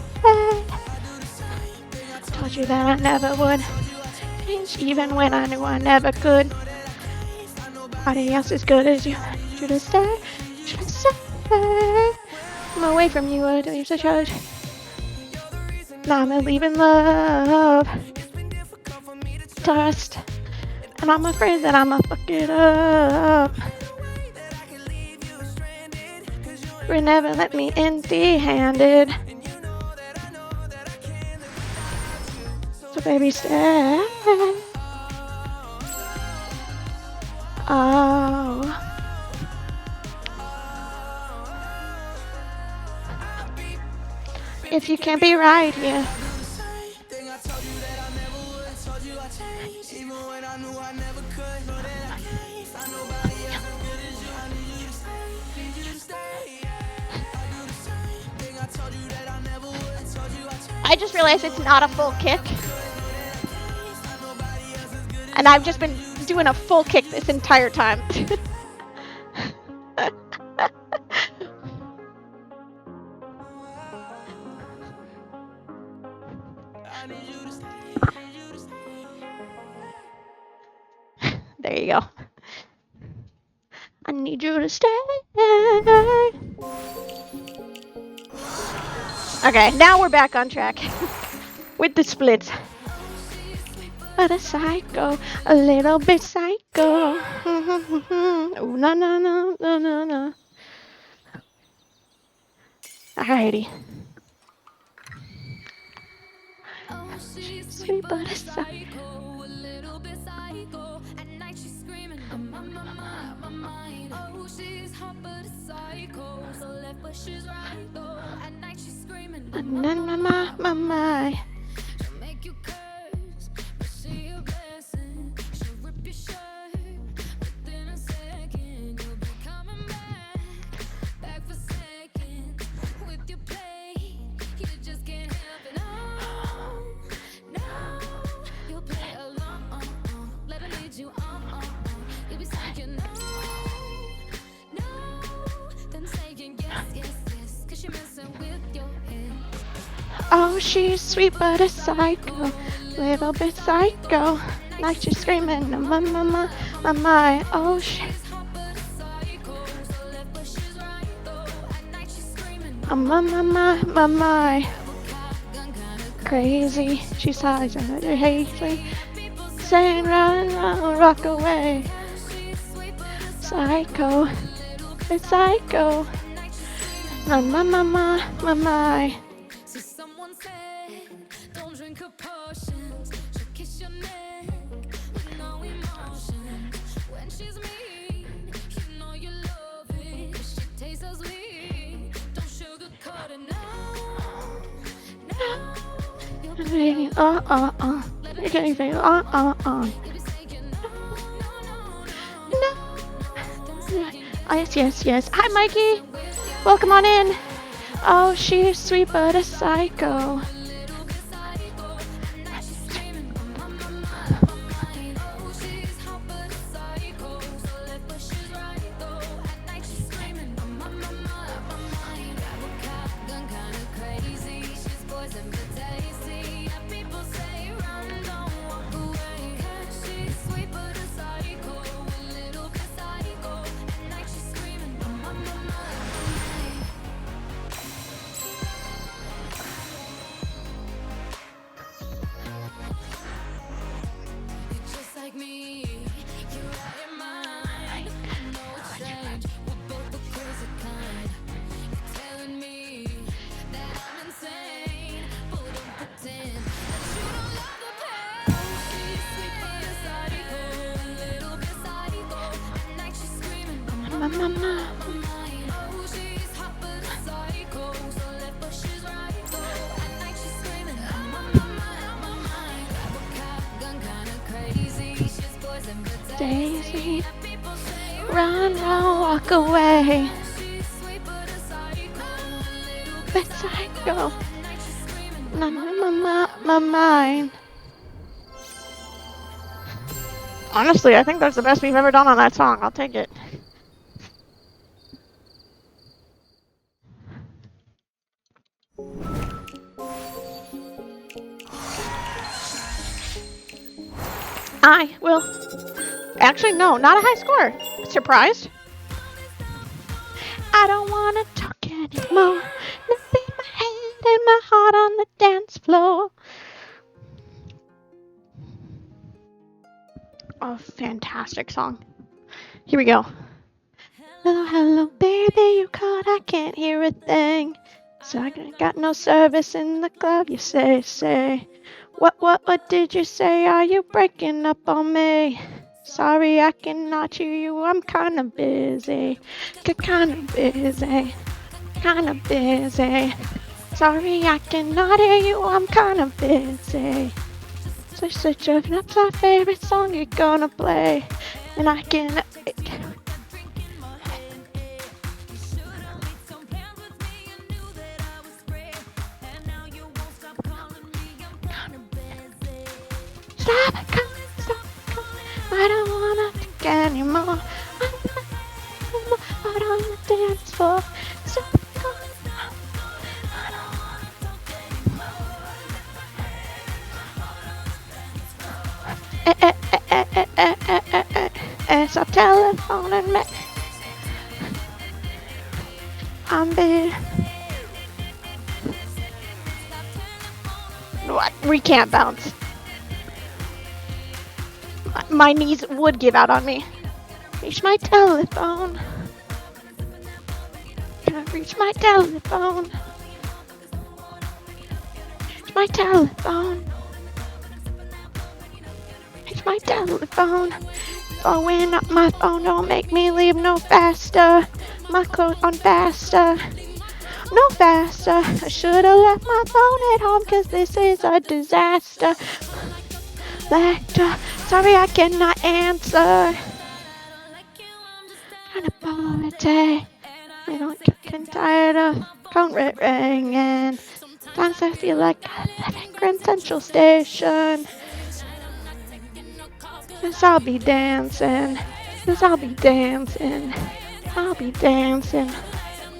Told you that I never would change, even when I knew I never could. Nobody else as good as you. Should have stayed. Should have stayed. I'm away from you. I don't use a judge. Now I'm leaving love dust, and I'm afraid that I'ma fuck it up. You never let me empty-handed. So baby, stay. Oh. If you can't be right here. I just realized it's not a full kick. And I've just been doing a full kick this entire time. There you go. I need you to stay. Okay, now we're back on track with the splits. But a psycho, a little bit psycho. Ooh, no, no, no, no, no, no. Alrighty. Oh, she's Sweet but a psycho. a little bit psycho. At night she's screaming, my mind. Oh, she's hot but a psycho. So left but she's right though. At night she's screaming, My. she'll make you curse, but she a blessing. She'll rip your shirt within a second. You'll be coming back for seconds with your play. You just can't help it. No, you'll play along. Let her lead you on. You'll be saying no, then saying yes, 'cause you're messing with your head. Oh, she's sweet but a psycho, little bit psycho. Like she's screaming, my. Oh, my. Crazy, she's high, hazy, saying run, rock away. Psycho, it's psycho. My. So someone said, don't drink her potions. She'll kiss your neck with no emotion. When she's mean, you know you love it. She tastes so sweet. Don't sugarcoat it, no. You'll be saying Yes. Hi, Mikey. Welcome on in. Oh, she's sweet but a psycho. just like me. You're out your mind. No change. We're both the crazy kind. You're telling me that I'm insane, but don't pretend that you don't love the pain. Oh, she's sweet but a psycho, a little bit psycho. At night she's screaming, Mama. oh, she's hot but a psycho, so left but she's right though. At night she's screaming, my mind. Grab a cop gun, kinda crazy. She's poison but Daisy, people say run, walk away. she's sweet but a psycho, a little But psycho, At night she's screaming, my mind. Honestly, I think that's the best we've ever done on that song. I'll take it. I will. Actually, no, not a high score. Surprised? I don't wanna talk anymore. Leave my head and my heart on the dance floor. Oh, fantastic song. Here we go. Hello, hello, baby, you called, I can't hear a thing. So I got no service in the club, you say. What did you say? Are you breaking up on me? Sorry, I cannot hear you, I'm kinda busy. Kinda busy. Sorry, I cannot hear you, I'm kinda busy. So such a that's my favorite song you're gonna play. And I can stop, I don't wanna think anymore. I'm out on the dance floor. So I don't wanna. Stop telephoning me. I'm big. What? We can't bounce. My knees would give out on me. Reach my telephone. Can I reach my telephone? Reach my telephone. Reach my telephone. Blowing up my phone, don't make me leave no faster. My clothes on faster. No faster. I should've left my phone at home, cause this is a disaster. Sorry I cannot answer. Trying to apologize. I don't get tired of phone ringing. Sometimes I feel like I'm at Grand Central Station. Cause I'll be dancing. I'll be dancing.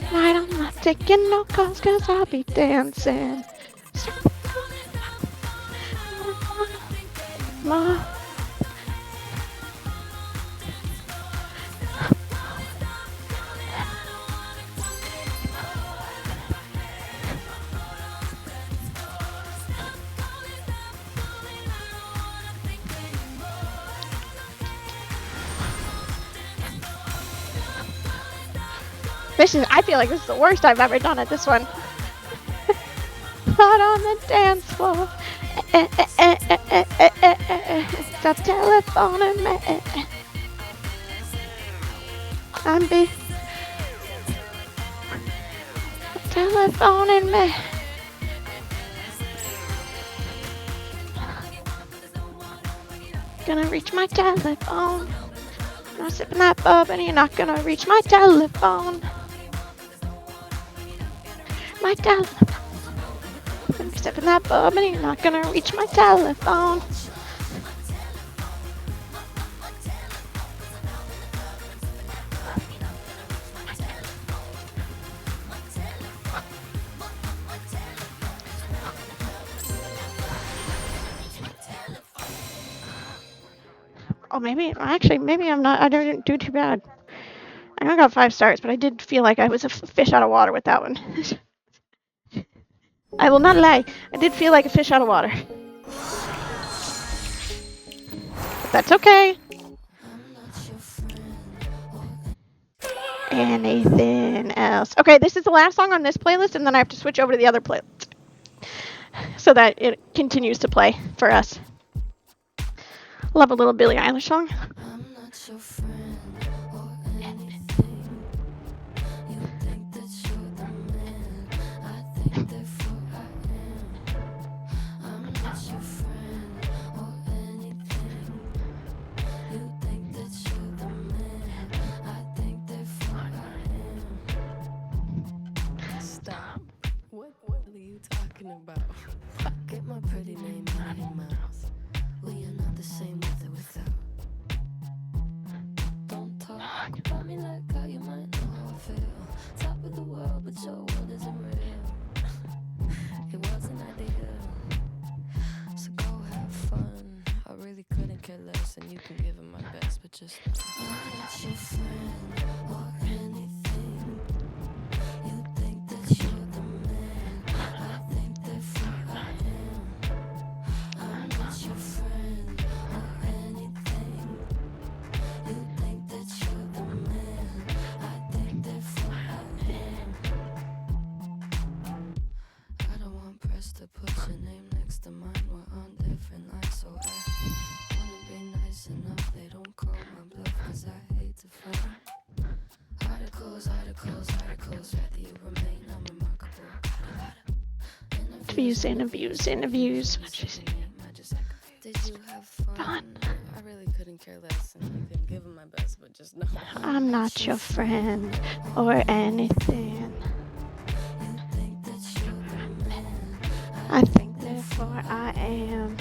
Tonight I'm not taking no calls, cause I'll be dancing. Ma. I feel like this is the worst I've ever done at this one. Not on the dance floor. Stop telephoning me. I'm telephoning me. Gonna reach my telephone. I'm not sipping that bourbon, you're not gonna reach my telephone. My telephone. I'm sipping that bourbon, you're not gonna reach my telephone. Oh, maybe I'm not. I didn't do too bad. I only got 5 stars, but I did feel like I was a fish out of water with that one. I will not lie. I did feel like a fish out of water. But that's okay. Anything else? Okay, this is the last song on this playlist, and then I have to switch over to the other playlist so that it continues to play for us. Love a little Billie Eilish song. I'm not your friend or anything. You think that you're the man. I think therefore I am. I'm not your friend or anything. You think that you're the man. I think therefore I am. Stop. What are you talking about? Get my pretty name out of your mouth. We are not the same with or without. just I'm not your friend or anything. You think that you're the man. I think therefore I am. I'm not your friend or anything. You think that you're the man. I think therefore I am. I don't want press to put your name next to mine. We're on different lines, so I wanna be nice enough. They don't call my bluff, 'cause I hate to fight. Articles, rather you remain unremarkable. Interviews, interviews, interviews. What'd she say? Did you have fun? I really couldn't care less, and I couldn't give him my best, but just know I'm not your friend or anything. I think therefore I am.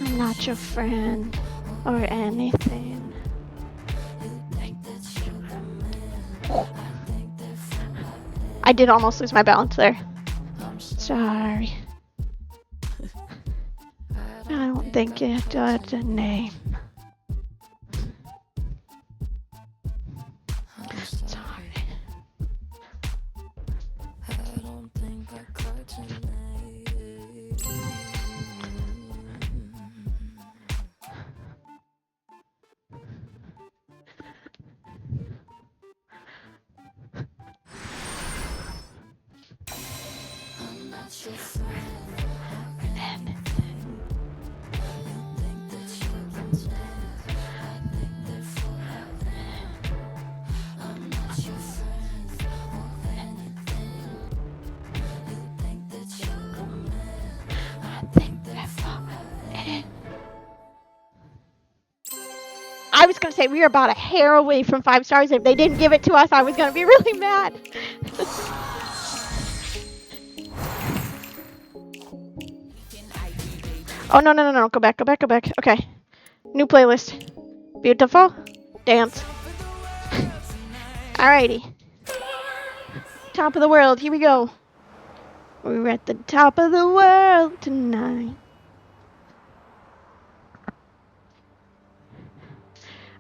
I'm not your friend or anything. I did almost lose my balance there. Sorry. I don't think it does a name. Sorry. I don't think I caught your name. I'm not your friend or anything. You think that you're the man. I think therefore I am. I'm not your friend or anything. You think that you're the man. I think therefore I am. I was gonna say we were about a hair away from 5 stars. If they didn't give it to us, I was gonna be really mad. Oh no! Go back. Okay, new playlist. Beautiful. Dance. Alrighty. Top of the world. Here we go. We're at the top of the world tonight.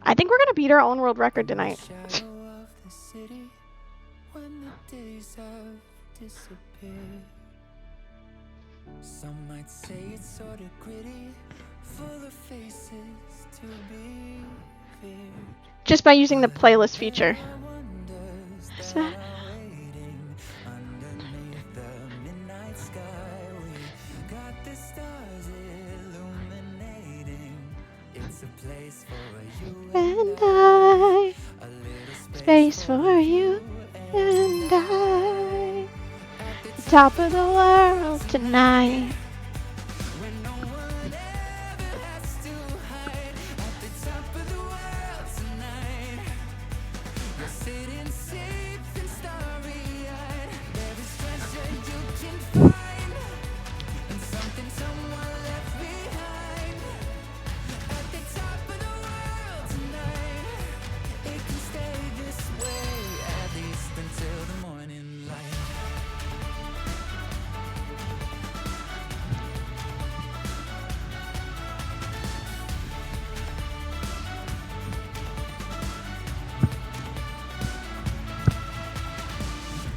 I think we're gonna beat our own world record tonight. Shadow of the city when the days have disappeared. Some might say it's sort of gritty, full of faces to be feared. Just by using the playlist feature. Wonders Is that that- are waiting underneath the midnight sky. We got the stars illuminating. It's a place for you And I, a little space for you and I. The top of the world tonight. when no one ever has to hide. At the top of the world tonight, you're sitting safe and starry-eyed. There is treasure you can find, and something someone left behind. At the top of the world tonight, it can stay this way, at least until the morning light.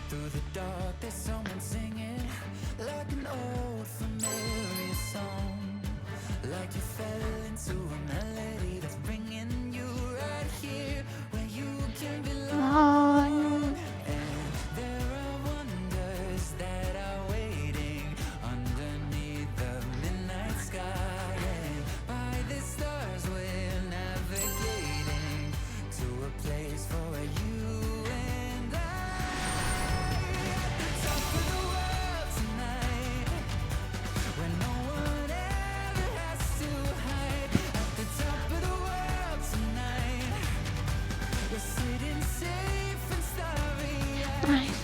Through the dark, there's someone singing like an old familiar song. Like you fell into a melody that's bringing you right here where you can belong. And there are wonders that are waiting underneath the midnight sky. And by the stars, we're navigating to a place for you and I. Top of the world tonight, when no one ever has to hide. At the top of the world tonight, we're sitting safe and starry-eyed.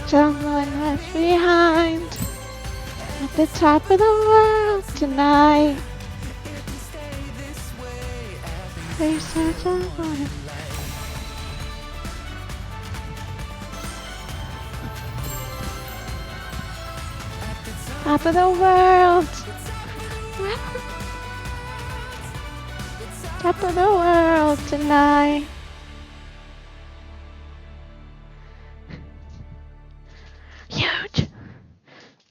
Someone left behind. At the top of the world tonight. They said someone. Top of the world. Top of the world tonight. Huge.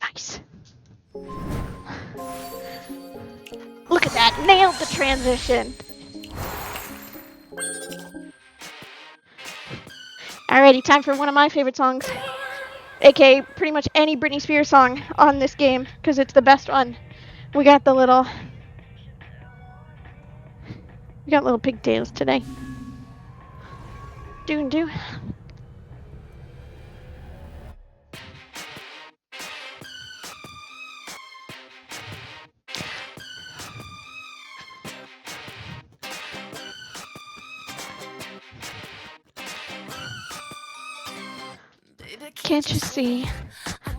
Nice. Look at that. Nailed the transition. Alrighty, time for one of my favorite songs. AKA pretty much any Britney Spears song on this game, because it's the best one. We got little pigtails today. Do. Can't you see?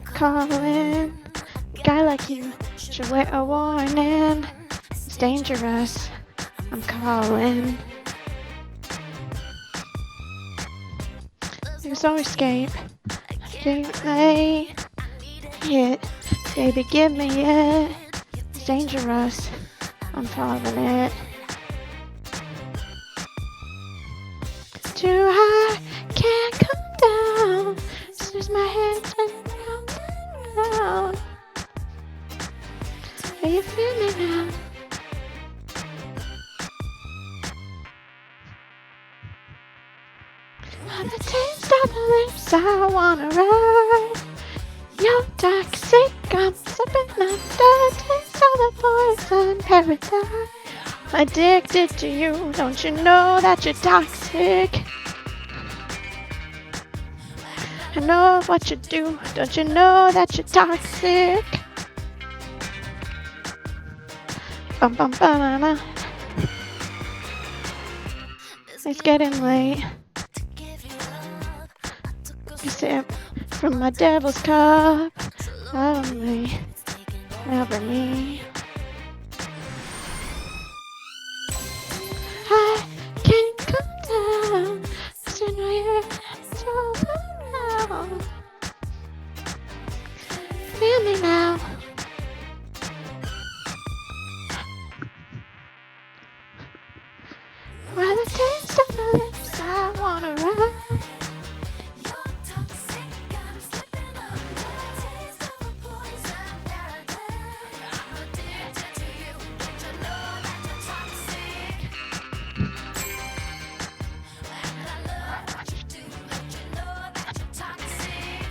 Calling. Guy like you should wear a warning. It's dangerous. I'm calling. There's no escape. Can't lay it. Baby, give me it. It's dangerous. I'm falling it. Too high, can't come down. As my head down. Are you feeling now? On the taste of the lips, I wanna ride. You're toxic, I'm sipping on the taste of the poison paradise. Addicted to you, don't you know that you're toxic? I know what you do, don't you know that you're toxic? Bum bum banana. It's getting late. You sip from my devil's cup. Only, never me. I can't come down. Listen to your hands all. Feel me now. While the taste of the lips, I wanna run. You're toxic, I'm slipping on the taste of a poison paradise. I'm addicted to you, don't you know that you're toxic? And I love what you do, don't you know that you're toxic?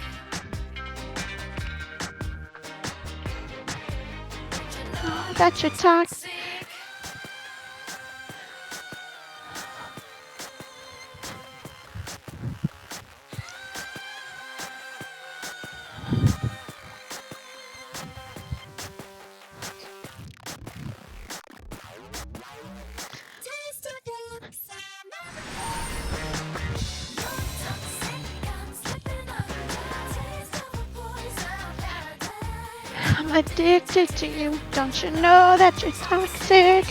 That you're toxic. I'm addicted to you, don't you know that you're toxic?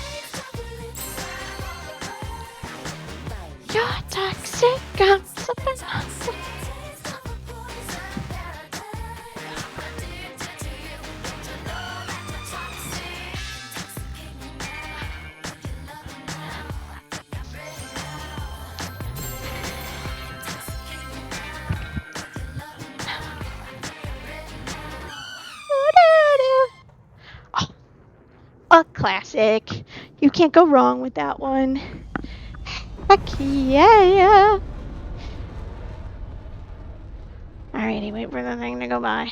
You're toxic, I'm slipping on the a classic. You can't go wrong with that one. Heck yeah. Alrighty, wait for the thing to go by.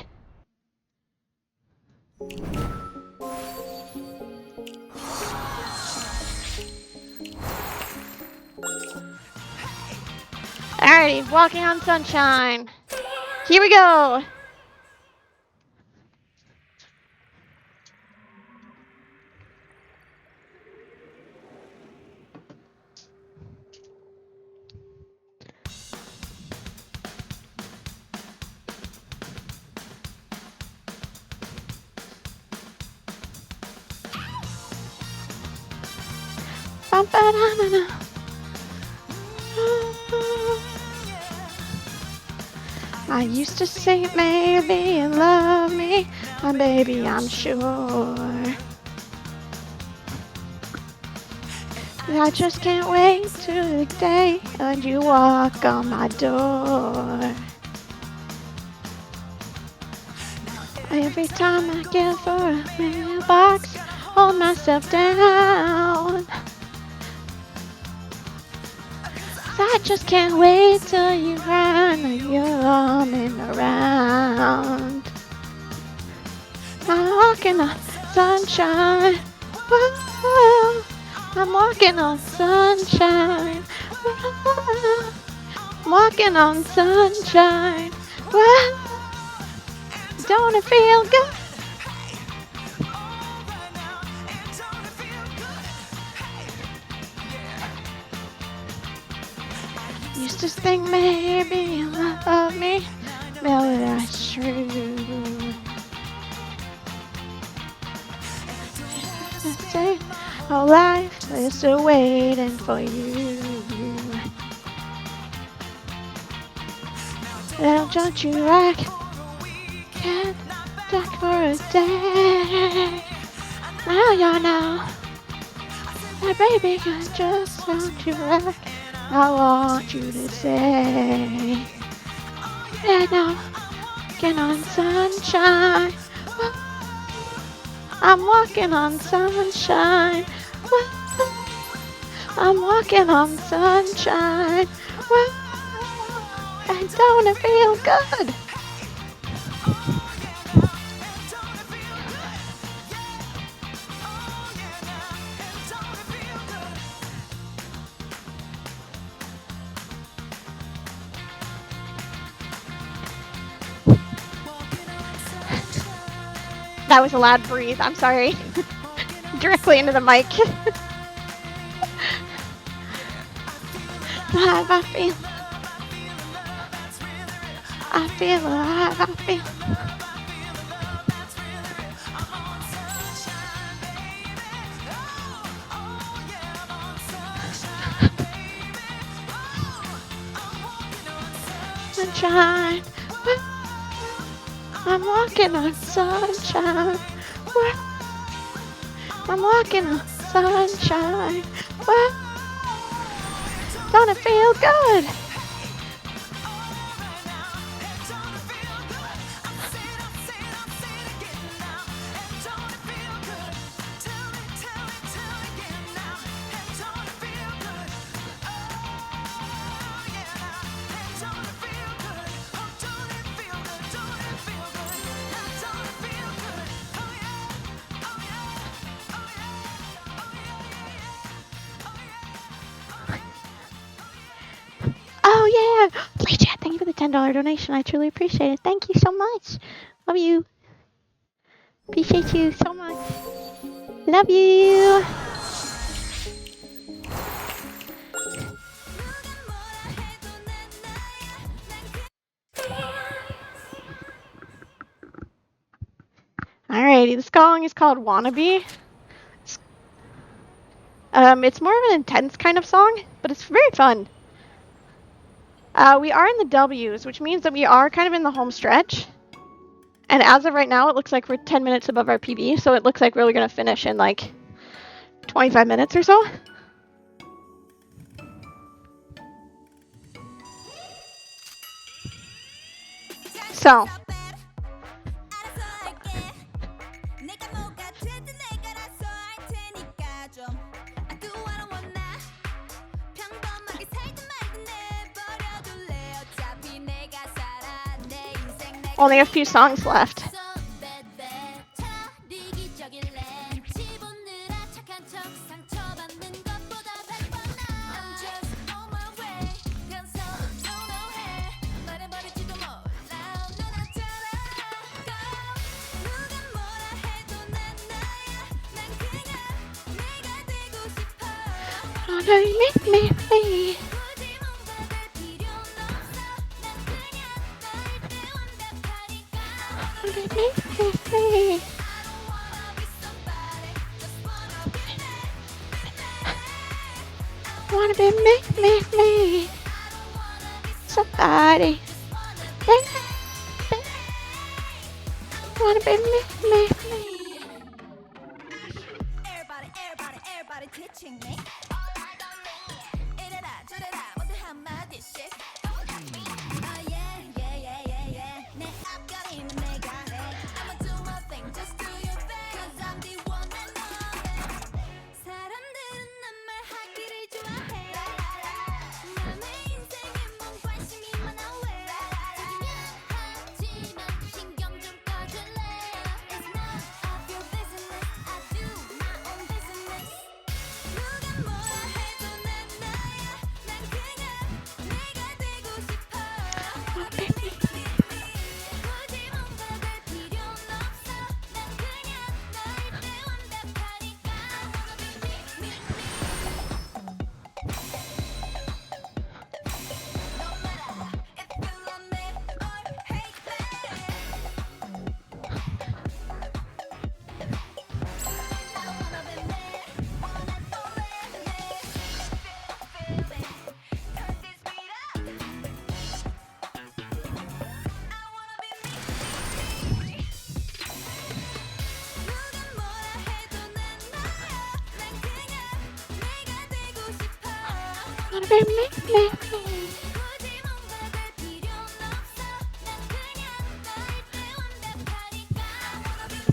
Alrighty, Walking on Sunshine. Here we go. I used to say maybe you love me, my baby, I'm sure. I just can't wait till the day when you walk on my door. Every time I get for a mailbox, hold myself down. I just can't wait till you run and you're roaming around. I'm walking on sunshine. Whoa, I'm walking on sunshine. Whoa, I'm walking on sunshine. Whoa, don't it feel good? Used to think maybe you love me, maybe that's true. Say, oh, life is still waiting for you. Now don't you rock, can't talk for a day. Now you know that baby I just want you rock. I want you to say, yeah, now, walking on sunshine. Whoa. I'm walking on sunshine. Whoa. I'm walking on sunshine. Whoa. And don't it feel good? That was a loud breathe. I'm sorry. Directly into the mic. Alive, I feel. I feel alive, I feel. Sunshine. I'm walking on sunshine. I'm walking on sunshine. Don't it feel good? Oh yeah! Play chat, thank you for the $10 donation. I truly appreciate it. Thank you so much. Love you. Appreciate you so much. Love you. Alrighty, the song is called Wannabe. It's more of an intense kind of song, but it's very fun. We are in the W's, which means that we are kind of in the home stretch. And as of right now, it looks like we're 10 minutes above our PB, so it looks like we're going to finish in like 25 minutes or so. So, only a few songs left. Me. Wanna be me. Somebody. Wanna be me. Everybody teaching me. Wanna be me, me, me. 굳이 뭔가가 필요는 없어. 난 그냥 너일 때 완벽하니까. I don't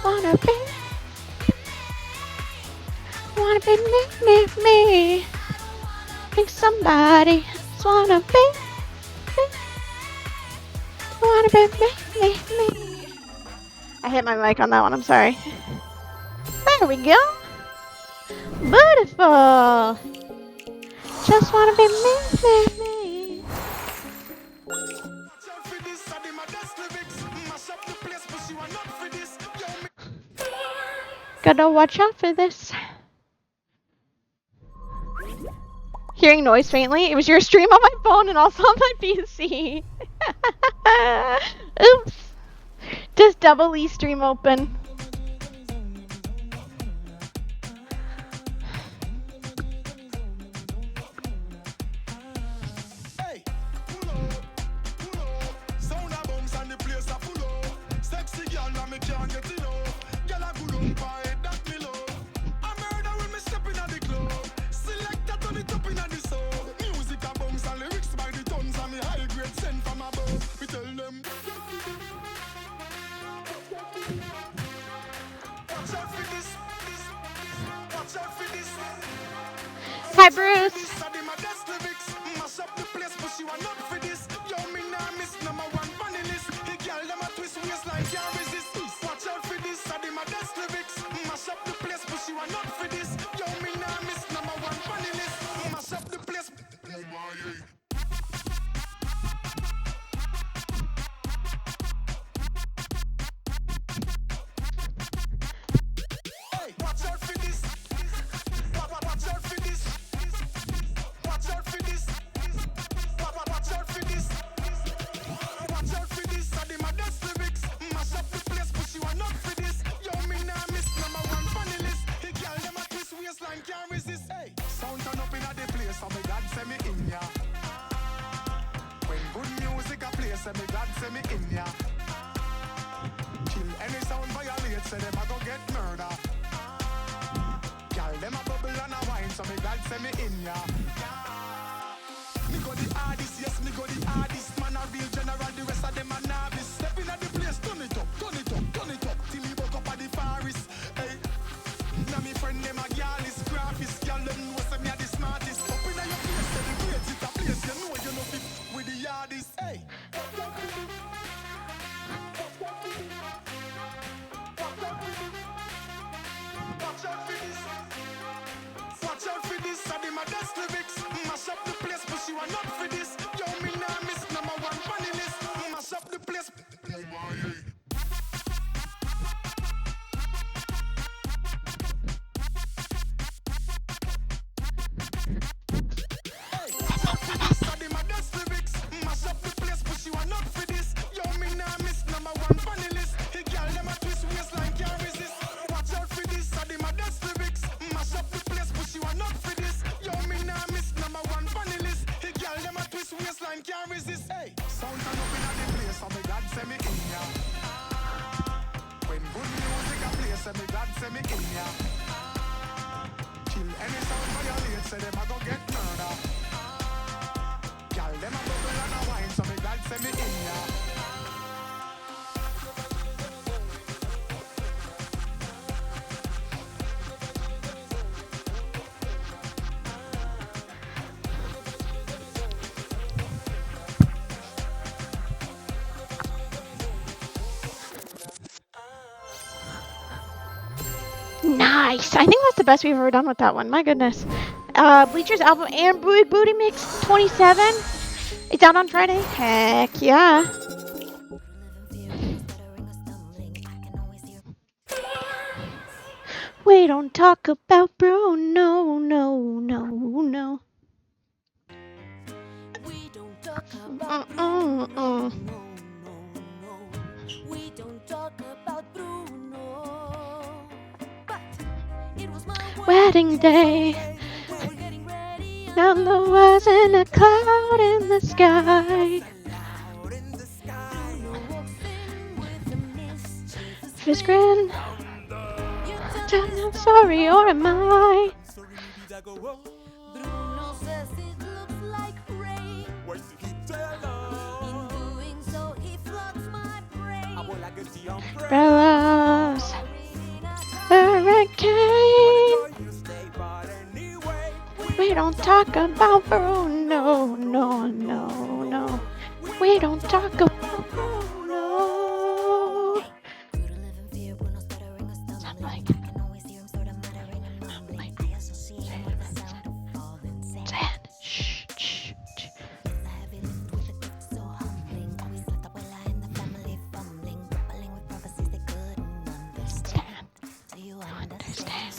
wanna be Somebody wanna be me, me, me. Think somebody just wanna be me, me. I hit my mic on that one, I'm sorry. There we go. Beautiful. Just wanna be me, me, me. Watch out for this, I did my best lyrics. Mash up the place, but she want not for this. Yo, me Gotta watch out for this. Hearing noise faintly. It was your stream on my phone and also on my PC. Oops. Just double E stream open. Hey, pull up, pull up. Sound a bounce and the place a pull up. Sexy girl, now me can't get enough. Girl a good up, I that me love. I murder when me step inna the club. Select that on it up inna the sub. Music a bounce and lyrics by the tons and me high grade sent from above. We tell them. Watch out for this. Watch out for this. Hi, Bruce. This a my best lyrics. Mash up the place, but she want not for this. Yo, me nah miss number one on the list. He girl them a twist waistline, can't resist. Watch out for this a my best lyrics. Mash up the place, but she want not for this. Yo, me nah miss number one on the list. Mash up the place. Hey, watch out for this. Watch out for this. Watch out for this. Watch out for this. Watch out for this. I did my best lyrics. Mash up the place, but she want not for this. Yo, me nah miss number one on the list. He girl them a twist waistline, can't resist. Hey, sound turn up inna the place, and me God send me in ya. When good music a play, say me God send me in ya. Kill any sound violate, say them a go get murder. Girl them a bubble and a wine, so me God send me in ya. Me go the hardest, yes, me go the hardest. Man a real general, the rest of them a novice. Step inna the place, turn it up, turn it up, turn it up. Till me woke up at the forest. Hey, now me friend them a girl is graphist. Girl them know say me a the smartest. Up inna your face, say the grades it a place. You know fit with the hardest. Hey. Watch out for this. Watch out for this. I did my best lyrics. Mash up the place, but she want not for this. Yo, me nah miss number one on the list. Mash up the place. Hey, watch out for this. I did my best lyrics. Mash up the place, but she want not for this. Yo, me nah miss number one on the list. He girl them a twist waistline, can't resist. Watch out for this. I did my best lyrics. Mash up the place, but she want not for this. Yo, me nah miss number one on the list. He girl them a twist waistline, can't resist. Hey, sound turn up inna the place, and me God send me in ya. When good music a play, say me God send me in ya. Kill any sound violate, say them a go get murder. Girl them a bubble and a wine, so me God send me in ya. Nice. I think that's the best we've ever done with that one. My goodness. Bleacher's album and Big Booty Mix 27. It's out on Friday. Heck yeah. We don't talk about Bruno, no, no, no. We don't talk about Mm-mm-mm. We don't talk about Bruno. But it was my Wedding day, we were getting ready. and there wasn't a cloud in the sky. Bruno walks in with a mischievous His grin. You tell I'm sorry, or am I? Bruno says it looks like rain. In doing so, he floods my brain. Umbrellas, hurricane. We don't talk about Bruno, no, no, no. We don't talk about Bruno. Bruno live in fear, Bruno stuttering or stumbling. I can always hear him sort of muttering and mumbling. I associate him with the sound of falling sand. Shh, shh, shh. It's a heavy lift with a gift so humbling. Always left abuela in the family fumbling, grappling with prophecies they couldn't understand. Do you understand?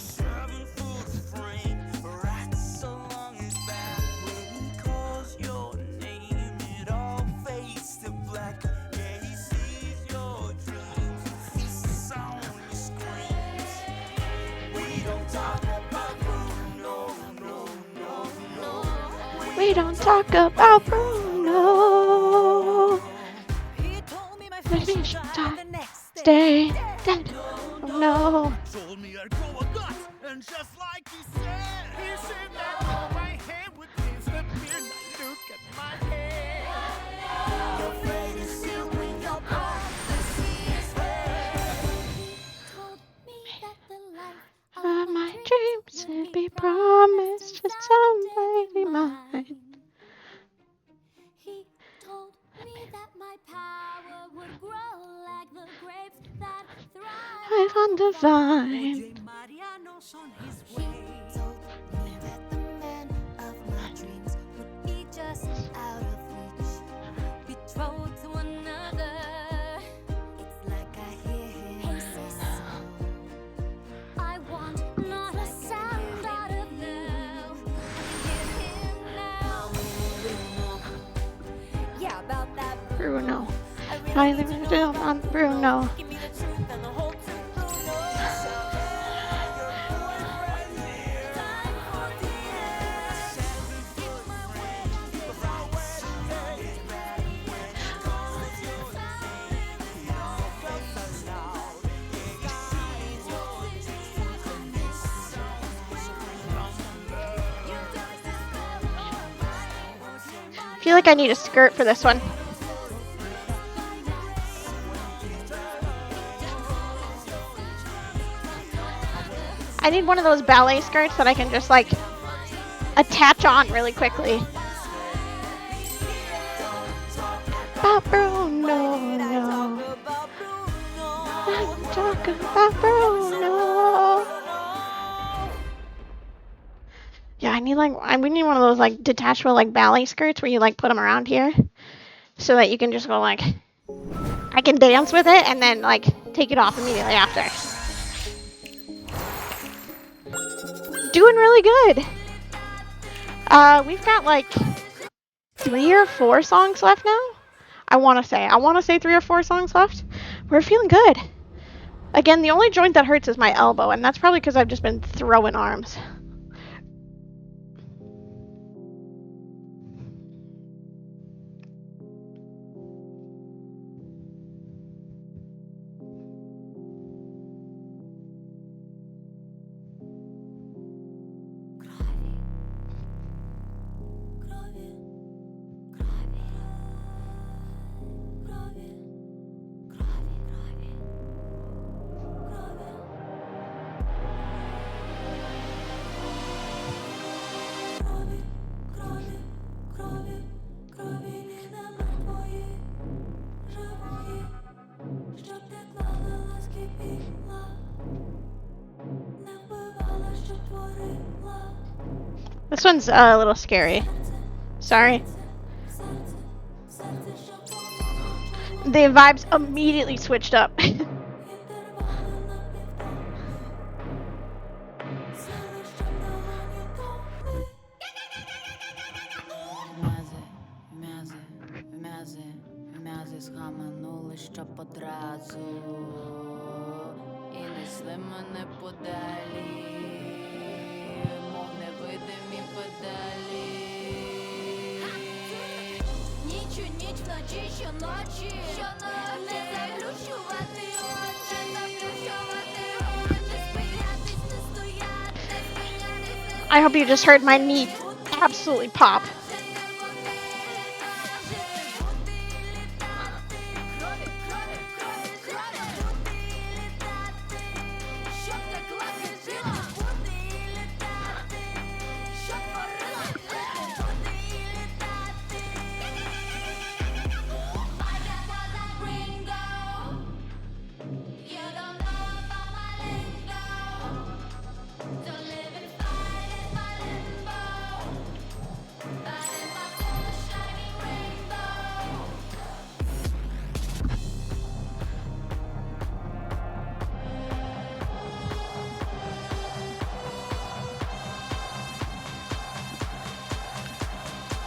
We don't talk about Bruno. He told me my Maybe fish you should died talk. the next day. Stay dead. Oh no. Told me I'd grow a gut, and just like he said that all my hair would disappear. Now look at my hair. Your fate is sealed with your prophecy is red. Told me that the life Of my dreams would be promised to somebody mine. He told me that my power would grow like the grapes that thrive I've undefined. Mariano's on his way. He told me that the man of my dreams would be just out of reach, betrothed to another. It's like I hear him say so. I want not a sound out of now. Give him now. Yeah, about that Bruno. I I live on Bruno. give me the truth and the whole truth. Bruno. Time for the end. It's my wedding day. It's ready and because you're I feel like I need a skirt for this one. I need one of those ballet skirts that I can just like attach on really quickly. About Bruno, no. I'm talking about Bruno. Yeah, we need one of those like detachable like ballet skirts where you like put them around here, so that you can just go like, I can dance with it and then like take it off immediately after. Doing really good. We've got like 3 or 4 songs left now. I want to say 3 or 4 songs left. We're feeling good. Again, the only joint that hurts is my elbow, and that's probably because I've just been throwing arms. This one's a little scary. Sorry. The vibes immediately switched up. Схаменули, щоб одразу і несли мене подалі, мов невидимі педалі. Ніч у ніч, вночі, щоночі, не заплющувати очі, сприяти I hope you just heard my knee absolutely pop.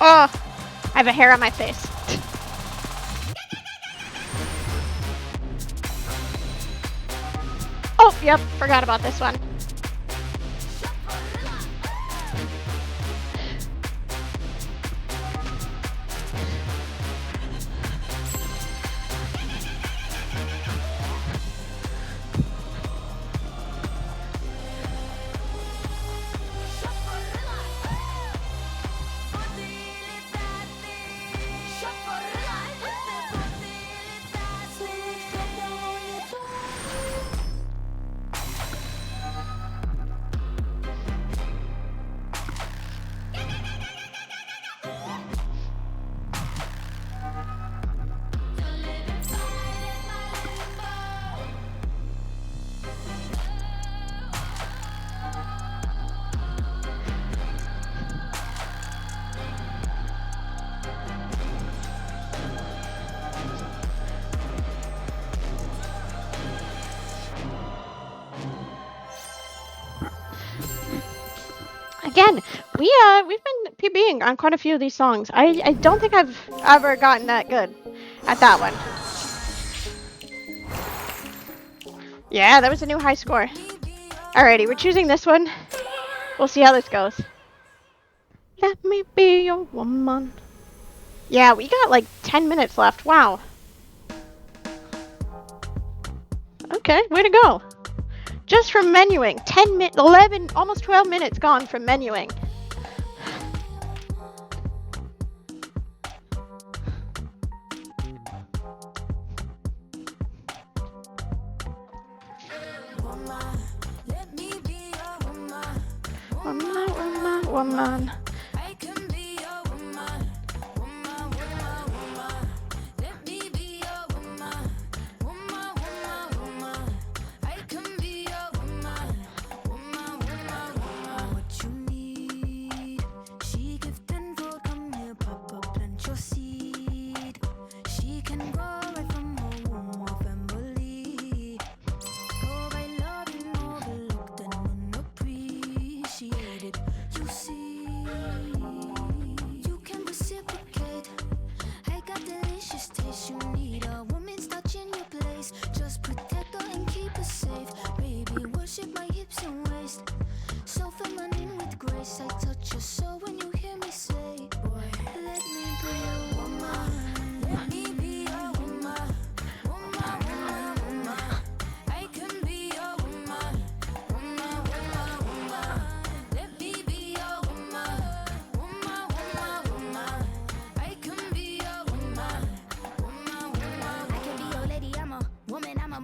Oh, I have a hair on my face. Oh, yep, forgot about this one. Again, we've been PBing on quite a few of these songs. I don't think I've ever gotten that good at that one. Yeah, that was a new high score. Alrighty, we're choosing this one. We'll see how this goes. Let me be your woman. Yeah, we got like 10 minutes left. Wow. Okay, way to go. Just from menuing. 11, almost 12 minutes gone from menuing. Woman. I can be your woman, woman, woman, woman. Let me be your woman, woman, woman, woman. I can be your woman, woman, woman, woman. What you need, she give tenfold. Come here, Papa, plant your seed. She can grow right from her womb or family. Provide love and overlooked and unappreciated. You see, you can reciprocate. I got delicious taste. You need a woman's touch in your place. Just protect her and keep her safe. Baby, worship my hips and waist. So feminine with grace. I touch your soul when you hear me say, boy, let me be your woman. Let me be your woman. Woman, woman, woman. I can be your woman. Woman, woman, woman. Let me be your woman. Woman, woman, woman. I can be your woman. Woman, woman. I can be your lady. I'm a woman. I'm a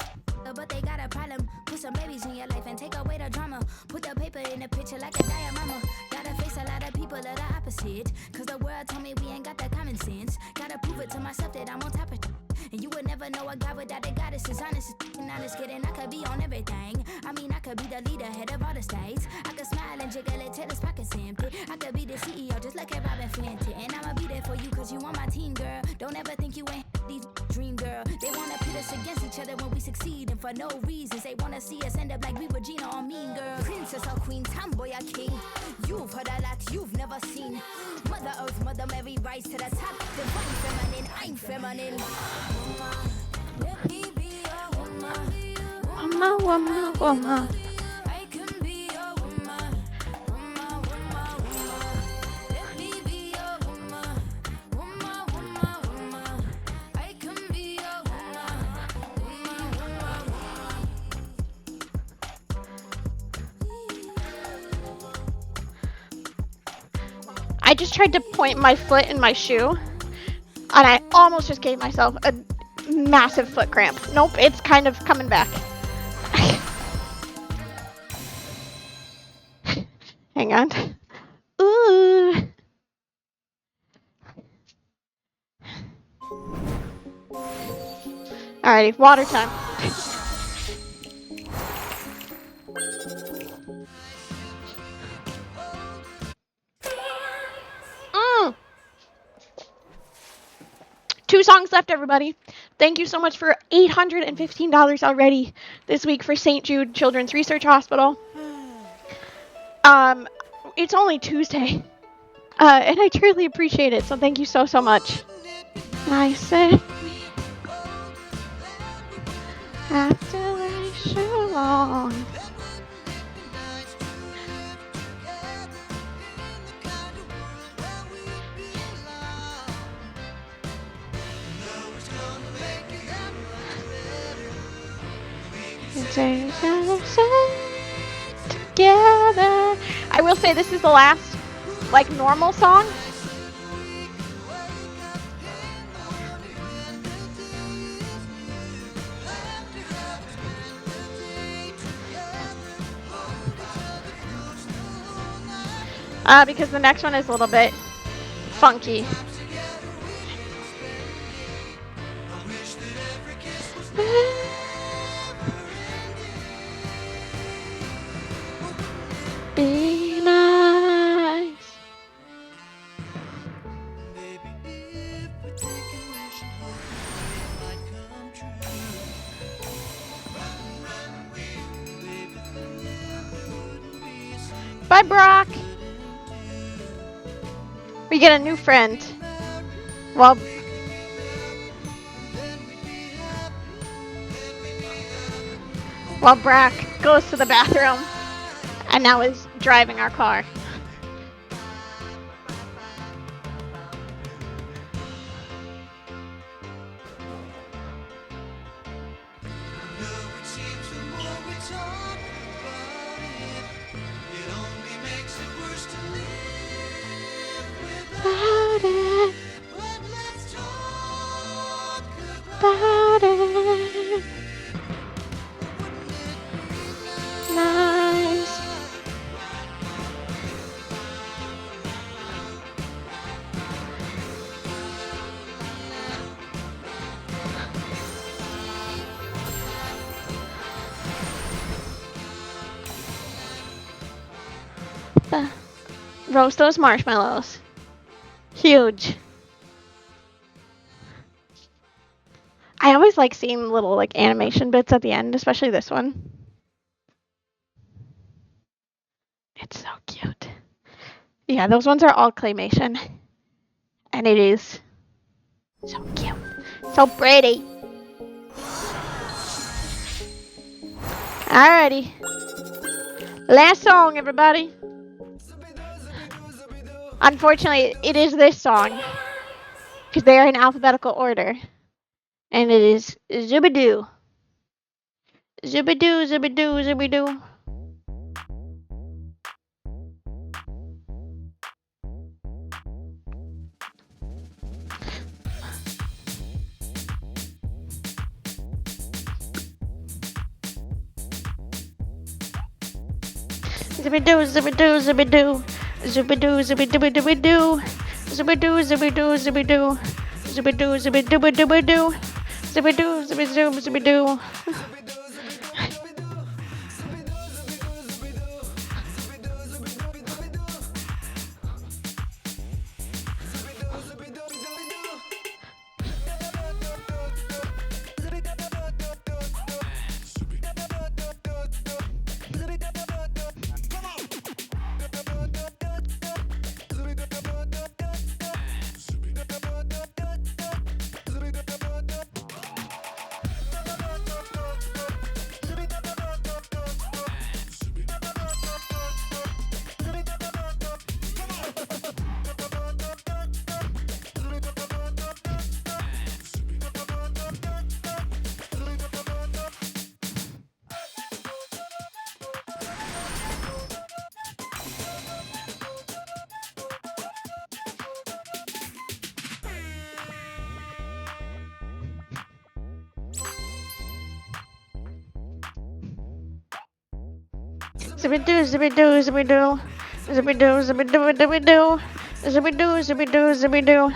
but they got a problem. Put some babies in your life and take away the drama. Put the paper in the picture like a diorama. Gotta face a lot of people that are opposite. Cause the world told me we ain't got that common sense. Gotta prove it to myself that I'm on top of it. And you would never know a guy without a goddess is honest and honest kidding. I could be on everything. I mean, I could be the leader, head of all the states. I could smile and jiggle it till his pockets empty. I could be the CEO, just like a Robin Fenty. And I'ma be there for you, cause you on my team, girl. Don't ever think you ain't these dream, girl. They wanna pit us against each other when we succeed, and for no reasons. They wanna see us end up like we Regina or Mean Girl. Princess or queen, tomboy or king. You've heard a lot you've never seen. Mother Earth, Mother Mary, rise to the top. Divine feminine, I'm feminine. Let me be your woman. Woman. I can be your woman. Woman, woman, woman. Let me be your woman. Woman, woman, woman. I can be your woman. Woman, woman, woman. I just tried to point my foot in my shoe, and I almost just gave myself a massive foot cramp. Nope, it's kind of coming back. Hang on. Ooh. Alrighty, water time. Two songs left, everybody. Thank you so much for $815 already this week for St. Jude Children's Research Hospital. It's only Tuesday, and I truly appreciate it. So thank you so much. I said, after waiting so long. Together. I will say this is the last, like, normal song. Because the next one is a little bit funky. Be nice. Bye, Brock. We get a new friend. Well, while Brock goes to the bathroom and now is driving our car. About it. Nice. Roast those marshmallows. Huge. I always like seeing little like animation bits at the end, especially this one. It's so cute. Yeah, those ones are all claymation. And it is so cute. So pretty. Alrighty. Last song, everybody. Unfortunately, it is this song. Because they are in alphabetical order. And it is Zubidoo. Zubidoo, Zubidoo, Zubidoo. Zubidoo, Zubidoo, Zubidoo. Zubidoo, Zubidoo, Zubidoo. Zubidoo, Zubidoo, Zubidoo. Zubidoo, Zubidoo, Zubidoo. Zubidoo, Zubidoo, Zubidoo. Zippy-doo, zippy-doo, zippy-doo. Zippy-doo, zippy-doo, zippy-doo. Zippy-doo, zippy-doo, zippy-doo.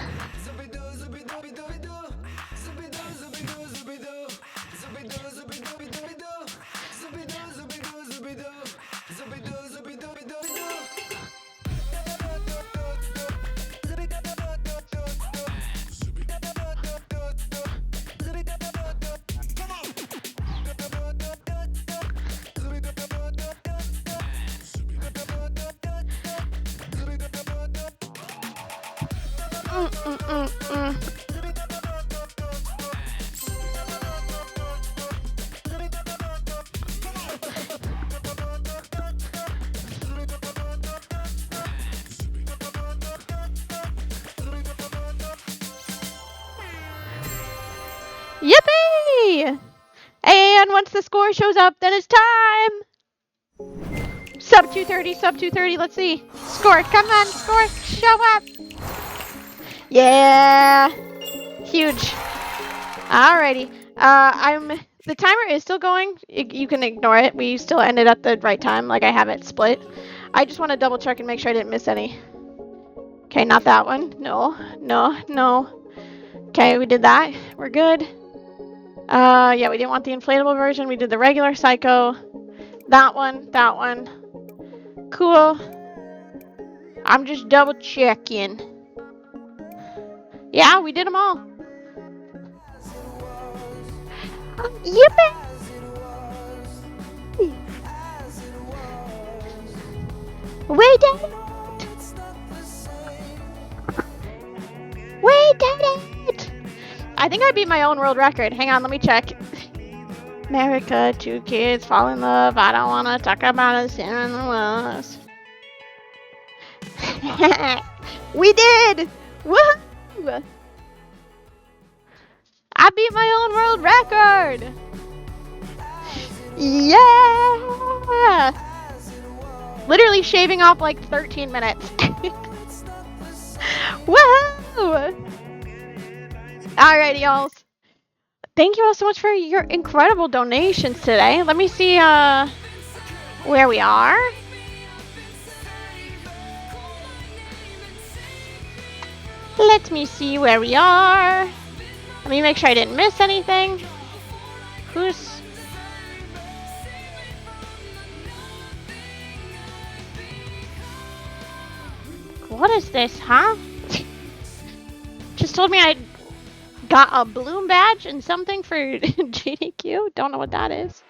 Yippee! And once the score shows up, then it's time! Sub 230, sub 230, let's see. Score, come on, score, show up! Yeah! Huge. Alrighty. The timer is still going. You can ignore it. We still ended at the right time, like I have it split. I just want to double check and make sure I didn't miss any. Okay, not that one. No. Okay, we did that. We're good. Yeah, we didn't want the inflatable version. We did the regular Psycho. That one. Cool. I'm just double checking. Yeah, we did them all. Yippee! We did it! We did it! I think I beat my own world record. Hang on, let me check. America, 2 kids fall in love. I don't want to talk about it. In the woods. We did! Woohoo! I beat my own world record! Yeah! Literally shaving off like 13 minutes. Woohoo! Alrighty, y'all. Thank you all so much for your incredible donations today. Let me see where we are. Let me see where we are. Let me make sure I didn't miss anything. What is this, huh? Just told me I got a bloom badge and something for GDQ. Don't know what that is.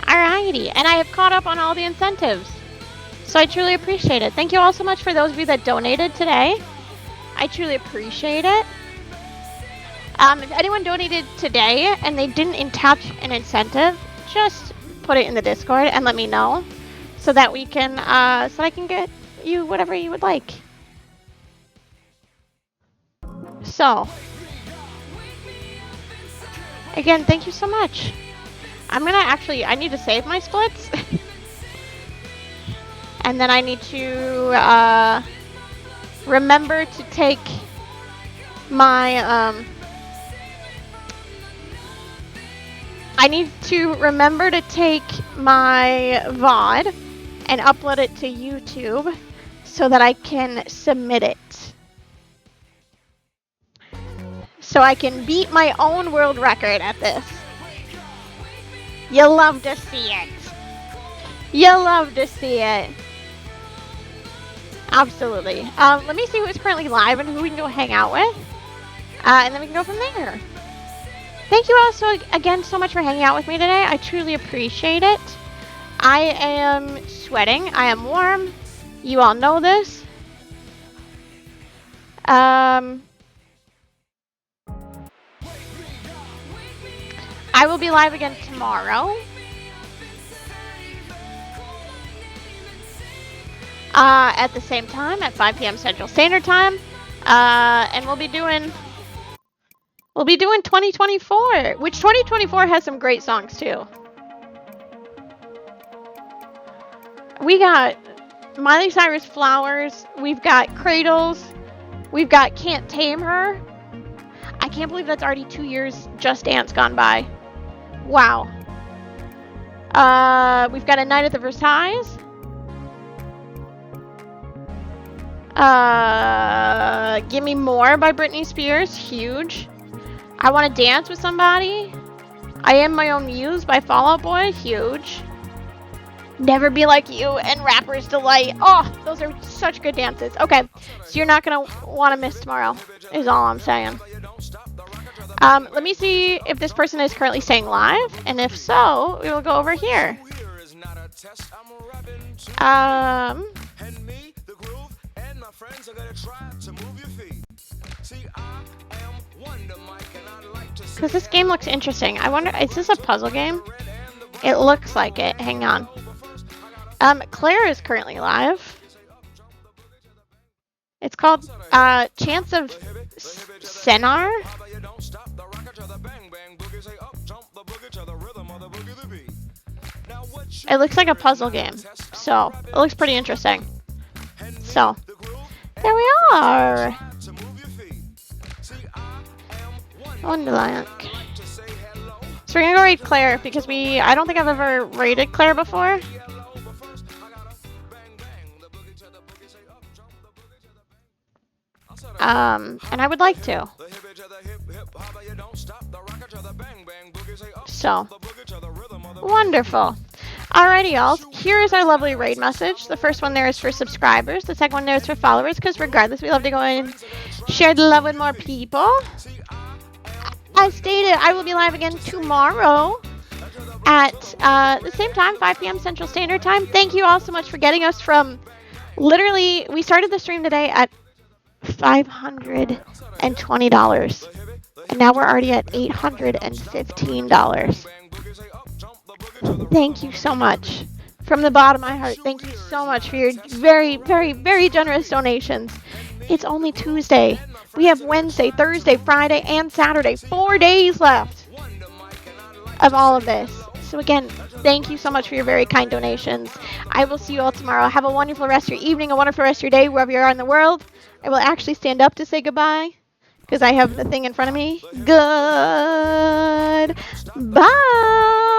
Alrighty, and I have caught up on all the incentives. So I truly appreciate it. Thank you all so much for those of you that donated today. I truly appreciate it. If anyone donated today and they didn't attach an incentive, just put it in the Discord and let me know so that we can, so I can get you whatever you would like. So, again, thank you so much. I need to save my splits. And then I need to remember to take my VOD and upload it to YouTube so that I can submit it. So I can beat my own world record at this. You'll love to see it. You'll love to see it. Absolutely. Let me see who's currently live and who we can go hang out with. And then we can go from there. Thank you all again so much for hanging out with me today. I truly appreciate it. I am sweating. I am warm. You all know this. I will be live again tomorrow. At the same time, at 5 p.m. Central Standard Time. And we'll be doing 2024, which 2024 has some great songs too. We got Miley Cyrus Flowers, we've got Cradles, we've got Can't Tame Her. I can't believe that's already 2 years Just Dance gone by. Wow. We've got A Night at the Versailles. Gimme More by Britney Spears. Huge. I Want to Dance with Somebody. I Am My Own Muse by Fall Out Boy. Huge. Never Be Like You and Rapper's Delight. Oh, those are such good dances. Okay, so you're not going to want to miss tomorrow, is all I'm saying. Let me see if this person is currently staying live, and if so, we will go over here. Because this game looks interesting. I wonder, is this a puzzle game? It looks like it. Hang on. Claire is currently live. It's called Chance of Senar. It looks like a puzzle game, so it looks pretty interesting. So there we are. Wonderland. So we're gonna go raid Claire because I don't think I've ever raided Claire before. And I would like to. So, wonderful. Alrighty, y'all. Here is our lovely raid message. The first one there is for subscribers. The second one there is for followers, because regardless, we love to go and share the love with more people. As stated, I will be live again tomorrow at the same time, 5 p.m. Central Standard Time. Thank you all so much for getting us from literally, we started the stream today at $520, and now we're already at $815. Thank you so much. From the bottom of my heart, thank you so much for your very, very, very generous donations. It's only Tuesday. We have Wednesday, Thursday, Friday, and Saturday. 4 days left of all of this. So again, thank you so much for your very kind donations. I will see you all tomorrow. Have a wonderful rest of your evening, a wonderful rest of your day, wherever you are in the world. I will actually stand up to say goodbye because I have the thing in front of me. Good. Bye.